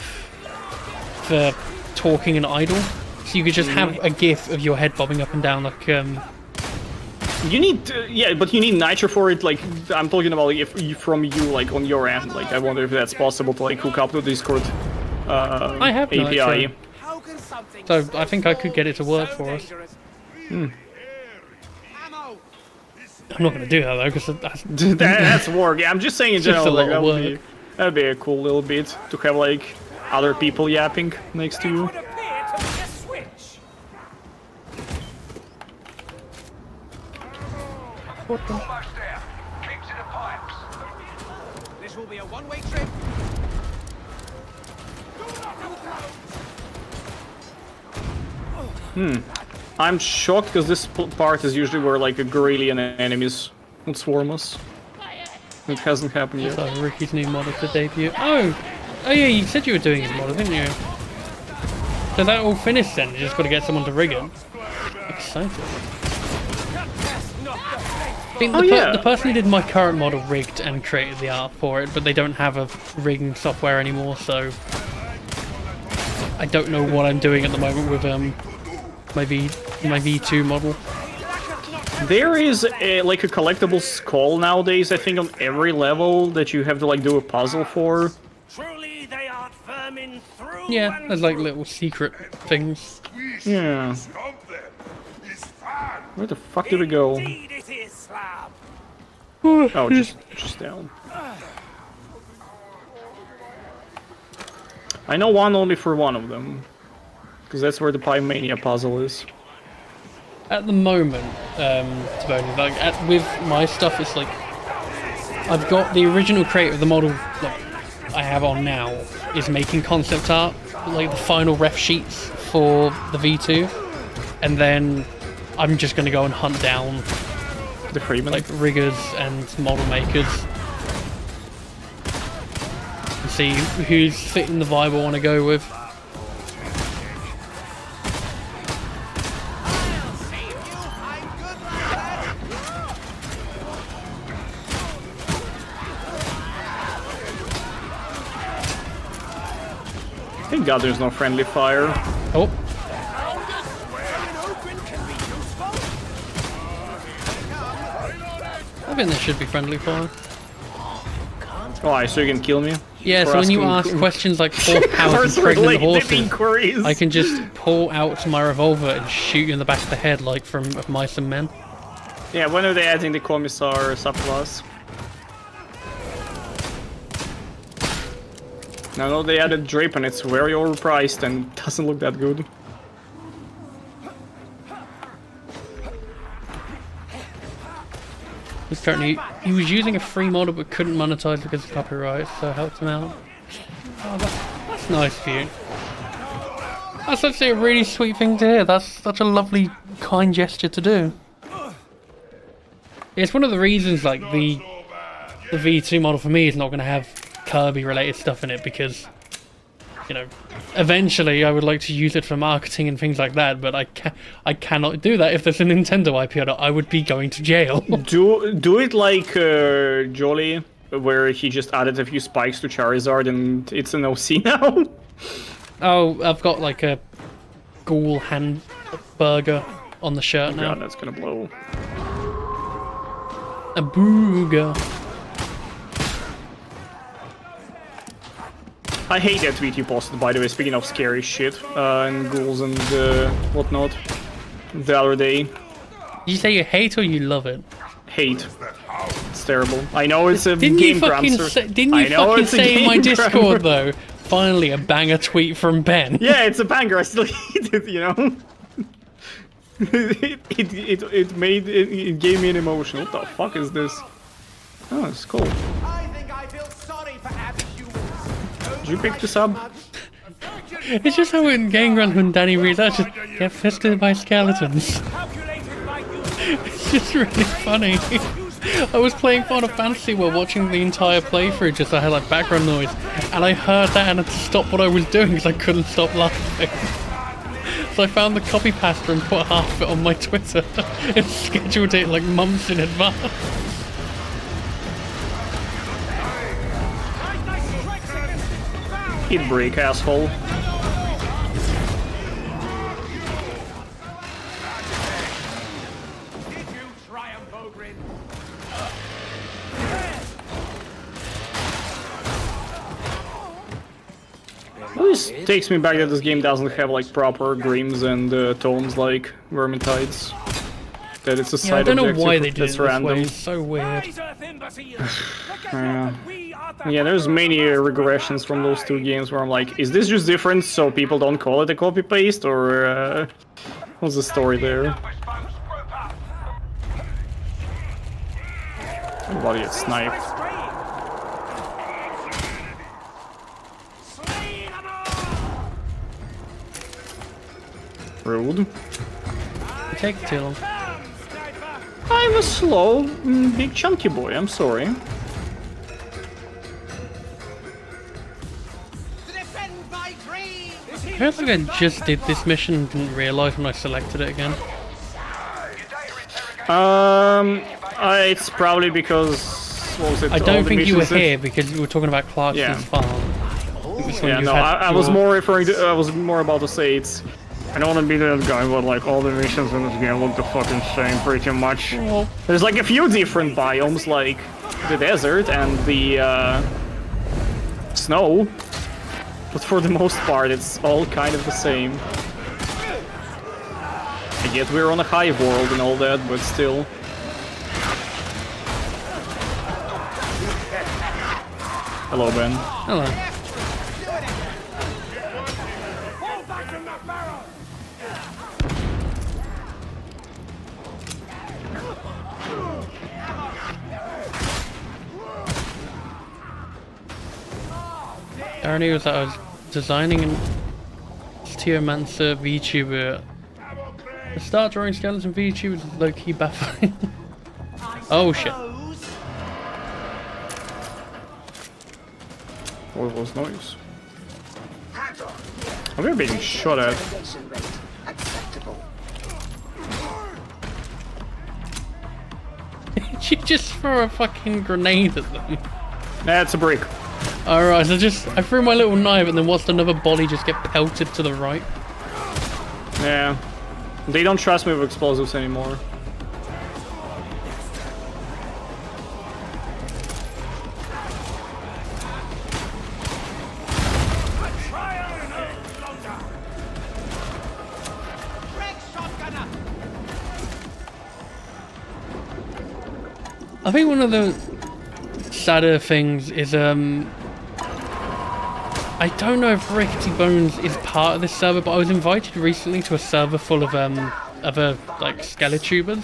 for talking and idle. So you could just have a GIF of your head bobbing up and down like You need, but you need Nitro for it. Like I'm talking about, like, from you, like on your end. Like I wonder if that's possible to like hook up to Discord I have API. Nitro. So I think I could get it to work for us. I'm not going to do that though, because that's work. Yeah, I'm just saying in general. Just a Like, lot of work. that'd be a cool little bit to have like other people yapping next to you. Almost there. Keep to the pipes. This will be a one-way trip. I'm shocked because this part is usually where like a Grillian enemies would swarm us. It hasn't happened yet. So Ricky's new model to debut. Oh yeah, you said you were doing his model, didn't you? So that all finished then. You just got to get someone to rig it. Excited. I think the person who did my current model rigged and created the art for it, but they don't have a rigging software anymore, so I don't know what I'm doing at the moment with my V2 model. There is like a collectible skull nowadays, I think, on every level that you have to like do a puzzle for. Truly, they are vermin through. Yeah, there's like little secret things. Yeah. Where the fuck did we go? Indeed it is, Slab. Oh, just down. I know one only for one of them, because that's where the Pymania puzzle is. At the moment, to be honest, like with my stuff, it's like I've got the original creator of the model like I have on now is making concept art, like the final ref sheets for the V2, and then I'm just going to go and hunt down the Freeman, like riggers and model makers, and see who's fitting the vibe I want to go with. Thank God there's no friendly fire. Oh. I think there should be friendly fire. Why, so you can kill me? Yeah, so when you ask questions like how to pregnant horses, I can just pull out my revolver and shoot you in the back of the head like from Mice and Men. Yeah, when are they adding the Commissar subclass? I know they added Drape and it's very overpriced and doesn't look that good. He was using a free model but couldn't monetize because of copyright, so I helped him out. Oh, that's nice of you. That's actually a really sweet thing to hear. That's such a lovely, kind gesture to do. It's one of the reasons, like, the V2 model for me is not going to have Kirby-related stuff in it because, you know, eventually I would like to use it for marketing and things like that, but I cannot do that if there's a Nintendo IP on it. I would be going to jail. Do it like Jolly, where he just added a few spikes to Charizard and it's an OC now. Oh, I've got like a ghoul hamburger on the shirt now. God, that's gonna blow. A booger. I hate that tweet you posted, by the way, speaking of scary shit, and ghouls and whatnot, the other day. Did you say you hate or you love it? Hate. It's terrible. I know it's a Didn't game you fucking say in my Discord, though, finally a banger tweet from Ben? Yeah, it's a banger, I still hate it, you know? it gave me an emotion. What the fuck is this? Oh, it's cool. I think I feel sorry for average humans. Did you pick this up? It's just how in Game Grumps when Danny reads that, just get fisted by skeletons. Calculated by you. It's just really funny. I was playing Final Fantasy while watching the entire playthrough, just I had like background noise, and I heard that and I had to stop what I was doing because I couldn't stop laughing. So I found the copy pasta and put half of it on my Twitter and scheduled it like months in advance. Hit break, asshole. This takes me back that this game doesn't have like proper grims and tomes like Vermintides. That it's a side I don't know objective why they did it that's this random. way. It's so weird. Yeah, there's many regressions from those two games where I'm like, is this just different so people don't call it a copy paste, or what's the story there? Everybody gets sniped. Rude. Take too long. I'm a slow, big chunky boy, I'm sorry. I feel like I just did this mission and didn't realise when I selected it again. It's probably because... What was it? I don't think you were here because you were talking about Clarkson's farm. Yeah, no, I was more referring to... I was more about to say it's... I don't want to be that guy, but like all the missions in this game look the fucking same pretty much. Well, there's like a few different biomes, like the desert and the snow, but for the most part it's all kind of the same. I get we're on a hive world and all that, but still. Hello, Ben. Hello. The irony was that I was designing an Steermancer VTuber. The start drawing skeleton VTuber was low-key baffling. Oh shit. What was noise? Are we being shot at? Did you just throw a fucking grenade at them? That's a brick. Alright, so I threw my little knife and then watched another body just get pelted to the right. Yeah. They don't trust me with explosives anymore. I think one of the sadder things is I don't know if Rickety Bones is part of this server, but I was invited recently to a server full of other like SkeleTubers.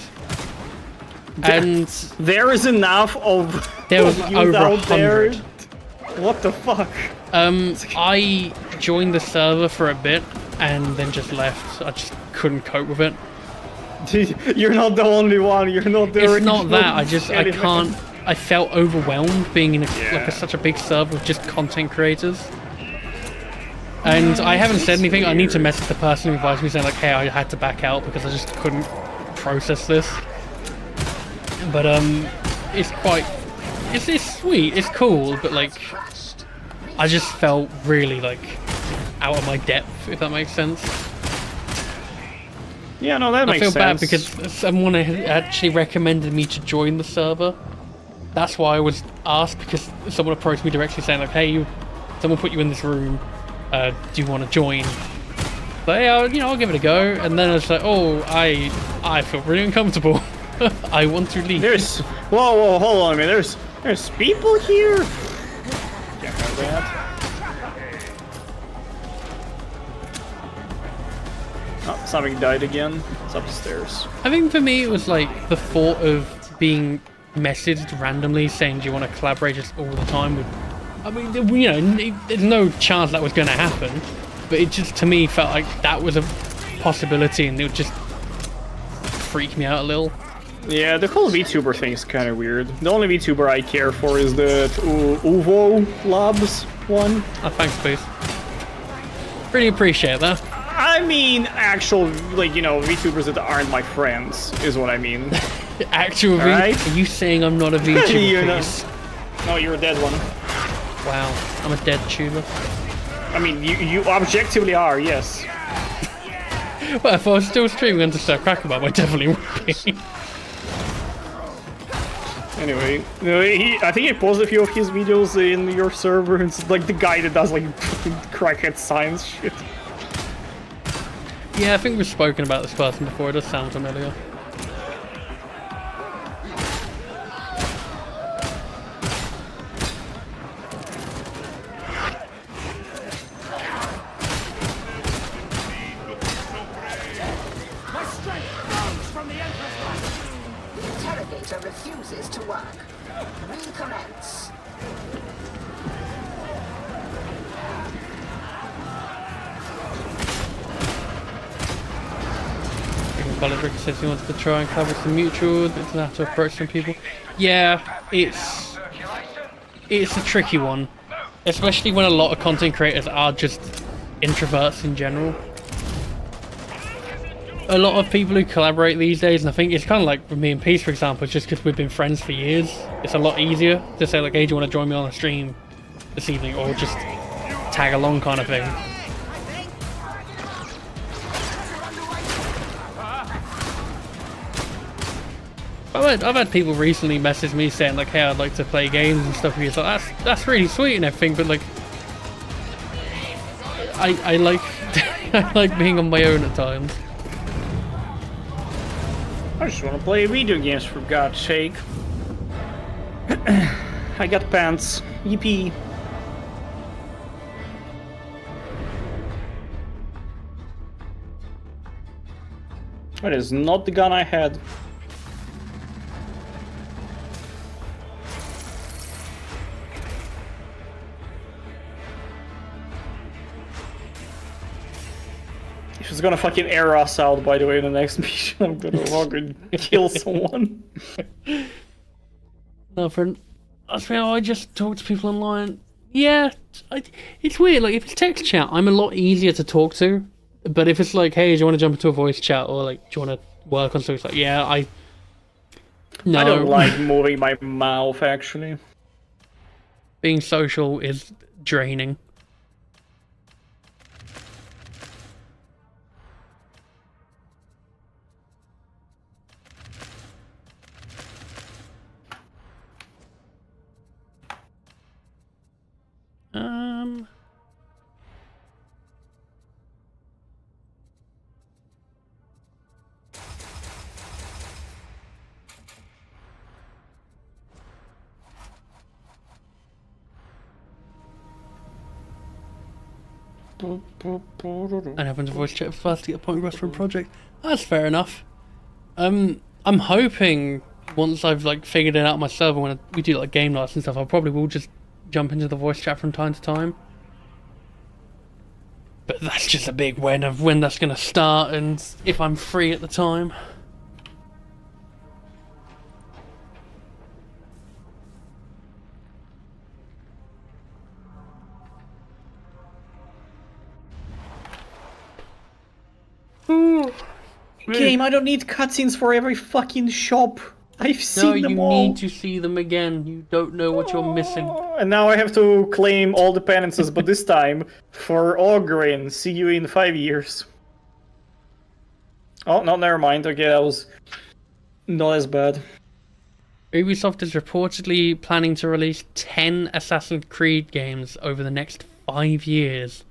And there is enough of there was you over out there. 100. What the fuck? I joined the server for a bit and then just left. I just couldn't cope with it. You're not the only one. You're not the It's not that. I can't. I felt overwhelmed being in such a big server with just content creators. And I haven't said anything. I need to message the person who advised me saying like, hey, I had to back out because I just couldn't process this. But it's quite. It's sweet. It's cool. But like, I just felt really like out of my depth, if that makes sense. Yeah, no, that makes sense. I feel bad because someone had actually recommended me to join the server. That's why I was asked, because someone approached me directly saying like, hey, someone put you in this room. Do you want to join? But yeah, I'll give it a go. And then I was like, oh, I feel really uncomfortable. I want to leave. Whoa, hold on a minute. There's people here. Can't have that. Oh, something died again. It's upstairs. I think for me it was like the thought of being messaged randomly saying, do you want to collaborate just all the time with... I mean, there's no chance that was going to happen, but it just, to me, felt like that was a possibility and it would just freak me out a little. Yeah, the whole VTuber thing is kind of weird. The only VTuber I care for is the Uvo Labs one. Oh, thanks, please. Really appreciate that. I mean, actual, like, you know, VTubers that aren't my friends, is what I mean. Actual right? Are you saying I'm not a VTuber, You're please? No, you're a dead one. Wow, I'm a dead tuber. I mean, you objectively are, yes. Well, if I was still streaming under Sir Crackerman, I definitely would be. Anyway, I think he posted a few of his videos in your server. It's like the guy that does like crackhead science shit. Yeah, I think we've spoken about this person before. It does sound familiar. Interrogator refuses to work. Recommence. Baldrick says he wants to try and cover some mutual. It's gonna have to approach some people. Yeah, it's a tricky one, especially when a lot of content creators are just introverts in general. A lot of people who collaborate these days, and I think it's kind of like with me and Peace, for example, just because we've been friends for years, it's a lot easier to say like, hey, do you want to join me on a stream this evening, or just tag along kind of thing. I've had people recently message me saying like, hey, I'd like to play games and stuff with you. So that's really sweet and everything, but like, I like I like being on my own at times. I just want to play video games, for God's sake. I got pants. Yippee. That is not the gun I had. She's gonna fucking air us out, by the way, in the next mission. I'm gonna fucking kill someone. No, friend. I just talk to people online. Yeah, it's weird. Like, if it's text chat, I'm a lot easier to talk to. But if it's like, hey, do you want to jump into a voice chat, or like, do you want to work on something? It's like, yeah, no. I don't like moving my mouth, actually. Being social is draining. And having to voice chat fast to get a point across for a project. That's fair enough. I'm hoping once I've like figured it out myself, and when we do like game nights and stuff, I probably will just jump into the voice chat from time to time. But that's just a big when of when that's gonna start and if I'm free at the time. Game, I don't need cutscenes for every fucking shop. I've seen them all. No, you need to see them again. You don't know what you're missing. And now I have to claim all the penances, but this time for Ogrin. See you in 5 years. Oh, no, never mind. Okay, that was not as bad. Ubisoft is reportedly planning to release 10 Assassin's Creed games over the next 5 years.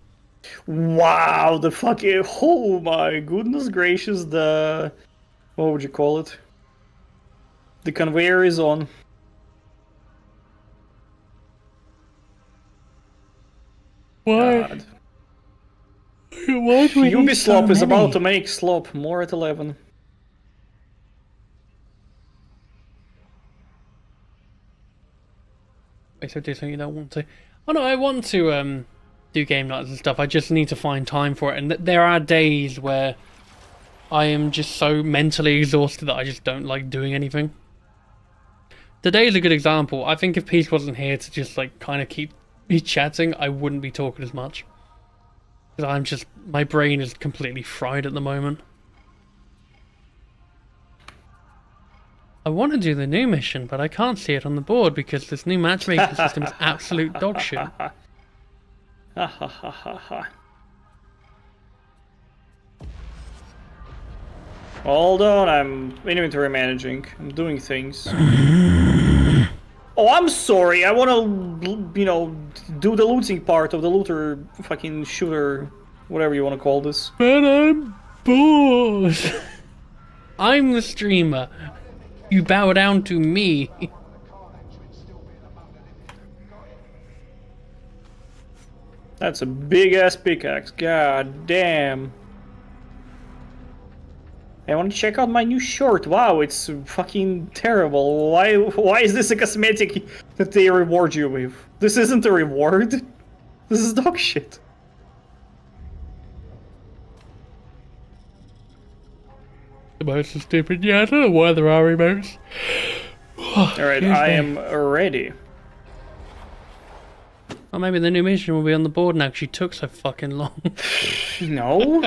Wow, the fucking... Oh my goodness gracious, the... What would you call it? The conveyor is on. Why? God. Why do we need so Ubisoft is many? about to make Slop more at 11. Wait, so do something you don't want to? Oh no, I want to do game nights and stuff. I just need to find time for it. And there are days where I am just so mentally exhausted that I just don't like doing anything. Today is a good example. I think if Peace wasn't here to just like kind of keep me chatting, I wouldn't be talking as much. Because I'm just, my brain is completely fried at the moment. I want to do the new mission, but I can't see it on the board because this new matchmaking system is absolute dog shit. Ha ha ha ha ha. Hold on, I'm inventory managing. I'm doing things. Oh, I'm sorry. I want to, you know, do the looting part of the looter fucking shooter, whatever you want to call this. But I'm bored. I'm the streamer. You bow down to me. That's a big ass pickaxe. God damn. I want to check out my new shirt. Wow, it's fucking terrible. Why is this a cosmetic that they reward you with? This isn't a reward. This is dog shit. Emotes are stupid. Yeah, I don't know why there are emotes. Alright, I am ready. Well, maybe the new mission will be on the board now because she took so fucking long. No?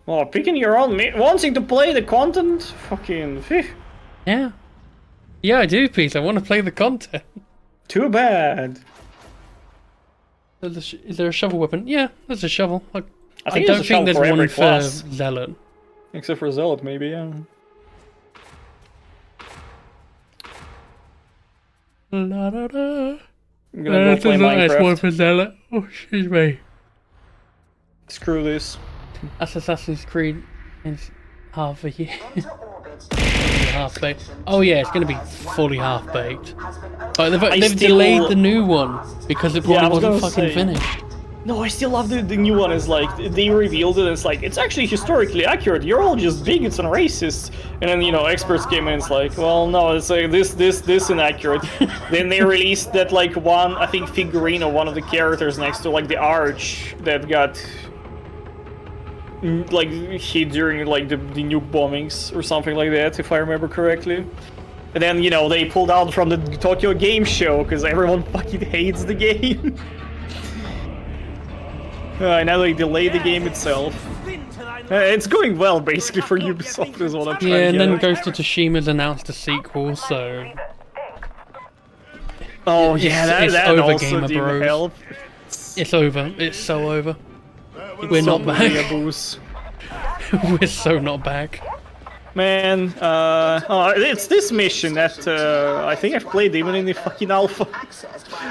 Well, picking your own wanting to play the content? Fucking... Yeah. Yeah, I do, Pete. I want to play the content. Too bad. Is there a shovel weapon? Yeah, there's a shovel. I don't think there's one for Zealot. Except for Zealot, maybe, yeah. La da da. I'm gonna go play Minecraft. One for Zealot. Oh, excuse me. Screw this. That's Assassin's Creed in half a year. Half baked. Oh yeah, it's gonna be fully half baked. But they've delayed the new one because it probably wasn't fucking finished. No, I still love the new one. Is like they revealed it. And it's like it's actually historically accurate. You're all just bigots and racists. And then experts came in. And it's like, well, no, it's like this inaccurate. Then they released that like one, I think, figurine of one of the characters next to like the arch that got like hit during like the nuke bombings or something like that, if I remember correctly. And then they pulled out from the Tokyo Game Show because everyone fucking hates the game. Now they delayed the game itself. It's going well, basically, for Ubisoft is what I'm trying to get. Yeah, and then Ghost of Tsushima's announced a sequel, so... Oh yeah, that over, also Gamer didn't Bros. help. It's over. It's so over. We're not back. We're so not back. Man, it's this mission that I think I've played even in the fucking alpha.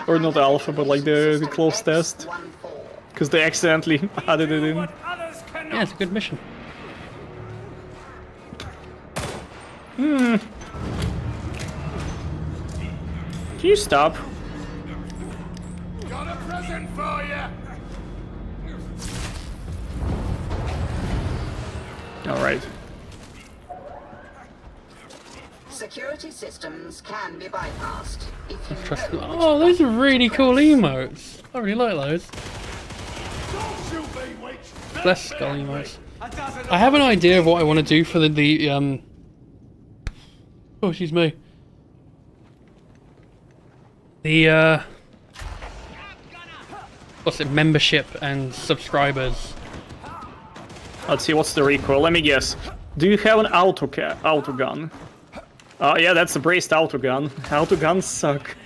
Or not alpha, but like the closed test. Because they accidentally added it in. Yeah, it's a good mission. Can you stop? Got a present for you. Alright. Security systems can be bypassed. If you Oh, those are really cool emotes. I really like those. Bless skull emotes. I have an idea of what I want to do for the oh, excuse me. The what's it? Membership and subscribers. Let's see, what's the recoil? Let me guess. Do you have an autogun? Oh yeah, that's a braced autogun. Autoguns suck.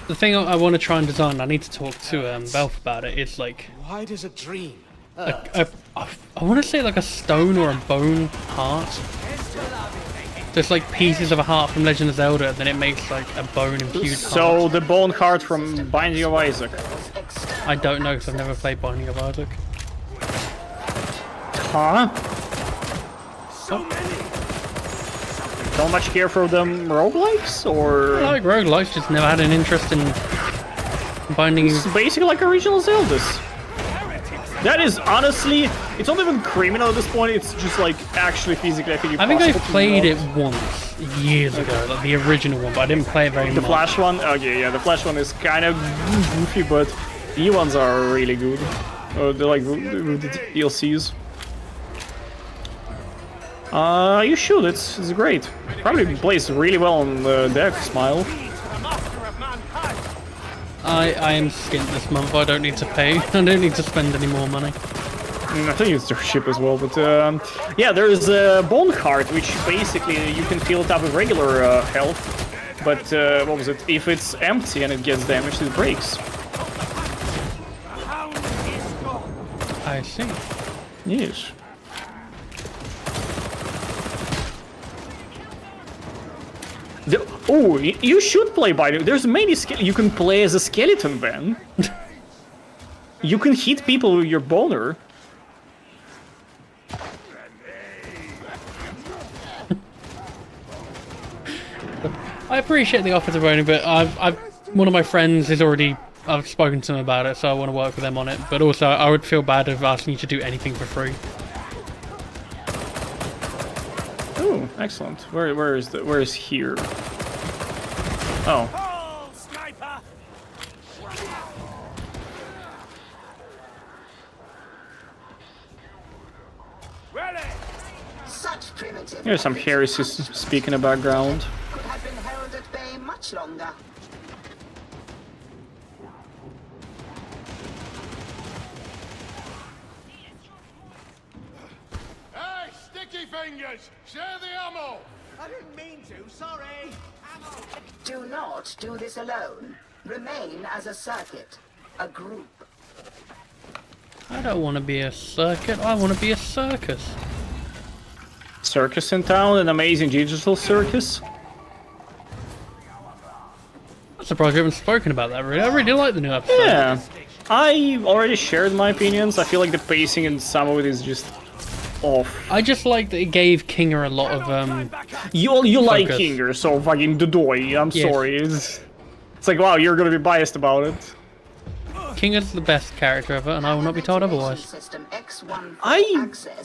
The thing I want to try and design, I need to talk to Belf about it, is like... Why does a dream? I want to say like a stone or a bone heart. There's like pieces of a heart from Legend of Zelda, and then it makes like a bone infused heart. So the bone heart from Binding of Isaac. I don't know because I've never played Binding of Isaac. Huh? So many. Don't much care for them roguelikes, or? I like roguelikes, just never had an interest in Binding. It's basically like original Zeldas. That is honestly, it's not even criminal at this point. It's just like actually physically, I think I played it once years ago, like the original one, but I didn't play it very much. The Flash one, okay, yeah, the Flash one is kind of goofy, but new ones are really good. They're like the DLCs. You should. It's great. Probably plays really well on the deck. Smile. I am skint this month. I don't need to pay. I don't need to spend any more money. I think it's their ship as well, but yeah, there's a bone heart, which basically you can fill it up with regular health, but what was it? If it's empty and it gets damaged, it breaks. I see. Yes. Oh, you should play by the. There's many you can play as a skeleton, Ben. You can hit people with your boner. I appreciate the offer to Brony, but one of my friends is already. I've spoken to them about it, so I want to work with them on it. But also, I would feel bad if asking you to do anything for free. Oh, excellent. Where is here? Oh. Such primitive. There's some heresies speak in the background. Could have been held at bay much longer. Hey, sticky fingers! Share the ammo! I didn't mean to, sorry! Ammo! Do not do this alone. Remain as a circuit, a group. I don't want to be a circuit. I want to be a circus. Circus in town, an amazing digital circus. I'm surprised we haven't spoken about that, really. I really like the new episode. Yeah. I already shared my opinions. I feel like the pacing in some of it is just off. I just like that it gave Kinger a lot of You like focus. Kinger, so fucking Dodoy. I'm Yes. sorry. It's like, wow, you're gonna be biased about it. Kinger's the best character ever, and I will not be told otherwise.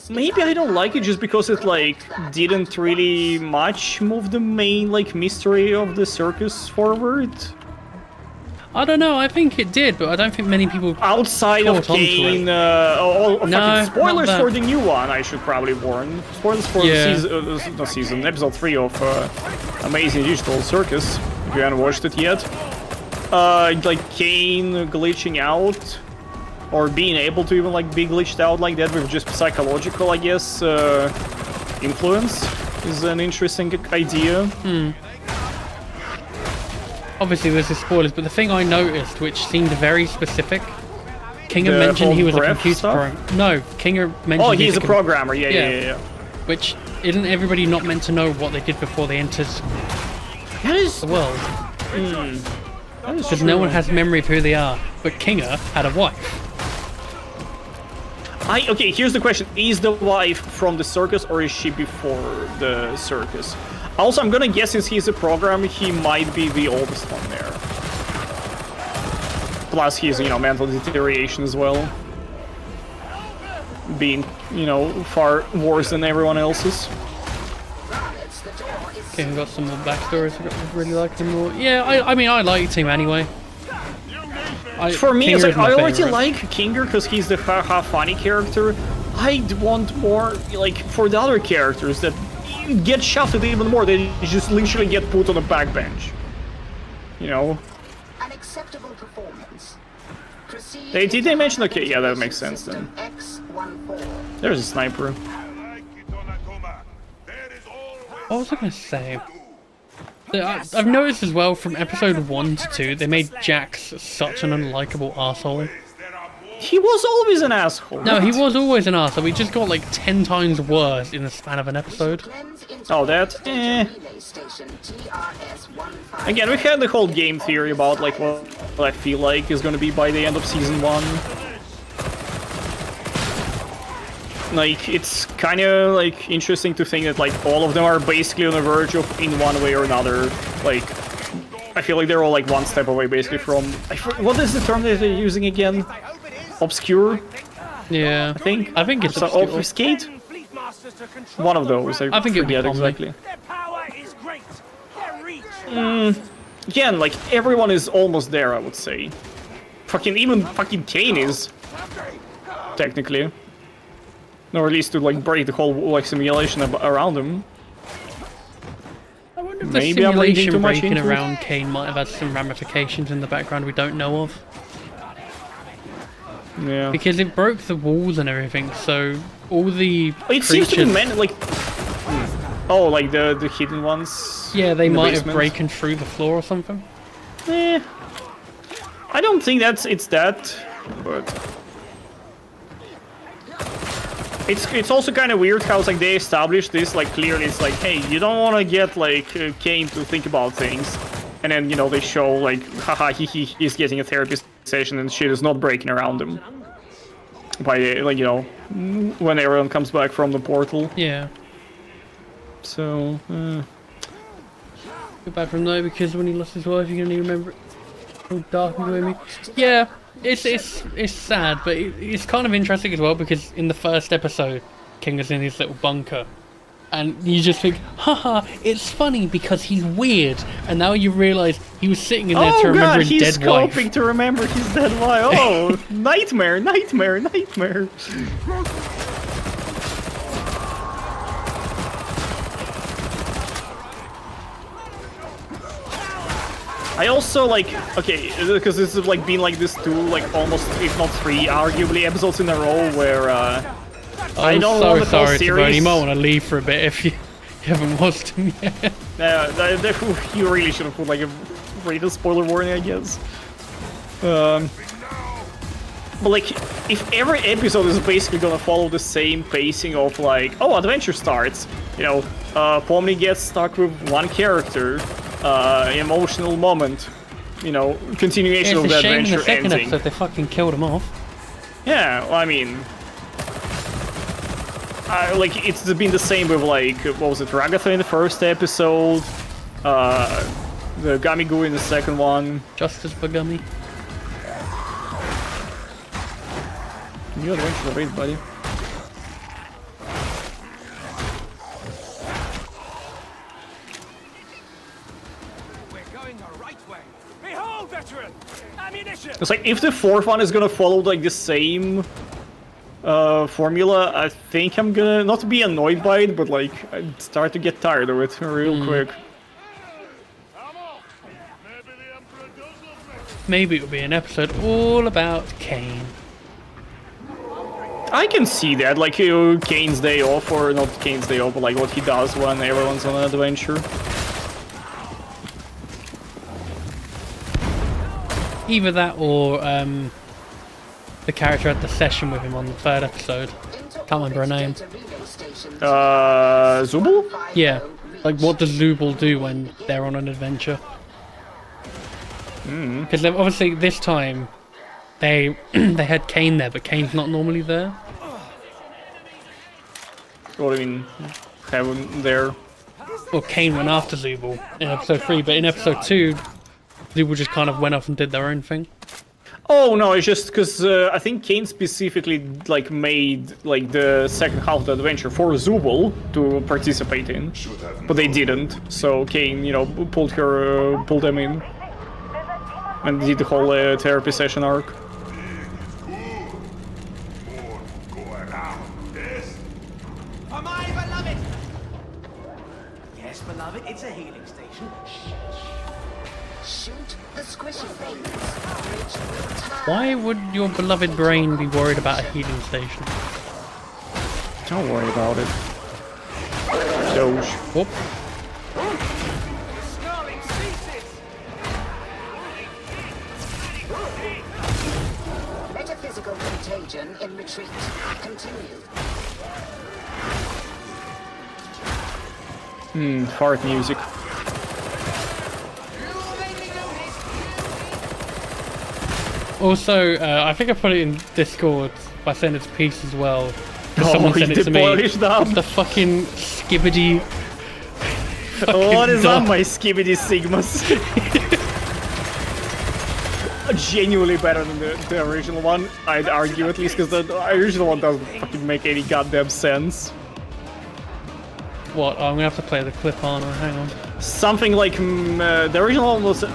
Maybe I don't like it just because it like didn't really much move the main like mystery of the circus forward. I don't know, I think it did, but I don't think many people outside of caught onto Kane. it. No, spoilers not for the new one. I should probably warn. Spoilers for the season, episode 3 of Amazing Digital Circus. If you haven't watched it yet, like Kane glitching out, or being able to even like be glitched out like that with just psychological, I guess, influence is an interesting idea. Obviously, this is spoilers, but the thing I noticed, which seemed very specific, Kinger The mentioned he whole was a breath computer stuff? program. No, Kinger mentioned. Oh, he's a programmer. Yeah. Which isn't everybody not meant to know what they did before they entered the world? Because no one has memory of who they are. But Kinger had a wife. Okay, here's the question: is the wife from the circus, or is she before the circus? Also, I'm gonna guess since he's a programmer, he might be the oldest one there. Plus, he's, mental deterioration as well. Being, far worse than everyone else's. Okay, we've got some more backstories. I really like him more. Yeah, I mean, I liked him anyway. For me, it's Kinger like, is my I already favorite. like Kinger because he's the haha funny character. I'd want more, like, for the other characters that get shafted even more. They just literally get put on a backbench. An acceptable performance. Did they mention? Okay, yeah, that makes sense then. There's a sniper. What was I going to say? I've noticed as well from episode 1 to 2, they made Jax such an unlikable arsehole. He was always an asshole. No, he was always an arsehole. He just got like 10 times worse in the span of an episode. Oh, that? Again, we had the whole game theory about like what I feel like is going to be by the end of season 1. Like, it's kind of like interesting to think that like all of them are basically on the verge of, in one way or another, like, I feel like they're all like one step away basically from, what is the term that they're using again? Obscure? Yeah, I think it's so. obscure. Obfuscate? One of those. I think it would be forget Pomni. exactly. Again, like everyone is almost there, I would say. even fucking Kane is, technically. Or at least to like break the whole like simulation around him. I wonder if Maybe the I'm reading simulation too much breaking into it. around Kane might have had some ramifications in the background we don't know of. Yeah. Because it broke the walls and everything, so all the It seems to be creatures- meant like... Oh, like the hidden ones? Yeah, they in the might have basement? broken through the floor or something. Eh, I don't think it's that, but it's also kind of weird how it's like they established this like clearly. It's like, hey, you don't want to get like Kane to think about things, and then you know they show like, haha, he's getting a therapy session and shit is not breaking around him. By like you know when everyone comes back from the portal. Yeah. So. Go back from there because when he lost his wife, you can only remember it. Oh, dark and gloomy. Yeah, it's sad, but it's kind of interesting as well because in the first episode, King is in his little bunker, and you just think, haha, it's funny because he's weird, and now you realise he was sitting in there to remember his he's dead wife. scoping to remember his dead wife. Oh, nightmare, nightmare, nightmare. I also like, okay, because this has like been like this two, like almost, if not three, arguably episodes in a row where I don't want the whole series. You might want to leave for a bit if you haven't watched them yet. You really should have put like a rated spoiler warning, I guess. But like, if every episode is basically gonna follow the same pacing of like, oh, adventure starts, you know, Pomni gets stuck with one character. Emotional moment, you know, continuation of the adventure in the second ending. episode they fucking killed him off. Yeah, well, I mean, like it's been the same with like what was it, Ragatha in the first episode, the Gamigu in the second one. Justice for Gummy. New adventure awaits, buddy. It's like if the fourth one is gonna follow like the same formula, I think I'm gonna not be annoyed by it, but like I'd start to get tired of it real quick. Maybe it'll be an episode all about Kane. I can see that, like Kane's day off, or not Kane's day off, but like what he does when everyone's on an adventure. Either that or the character had the session with him on the third episode. Can't remember her name. Zubul? Yeah. Like, what does Zubul do when they're on an adventure? Because obviously this time they they had Kane there, but Kane's not normally there. What do you mean, have him there? Well, Kane went after Zubul in episode 3, but in episode 2, Zubul just kind of went off and did their own thing. Oh no, it's just because I think Kane specifically like made like the second half of the adventure for Zubul to participate in, but they didn't. So Kane, you know, pulled them in, and did the whole therapy session arc. For my beloved! Yes, beloved, it's a healing station. Shoot the squishy things. Why would your beloved brain be worried about a healing station? Don't worry about it. Doge. Whoop. Snarling ceases! Metaphysical contagion in retreat. Continue. Fart music. Also, I think I put it in Discord by sending it to Peace as well. Someone sent it to me. Polish them. The fucking skibbity. What is up, my skibbity sigmas? Genuinely better than the original one, I'd argue, at least, because the original one doesn't fucking make any goddamn sense. What? Oh, I'm gonna have to play the clip on. Hang on. Something like the original one was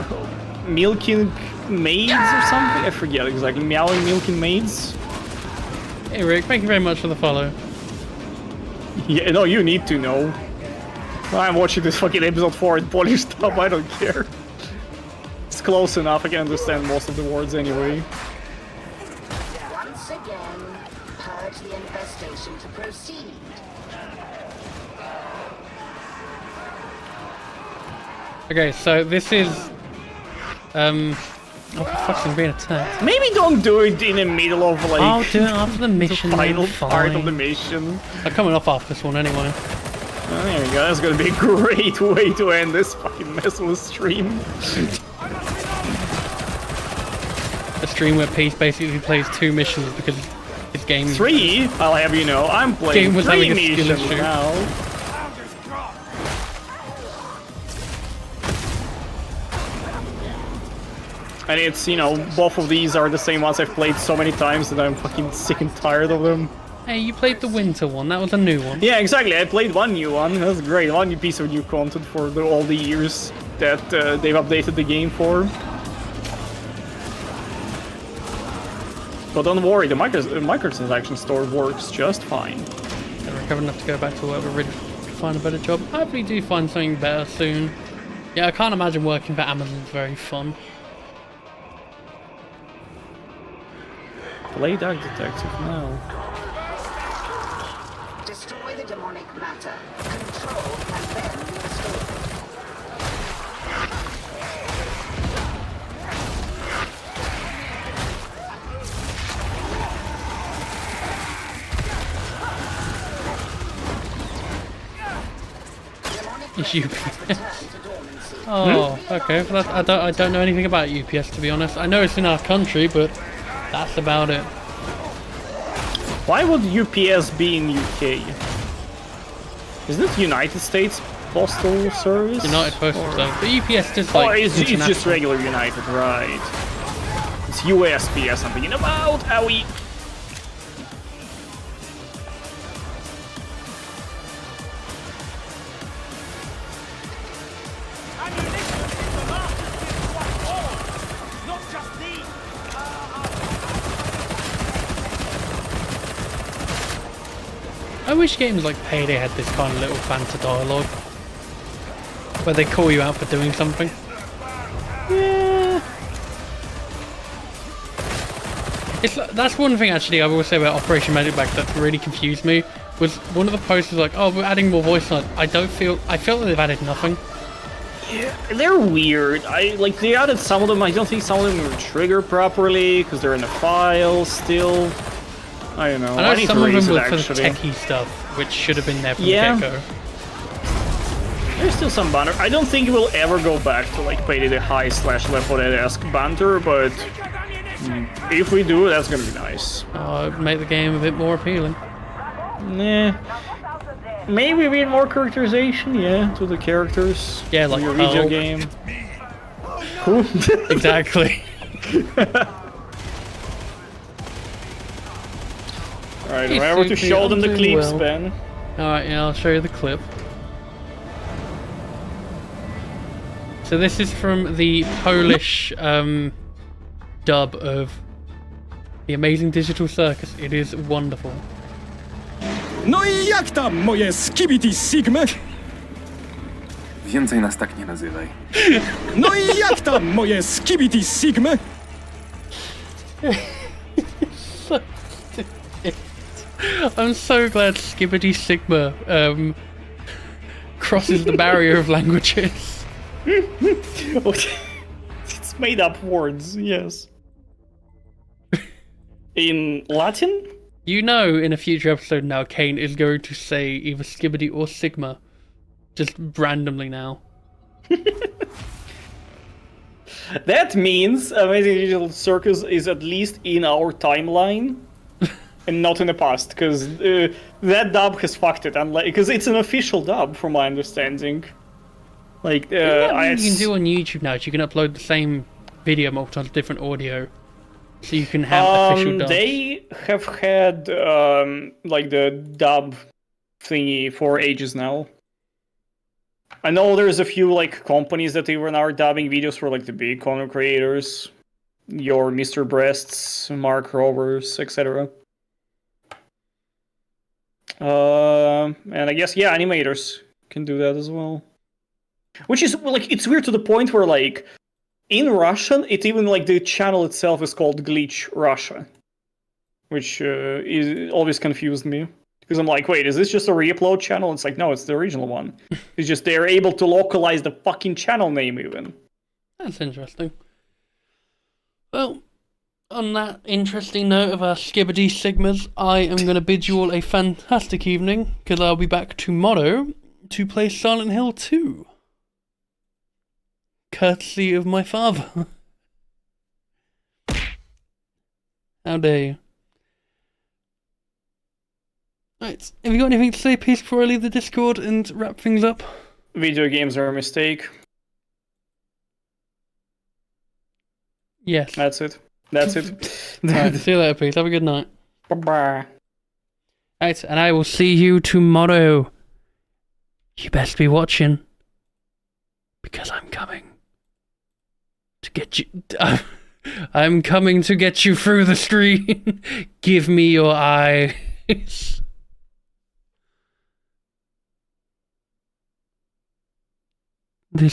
milking maids or something? I forget exactly. Meowing milking maids? Hey Rick, thank you very much for the follow. Yeah, no, you need to know. I'm watching this fucking episode 4 in Polish stuff, I don't care. It's close enough, I can understand most of the words anyway. Once again, purge the infestation to proceed. Okay, so this is... Oh, fuck, I'm being attacked. Maybe don't do it in the middle of, like... I'll do it after the mission, the final fine. part of the mission. I'm coming off after this one anyway. Oh, there we go, that's gonna be a great way to end this fucking messless stream. A stream where Peace basically plays 2 missions because his game... 3? I'll have you know, I'm playing game was 3 having a missions skill issue. now. And it's, you know, both of these are the same ones I've played so many times that I'm fucking sick and tired of them. Hey, you played the winter one, that was a new one. Yeah, exactly, I played one new one, that's great, one new piece of new content for all the years that they've updated the game for. But don't worry, the microtransaction store works just fine. I recovered enough to go back to work, but really to find a better job. Hopefully do find something better soon. Yeah, I can't imagine working for Amazon is very fun. Play Dark Detective now. Destroy the demonic matter. Control can then be restored. It's UPS. Oh, okay. Well, I don't know anything about UPS, to be honest. I know it's in our country, but that's about it. Why would UPS be in UK? Isn't it United States Postal Service? United Postal Service. The UPS just like... Oh, it's just regular United, right. It's USPS I'm thinking about. Owie. I wish games like Payday had this kind of little banter dialogue where they call you out for doing something. Yeah. It's like, that's one thing actually I will say about Operation Magic Bag that really confused me was one of the posts was like, oh, we're adding more voice lines. I felt like they've added nothing. Yeah, they're weird. They added some of them. I don't think some of them were triggered properly because they're in the file still. I don't know. I know some of them were for the actually. techie stuff, which should have been there from Yeah. the get-go. There's still some banter. I don't think it will ever go back to like Payday the High / Left 4 Dead-esque banter, but if we do, that's gonna be nice. Make the game a bit more appealing. Nah. Maybe a bit more characterization, yeah, to the characters. Yeah, like your video game. Who? Exactly. Alright, remember to show them the clips, Ben. Alright, yeah, I'll show you the clip. So this is from the Polish dub of The Amazing Digital Circus. It is wonderful. No I jak tam moje skibidi sigmy? Więcej nas tak nie nazywaj. No I jak tam moje skibidi sigmy? I'm so glad Skibbity Sigma crosses the barrier of languages. It's made up words, yes. In Latin? You know, in a future episode now, Kane is going to say either Skibbity or Sigma. Just randomly now. That means Amazing Digital Circus is at least in our timeline. And not in the past, because that dub has fucked it, because it's an official dub, from my understanding. Like, you can do on YouTube now, so you can upload the same video multiple times, different audio, so you can have official dubs. They have had like the dub thingy for ages now. I know there's a few like companies that even are dubbing videos for like the big content creators. your Mr. Breasts, Mark Rovers, etc. And I guess, yeah, animators can do that as well. Which is, like, it's weird to the point where, like, in Russian, it even, like, the channel itself is called Glitch Russia. Which is always confused me. Because I'm like, wait, is this just a re-upload channel? It's like, no, it's the original one. It's just they're able to localize the fucking channel name even. That's interesting. Well, on that interesting note of our Skibbity Sigmas, I am going to bid you all a fantastic evening, because I'll be back tomorrow to play Silent Hill 2. Courtesy of my father. How dare you. Right, have you got anything to say, Peace, before I leave the Discord and wrap things up? Video games are a mistake. Yes. That's it. Right, see you later, Peace. Have a good night. Bye-bye. Right, and I will see you tomorrow. You best be watching. Because I'm coming to get you... I'm coming to get you through the screen. Give me your eyes.